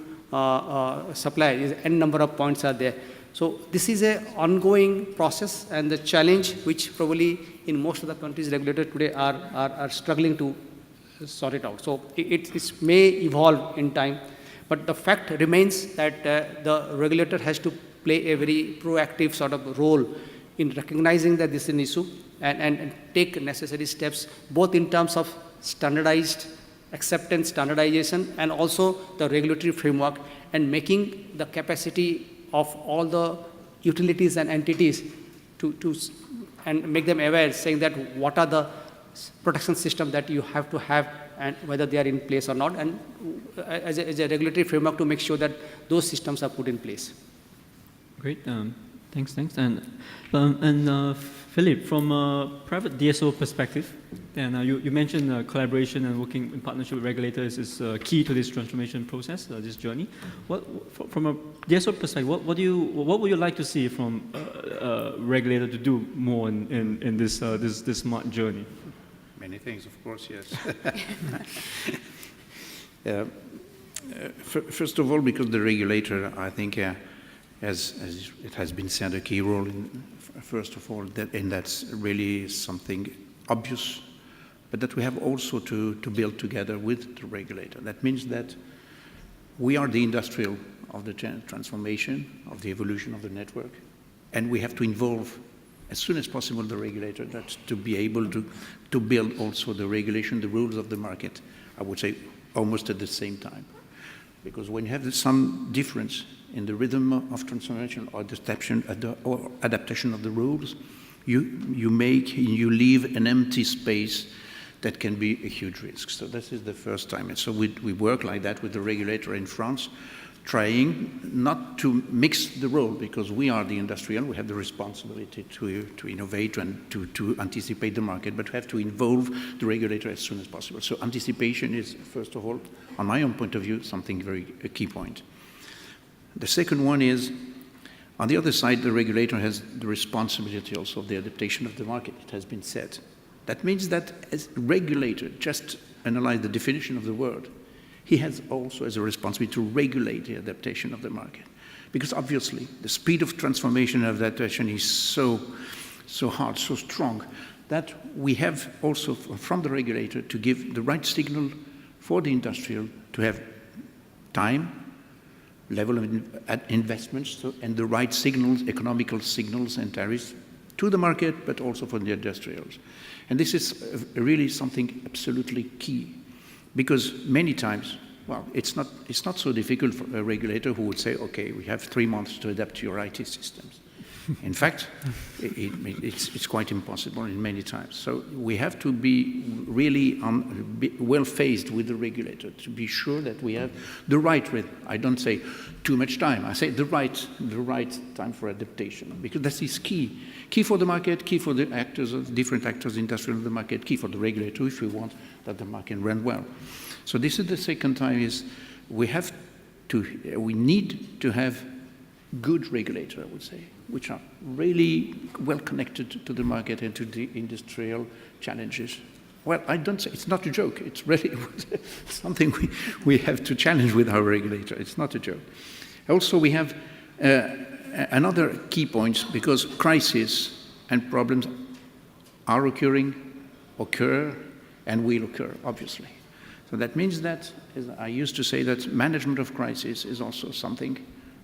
suppliers. N number of points are there. So this is an ongoing process, and the challenge which probably in most of the countries regulators today are struggling to sort it out. So it may evolve in time, but the fact remains that the regulator has to play a very proactive sort of role in recognizing that this is an issue and take necessary steps, both in terms of standardized acceptance, standardization, and also the regulatory framework, and making the capacity of all the utilities and entities and make them aware, saying that what are the protection system that you have to have and whether they are in place or not, and as a regulatory framework to make sure that those systems are put in place. Great, thanks. And Philip, from a private DSO perspective, and you mentioned collaboration and working in partnership with regulators is key to this transformation process, this journey. From a DSO perspective, what would you like to see from a regulator to do more in this smart journey? Many things, of course, yes. First of all, because the regulator, I think, as it has been said, a key role in, first of all, and that's really something obvious, but that we have also to build together with the regulator. That means that we are the industrial of the transformation, of the evolution of the network, and we have to involve as soon as possible the regulator, that's to be able to build also the regulation, the rules of the market, I would say almost at the same time. Because when you have some difference in the rhythm of transformation or adaptation of the rules, you leave an empty space that can be a huge risk. So this is the first time. And so we work like that with the regulator in France, trying not to mix the role, because we are the industrial, we have the responsibility to innovate and to anticipate the market, but we have to involve the regulator as soon as possible. So anticipation is, first of all, on my own point of view, a key point. The second one is, on the other side, the regulator has the responsibility also of the adaptation of the market, it has been said. That means that as a regulator, just analyze the definition of the word, he has also as a responsibility to regulate the adaptation of the market. Because obviously, the speed of transformation and adaptation is so hard, so strong, that we have also from the regulator to give the right signal for the industrial to have time, level of investments, and the right signals, economical signals and tariffs to the market, but also for the industrials. And this is really something absolutely key, because many times, well, it's not so difficult for a regulator who would say, okay, we have 3 months to adapt to your IT systems. In fact, it's quite impossible in many times. So we have to be really well phased with the regulator to be sure that we have the right rhythm. I don't say too much time. I say the right time for adaptation, because that is key. Key for the market, key for the actors, different actors, industrial of the market, key for the regulator if we want that the market run well. So this is the second time is we need to have good regulator, I would say, which are really well connected to the market and to the industrial challenges. Well, I don't say, it's not a joke, it's really something we have to challenge with our regulator, it's not a joke. Also, we have another key point, because crises and problems are occur, and will occur, obviously. So that means that, as I used to say, that management of crisis is also something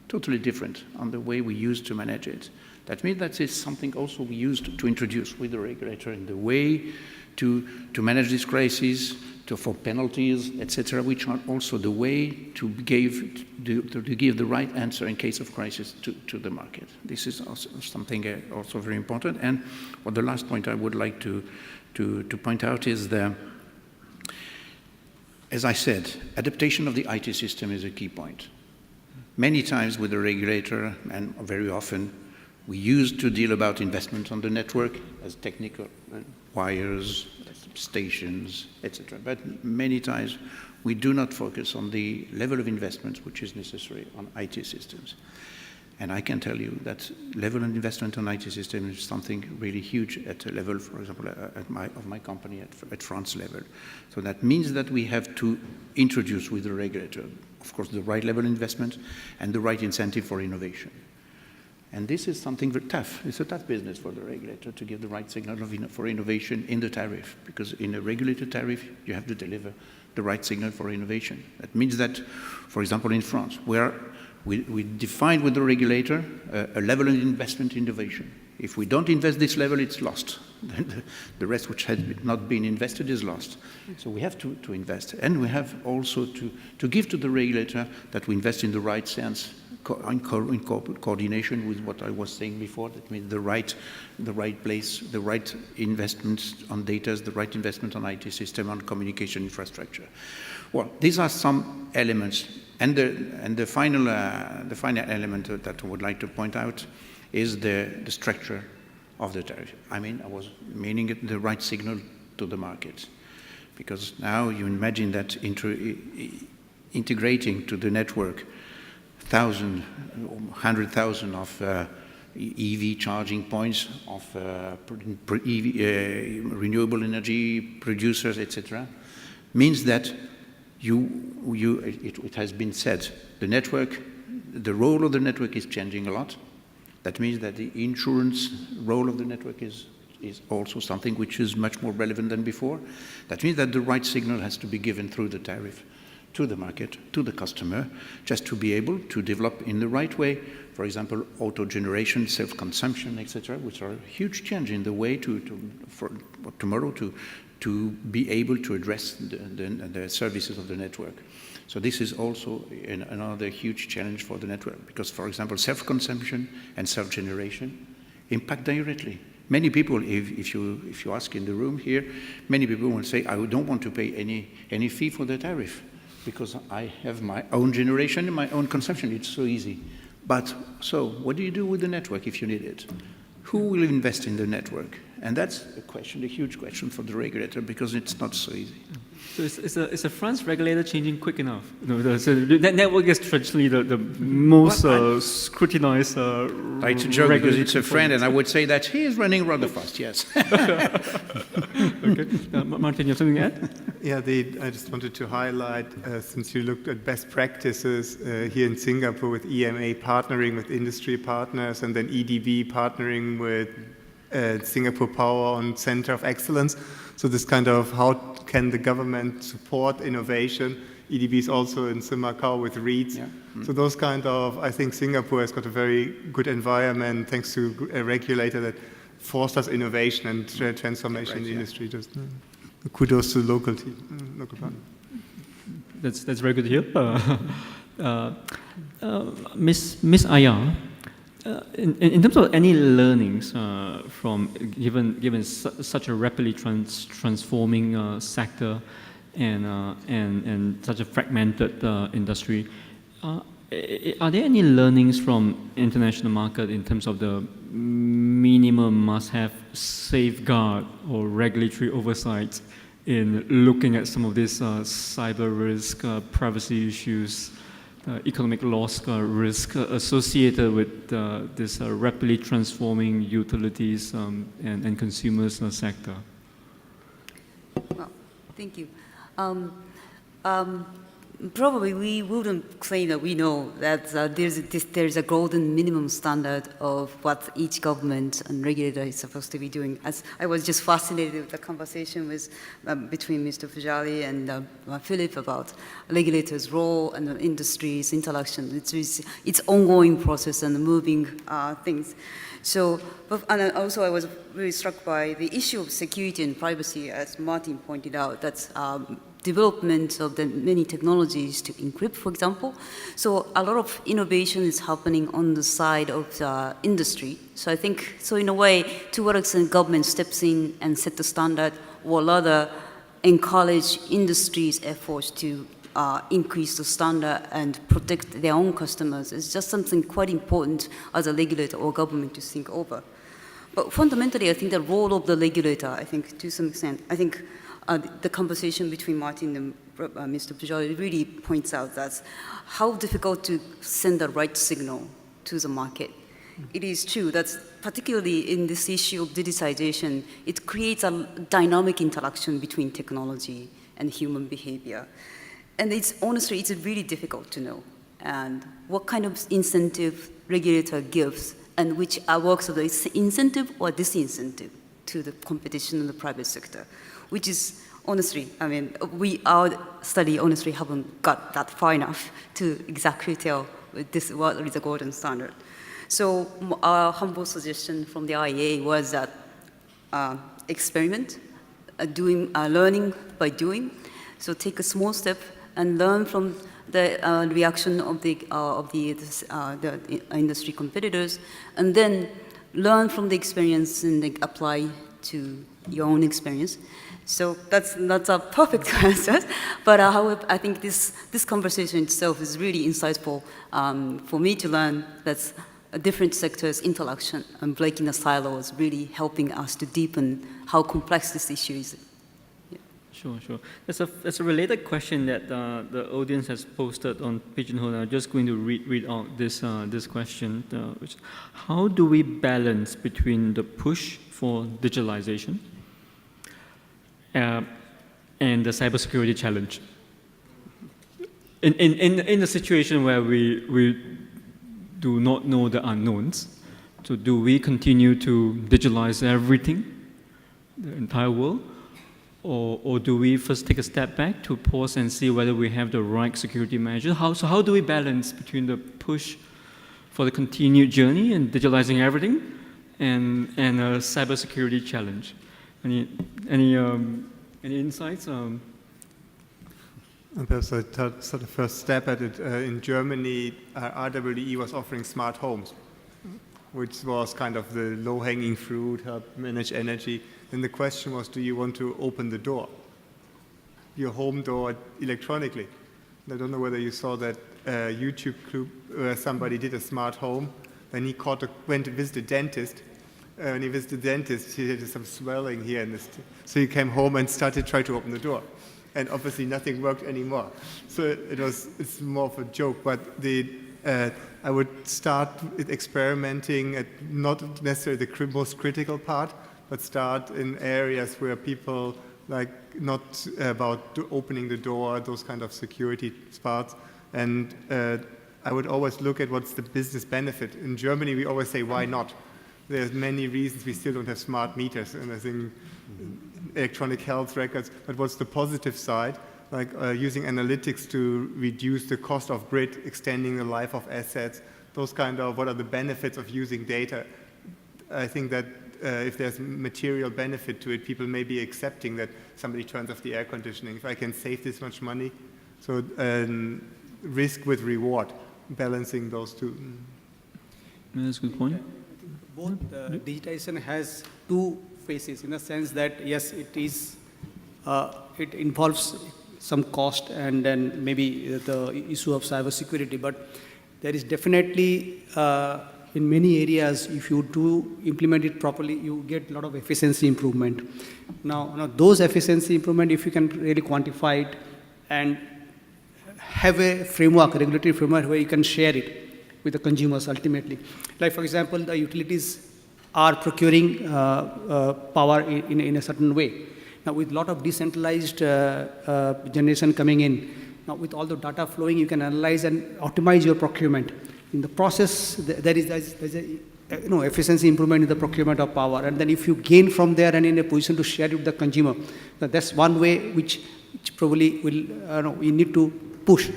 totally different on the way we used to manage it. That means that it's something also we used to introduce with the regulator in the way to manage this crisis, for penalties, etc., which are also the way to give the right answer in case of crisis to the market. This is also something also very important. And the last point I would like to point out is as I said, adaptation of the IT system is a key point. Many times with the regulator, and very often, we used to deal about investment on the network as technical wires, stations, etc. But many times we do not focus on the level of investment which is necessary on IT systems. And I can tell you that level of investment on IT systems is something really huge at a level, for example, of my company at France level. So that means that we have to introduce with the regulator, of course, the right level of investment and the right incentive for innovation. And this is something very tough. It's a tough business for the regulator to give the right signal for innovation in the tariff, because in a regulated tariff, you have to deliver the right signal for innovation. That means that, for example, in France, where we define with the regulator a level of investment innovation. If we don't invest this level, it's lost. The rest which has not been invested is lost. So we have to invest. And we have also to give to the regulator that we invest in the right sense, in coordination with what I was saying before. That means the right place, the right investments on data, the right investment on IT system, on communication infrastructure. Well, these are some elements. And the final element that I would like to point out is the structure of the tariff. I mean, I was meaning the right signal to the market. Because now you imagine that integrating to the network 100,000 of EV charging points, of renewable energy producers, etc., means that it has been said, the role of the network is changing a lot. That means that the insurance role of the network is also something which is much more relevant than before. That means that the right signal has to be given through the tariff to the market, to the customer, just to be able to develop in the right way, for example, auto-generation, self-consumption, etc., which are a huge change in the way for tomorrow to be able to address the services of the network. So this is also another huge challenge for the network, because, for example, self-consumption and self-generation impact directly. Many people, if you ask in the room here, many people will say, I don't want to pay any fee for the tariff, because I have my own generation and my own consumption. It's so easy. But so what do you do with the network if you need it? Who will invest in the network? And that's a question, a huge question for the regulator, because it's not so easy. So is a France regulator changing quick enough? That network is traditionally the most scrutinized. I to joke because it's a friend, and I would say that he is running rather fast. Yes. Okay, Martin, you have something to add? Yeah, I just wanted to highlight, since you looked at best practices here in Singapore with EMA partnering with industry partners, and then EDB partnering with Singapore Power on Center of Excellence. So this kind of how can the government support innovation? EDB is also in Simacau with REITs. Yeah. So those kind of, I think Singapore has got a very good environment thanks to a regulator that fosters innovation and transformation in the industry. Just kudos to the local team, local partner. That's very good to hear. Miss Ayar, in terms of any learnings from given such a rapidly transforming sector and such a fragmented industry, are there any learnings from international market in terms of the minimum must-have safeguard or regulatory oversight in looking at some of these cyber risk, privacy issues, economic loss risk associated with this rapidly transforming utilities and consumers sector? Well, thank you. Probably we wouldn't claim that we know that there's a golden minimum standard of what each government and regulator is supposed to be doing. As I was just fascinated with the conversation with, between Mr. Pujari and Philip about regulators' role and the industry's interaction. It's ongoing process and moving things. So, and also I was really struck by the issue of security and privacy, as Martin pointed out. That's development of the many technologies to encrypt, for example. So a lot of innovation is happening on the side of the industry. So I think, so in a way, to what extent government steps in and set the standard, or rather encourage industry's efforts to increase the standard and protect their own customers is just something quite important as a regulator or government to think over. But fundamentally, I think the role of the regulator, I think to some extent, I think the conversation between Martin and Mr. Pujari really points out that how difficult to send the right signal to the market. It is true that particularly in this issue of digitization, it creates a dynamic interaction between technology and human behavior. And honestly, it's really difficult to know. And what kind of incentive regulator gives and which works of the incentive or disincentive to the competition in the private sector, which is honestly, I mean, our study honestly haven't got that far enough to exactly tell what is the golden standard. So our humble suggestion from the IEA was that experiment, learning by doing. So take a small step and learn from the reaction of the industry competitors, and then learn from the experience and apply to your own experience. So that's not a perfect answer, but however, I think this conversation itself is really insightful for me to learn that different sectors' interaction and breaking the silos really helping us to deepen how complex this issue is. Sure. There's a related question that the audience has posted on Pigeonhole. I'm just going to read out this question. Which, how do we balance between the push for digitalization and the cybersecurity challenge? In the situation where we do not know the unknowns, so do we continue to digitalize everything, the entire world? Or do we first take a step back to pause and see whether we have the right security measures? So how do we balance between the push for the continued journey and digitalizing everything and a cybersecurity challenge? Any insights? Perhaps I sort of first step at it. In Germany, RWE was offering smart homes, which was kind of the low-hanging fruit, help manage energy. Then the question was, do you want to open the door, your home door electronically? I don't know whether you saw that YouTube clip where somebody did a smart home. Then he went to visit a dentist. When he visited the dentist, he had some swelling here. So he came home and started trying to open the door. And obviously nothing worked anymore. So it's more of a joke, but I would start with experimenting at not necessarily the most critical part, but start in areas where people not about opening the door, those kind of security parts. And I would always look at what's the business benefit. In Germany, we always say, why not? There's many reasons we still don't have smart meters, and I think electronic health records, but what's the positive side? Like using analytics to reduce the cost of grid, extending the life of assets, those kind of, what are the benefits of using data? I think that if there's material benefit to it, people may be accepting that somebody turns off the air conditioning. If I can save this much money, so risk with reward, balancing those two. That's a good point. Both digitization has two phases, in the sense that yes, it involves some cost and then maybe the issue of cybersecurity, but there is definitely in many areas, if you do implement it properly, you get a lot of efficiency improvement. Now those efficiency improvement, if you can really quantify it and have a framework, a regulatory framework where you can share it with the consumers ultimately. Like for example, the utilities are procuring power in a certain way. Now with a lot of decentralized generation coming in, now with all the data flowing, you can analyze and optimize your procurement. In the process, there's a efficiency improvement in the procurement of power. And then if you gain from there and in a position to share it with the consumer, that's one way which probably will, we need to push.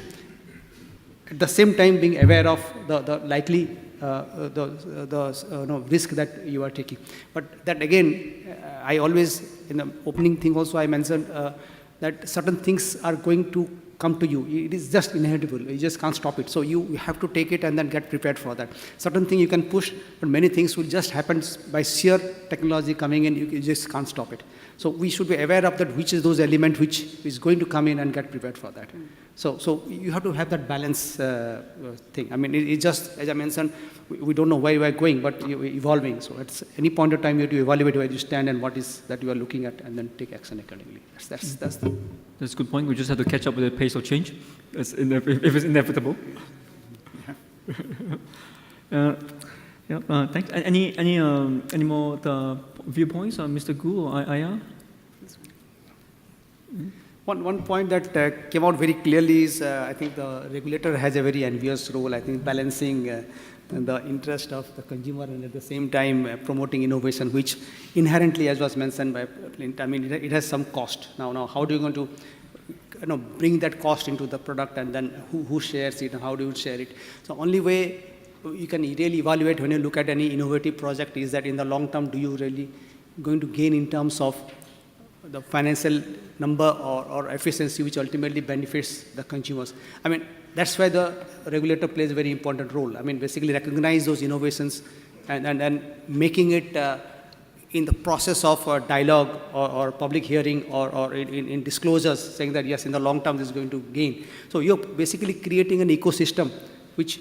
At the same time, being aware of the likely risk that you are taking. But that again, I always, in the opening thing also I mentioned that certain things are going to come to you. It is just inevitable. You just can't stop it. So you have to take it and then get prepared for that. Certain things you can push, but many things will just happen by sheer technology coming in. You just can't stop it. So we should be aware of that, which is those elements which is going to come in and get prepared for that. So you have to have that balance thing. I mean, it's just, as I mentioned, we don't know where we are going, but you're evolving. So at any point of time, you have to evaluate where you stand and what is that you are looking at, and then take action accordingly. That's a good point. We just have to catch up with the pace of change, if it's inevitable. Thanks. Any more viewpoints, Mr. Gu or Aya? One point that came out very clearly is I think the regulator has a very envious role. I think balancing the interest of the consumer and at the same time promoting innovation, which inherently, as was mentioned by Clint, I mean, it has some cost. Now, how do you going to bring that cost into the product, and then who shares it and how do you share it? So only way you can really evaluate when you look at any innovative project is that in the long term, do you really going to gain in terms of the financial number or efficiency, which ultimately benefits the consumers. I mean, that's why the regulator plays a very important role. I mean, basically recognize those innovations and making it in the process of dialogue or public hearing or in disclosures, saying that yes, in the long term this is going to gain. So you're basically creating an ecosystem which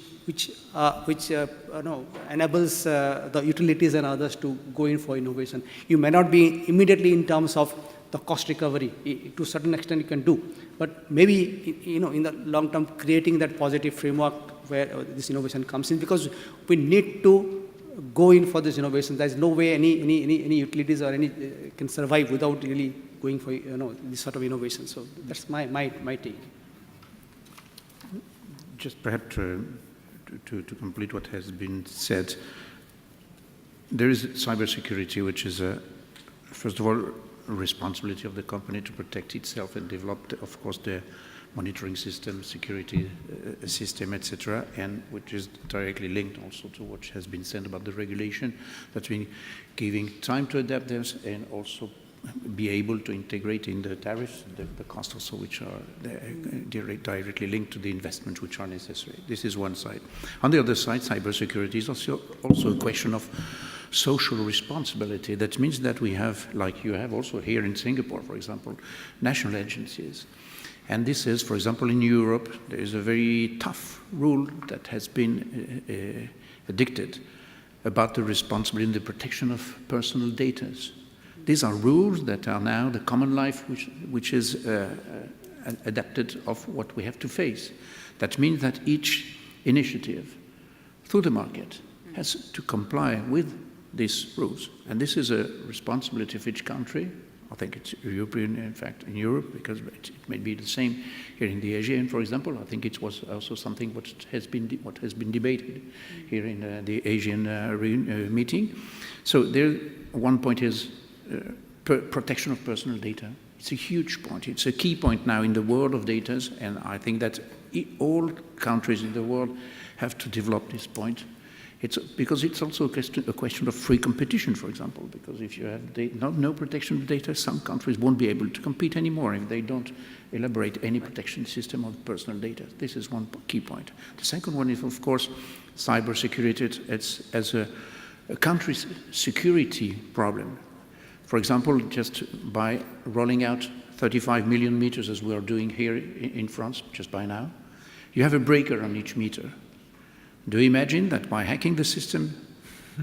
enables the utilities and others to go in for innovation. You may not be immediately in terms of the cost recovery. To a certain extent you can do, but maybe in the long term creating that positive framework where this innovation comes in, because we need to go in for this innovation. There's no way any utilities or any can survive without really going for this sort of innovation. So that's my take. Just perhaps to complete what has been said, there is cybersecurity, which is first of all a responsibility of the company to protect itself and develop, of course, the monitoring system, security system, etc., and which is directly linked also to what has been said about the regulation, that's been giving time to adapt this and also be able to integrate in the tariffs the costs also which are directly linked to the investments which are necessary. This is one side. On the other side, cybersecurity is also a question of social responsibility. That means that we have, like you have also here in Singapore, for example, national agencies. And this is, for example, in Europe, there is a very tough rule that has been addicted about the responsibility and the protection of personal data. These are rules that are now the common life which is adapted of what we have to face. That means that each initiative through the market has to comply with these rules. And this is a responsibility of each country. I think it's European, in fact, in Europe, because it may be the same here in the ASEAN, for example. I think it was also something what has been debated here in the ASEAN meeting. So there, one point is protection of personal data. It's a huge point. It's a key point now in the world of data, and I think that all countries in the world have to develop this point Because it's also a question of free competition, for example, because if you have no protection of data, some countries won't be able to compete anymore if they don't elaborate any protection system of personal data. This is one key point. The second one is, of course, cybersecurity as a country's security problem. For example, just by rolling out 35 million meters, as we are doing here in France, just by now, you have a breaker on each meter. Do you imagine that by hacking the system,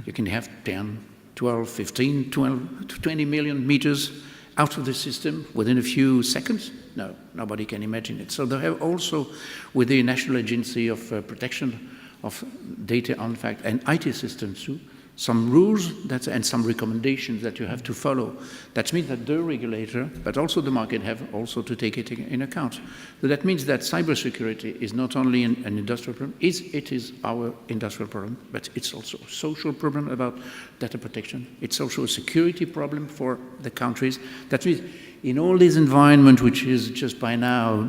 you can have 10, 12, 15, 12, 20 million meters out of the system within a few seconds? No, nobody can imagine it. So they have also, with the National Agency of Protection of Data, in fact, and IT systems too, some rules and some recommendations that you have to follow. That means that the regulator, but also the market, have also to take it in account. So that means that cybersecurity is not only an industrial problem, it is our industrial problem, but it's also a social problem about data protection. It's also a security problem for the countries. That means in all this environment, which is just by now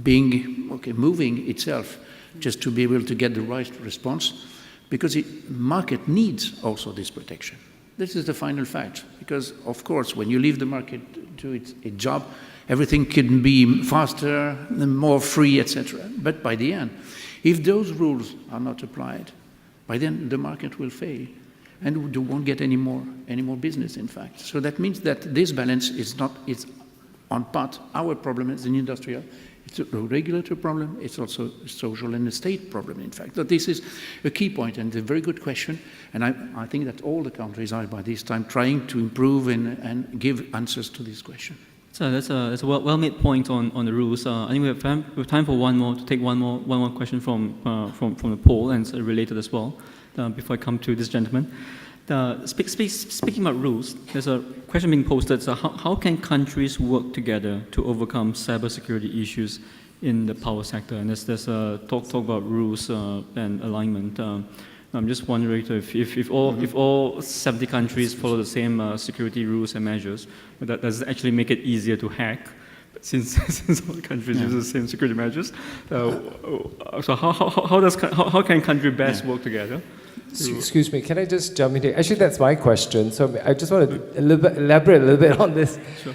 moving itself, just to be able to get the right response, because the market needs also this protection. This is the final fact, because of course when you leave the market to its job, everything can be faster, more free, etc. But by the end, if those rules are not applied, by then the market will fail and you won't get any more business, in fact. So that means that this balance is on part our problem as an industrial. It's a regulatory problem, it's also a social and a state problem, in fact. So this is a key point and a very good question, and I think that all the countries are by this time trying to improve and give answers to this question. So that's a well-made point on the rules. I think we have time for to take one more question from the poll, and it's related as well, before I come to this gentleman. Speaking about rules, there's a question being posted. So how can countries work together to overcome cybersecurity issues in the power sector? And there's a talk about rules and alignment. I'm just wondering if all 70 countries follow the same security rules and measures, does it actually make it easier to hack? Since all the countries use the same security measures, so how can countries best work together? Excuse me, can I just jump in here? Actually, that's my question. So I just want to elaborate a little bit on this. Sure.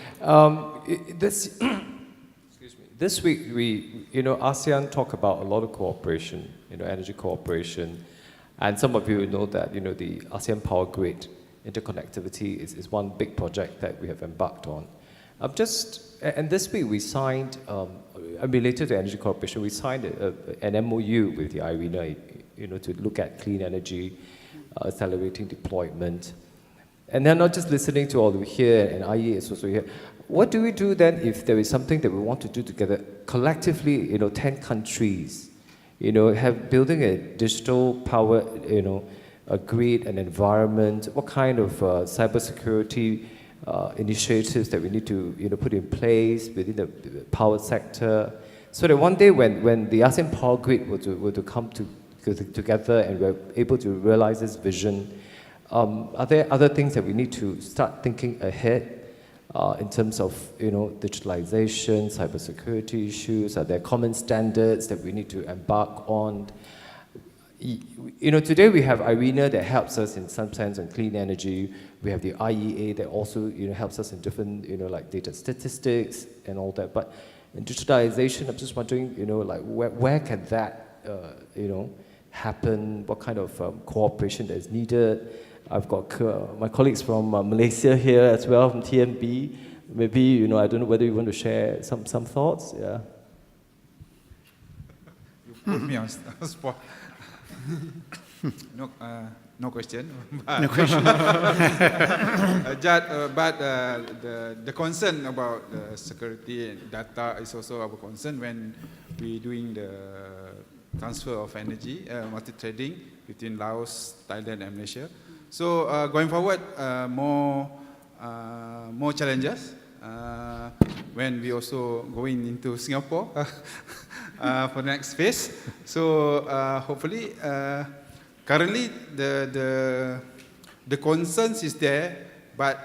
This week, ASEAN talk about a lot of cooperation, energy cooperation, and some of you know that, the ASEAN Power Grid interconnectivity is one big project that we have embarked on. And this week we signed, related to energy cooperation, we signed an MOU with the IEA, to look at clean energy, accelerating deployment. And they're not just listening to all of you here, and IEA is also here. What do we do then if there is something that we want to do together collectively, 10 countries, building a digital power, a grid, an environment, what kind of cybersecurity initiatives that we need to put in place within the power sector, so that one day when the ASEAN Power Grid were to come together and we're able to realize this vision, are there other things that we need to start thinking ahead in terms of digitalization, cybersecurity issues? Are there common standards that we need to embark on? Today we have IRENA that helps us in some sense on clean energy. We have the IEA that also helps us in different like data statistics and all that. But in digitalization, I'm just wondering where can that happen? What kind of cooperation that is needed? I've got my colleagues from Malaysia here as well, from TNB. Maybe I don't know whether you want to share some thoughts. Yeah. You put me on spot. No question. No question. But the concern about the security and data is also our concern when we're doing the transfer of energy, multi-trading between Laos, Thailand, and Malaysia. So going forward, more challenges when we also going into Singapore for the next phase. So hopefully, currently the concerns is there, but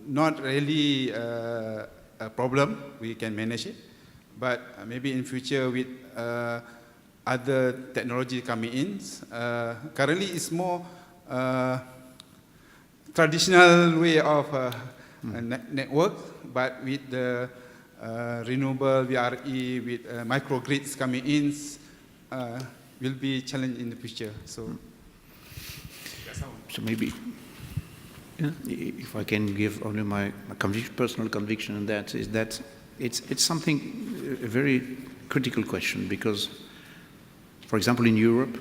not really a problem. We can manage it. But maybe in future with other technology coming in. Currently, it's more traditional way of network, but with the renewable VRE, with microgrids coming in, will be challenged in the future. So maybe, if I can give only my personal conviction on that, is that it's something, a very critical question, because, for example, in Europe,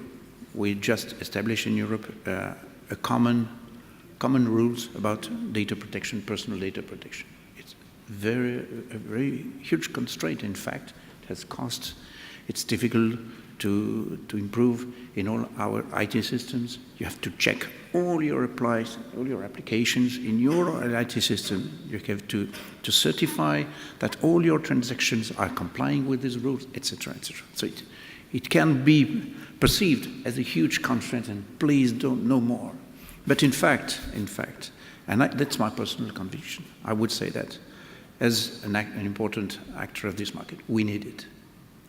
we just established in Europe a common rules about data protection, personal data protection. It's a very huge constraint, in fact. It has costs. It's difficult to improve in all our IT systems. You have to check all your applications in your IT system. You have to certify that all your transactions are complying with these rules, etc., etc. So it can be perceived as a huge constraint, and please don't know more. But in fact, and that's my personal conviction, I would say that as an important actor of this market, we need it.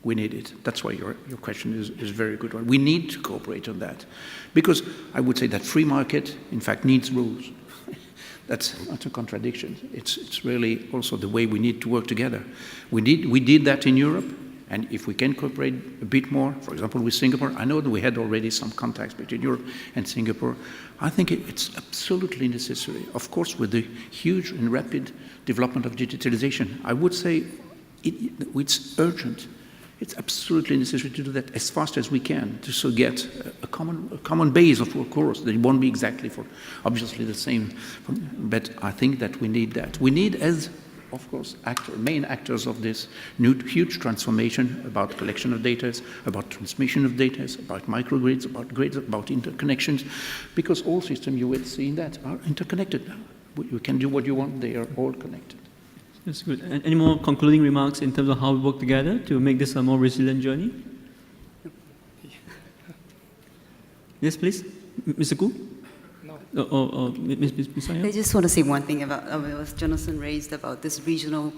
We need it. That's why your question is a very good one. We need to cooperate on that. Because I would say that free market, in fact, needs rules. That's not a contradiction. It's really also the way we need to work together. We did that in Europe, and if we can cooperate a bit more, for example, with Singapore, I know that we had already some contacts between Europe and Singapore. I think it's absolutely necessary. Of course, with the huge and rapid development of digitalization, I would say it's urgent. It's absolutely necessary to do that as fast as we can, to so get a common base of course. That it won't be exactly for obviously the same, but I think that we need that. We need, as of course, main actors of this new huge transformation about collection of data, about transmission of data, about microgrids, about grids, about interconnections, because all systems you will see in that are interconnected now. You can do what you want; they are all connected. That's good. And any more concluding remarks in terms of how we work together to make this a more resilient journey? Yes, please. Mr. Koo? No. Ms. I just want to say one thing about what Jonathan raised about this regional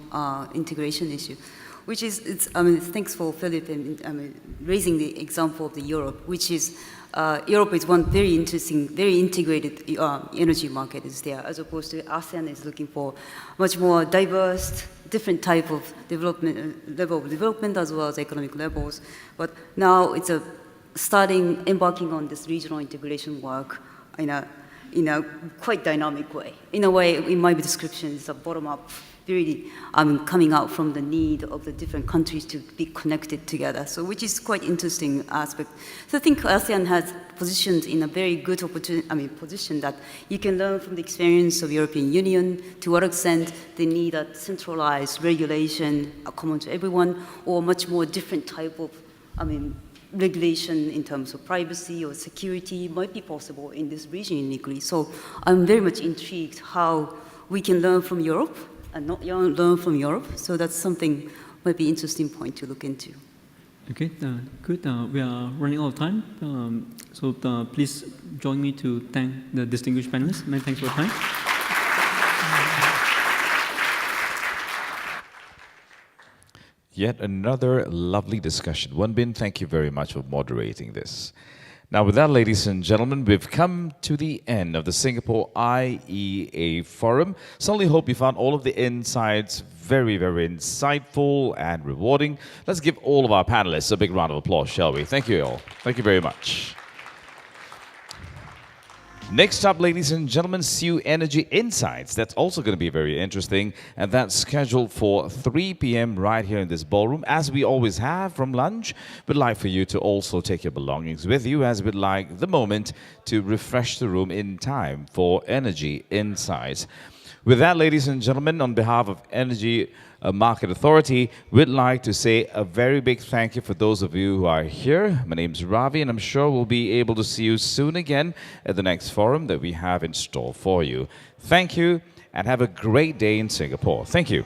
integration issue, which is, thanks for Philip and raising the example of the Europe, which is, Europe is one very interesting, very integrated energy market is there, as opposed to ASEAN is looking for much more diverse, different type of level of development as well as economic levels. But now it's embarking on this regional integration work in a quite dynamic way. In a way, in my description, it's a bottom-up, really coming out from the need of the different countries to be connected together, so which is quite interesting aspect. So I think ASEAN has positioned in a very good position that you can learn from the experience of European Union, to what extent they need a centralized regulation common to everyone, or much more different type of, regulation in terms of privacy or security might be possible in this region uniquely. So I'm very much intrigued how we can learn from Europe and not learn from Europe. So that's something might be interesting point to look into. Okay, good. We are running out of time. So please join me to thank the distinguished panelists. Many thanks for your time. Yet another lovely discussion. Wenbin, thank you very much for moderating this. Now with that, ladies and gentlemen, we've come to the end of the Singapore IEA Forum. Certainly hope you found all of the insights very, very insightful and rewarding. Let's give all of our panelists a big round of applause, shall we? Thank you all. Thank you very much. Next up, ladies and gentlemen, SIEW Energy Insights. That's also going to be very interesting, and that's scheduled for 3 p.m. right here in this ballroom. As we always have from lunch, we'd like for you to also take your belongings with you, as we'd like the moment to refresh the room in time for Energy Insights. With that, ladies and gentlemen, on behalf of Energy Market Authority, we'd like to say a very big thank you for those of you who are here. My name's Ravi, and I'm sure we'll be able to see you soon again at the next forum that we have in store for you. Thank you, and have a great day in Singapore. Thank you.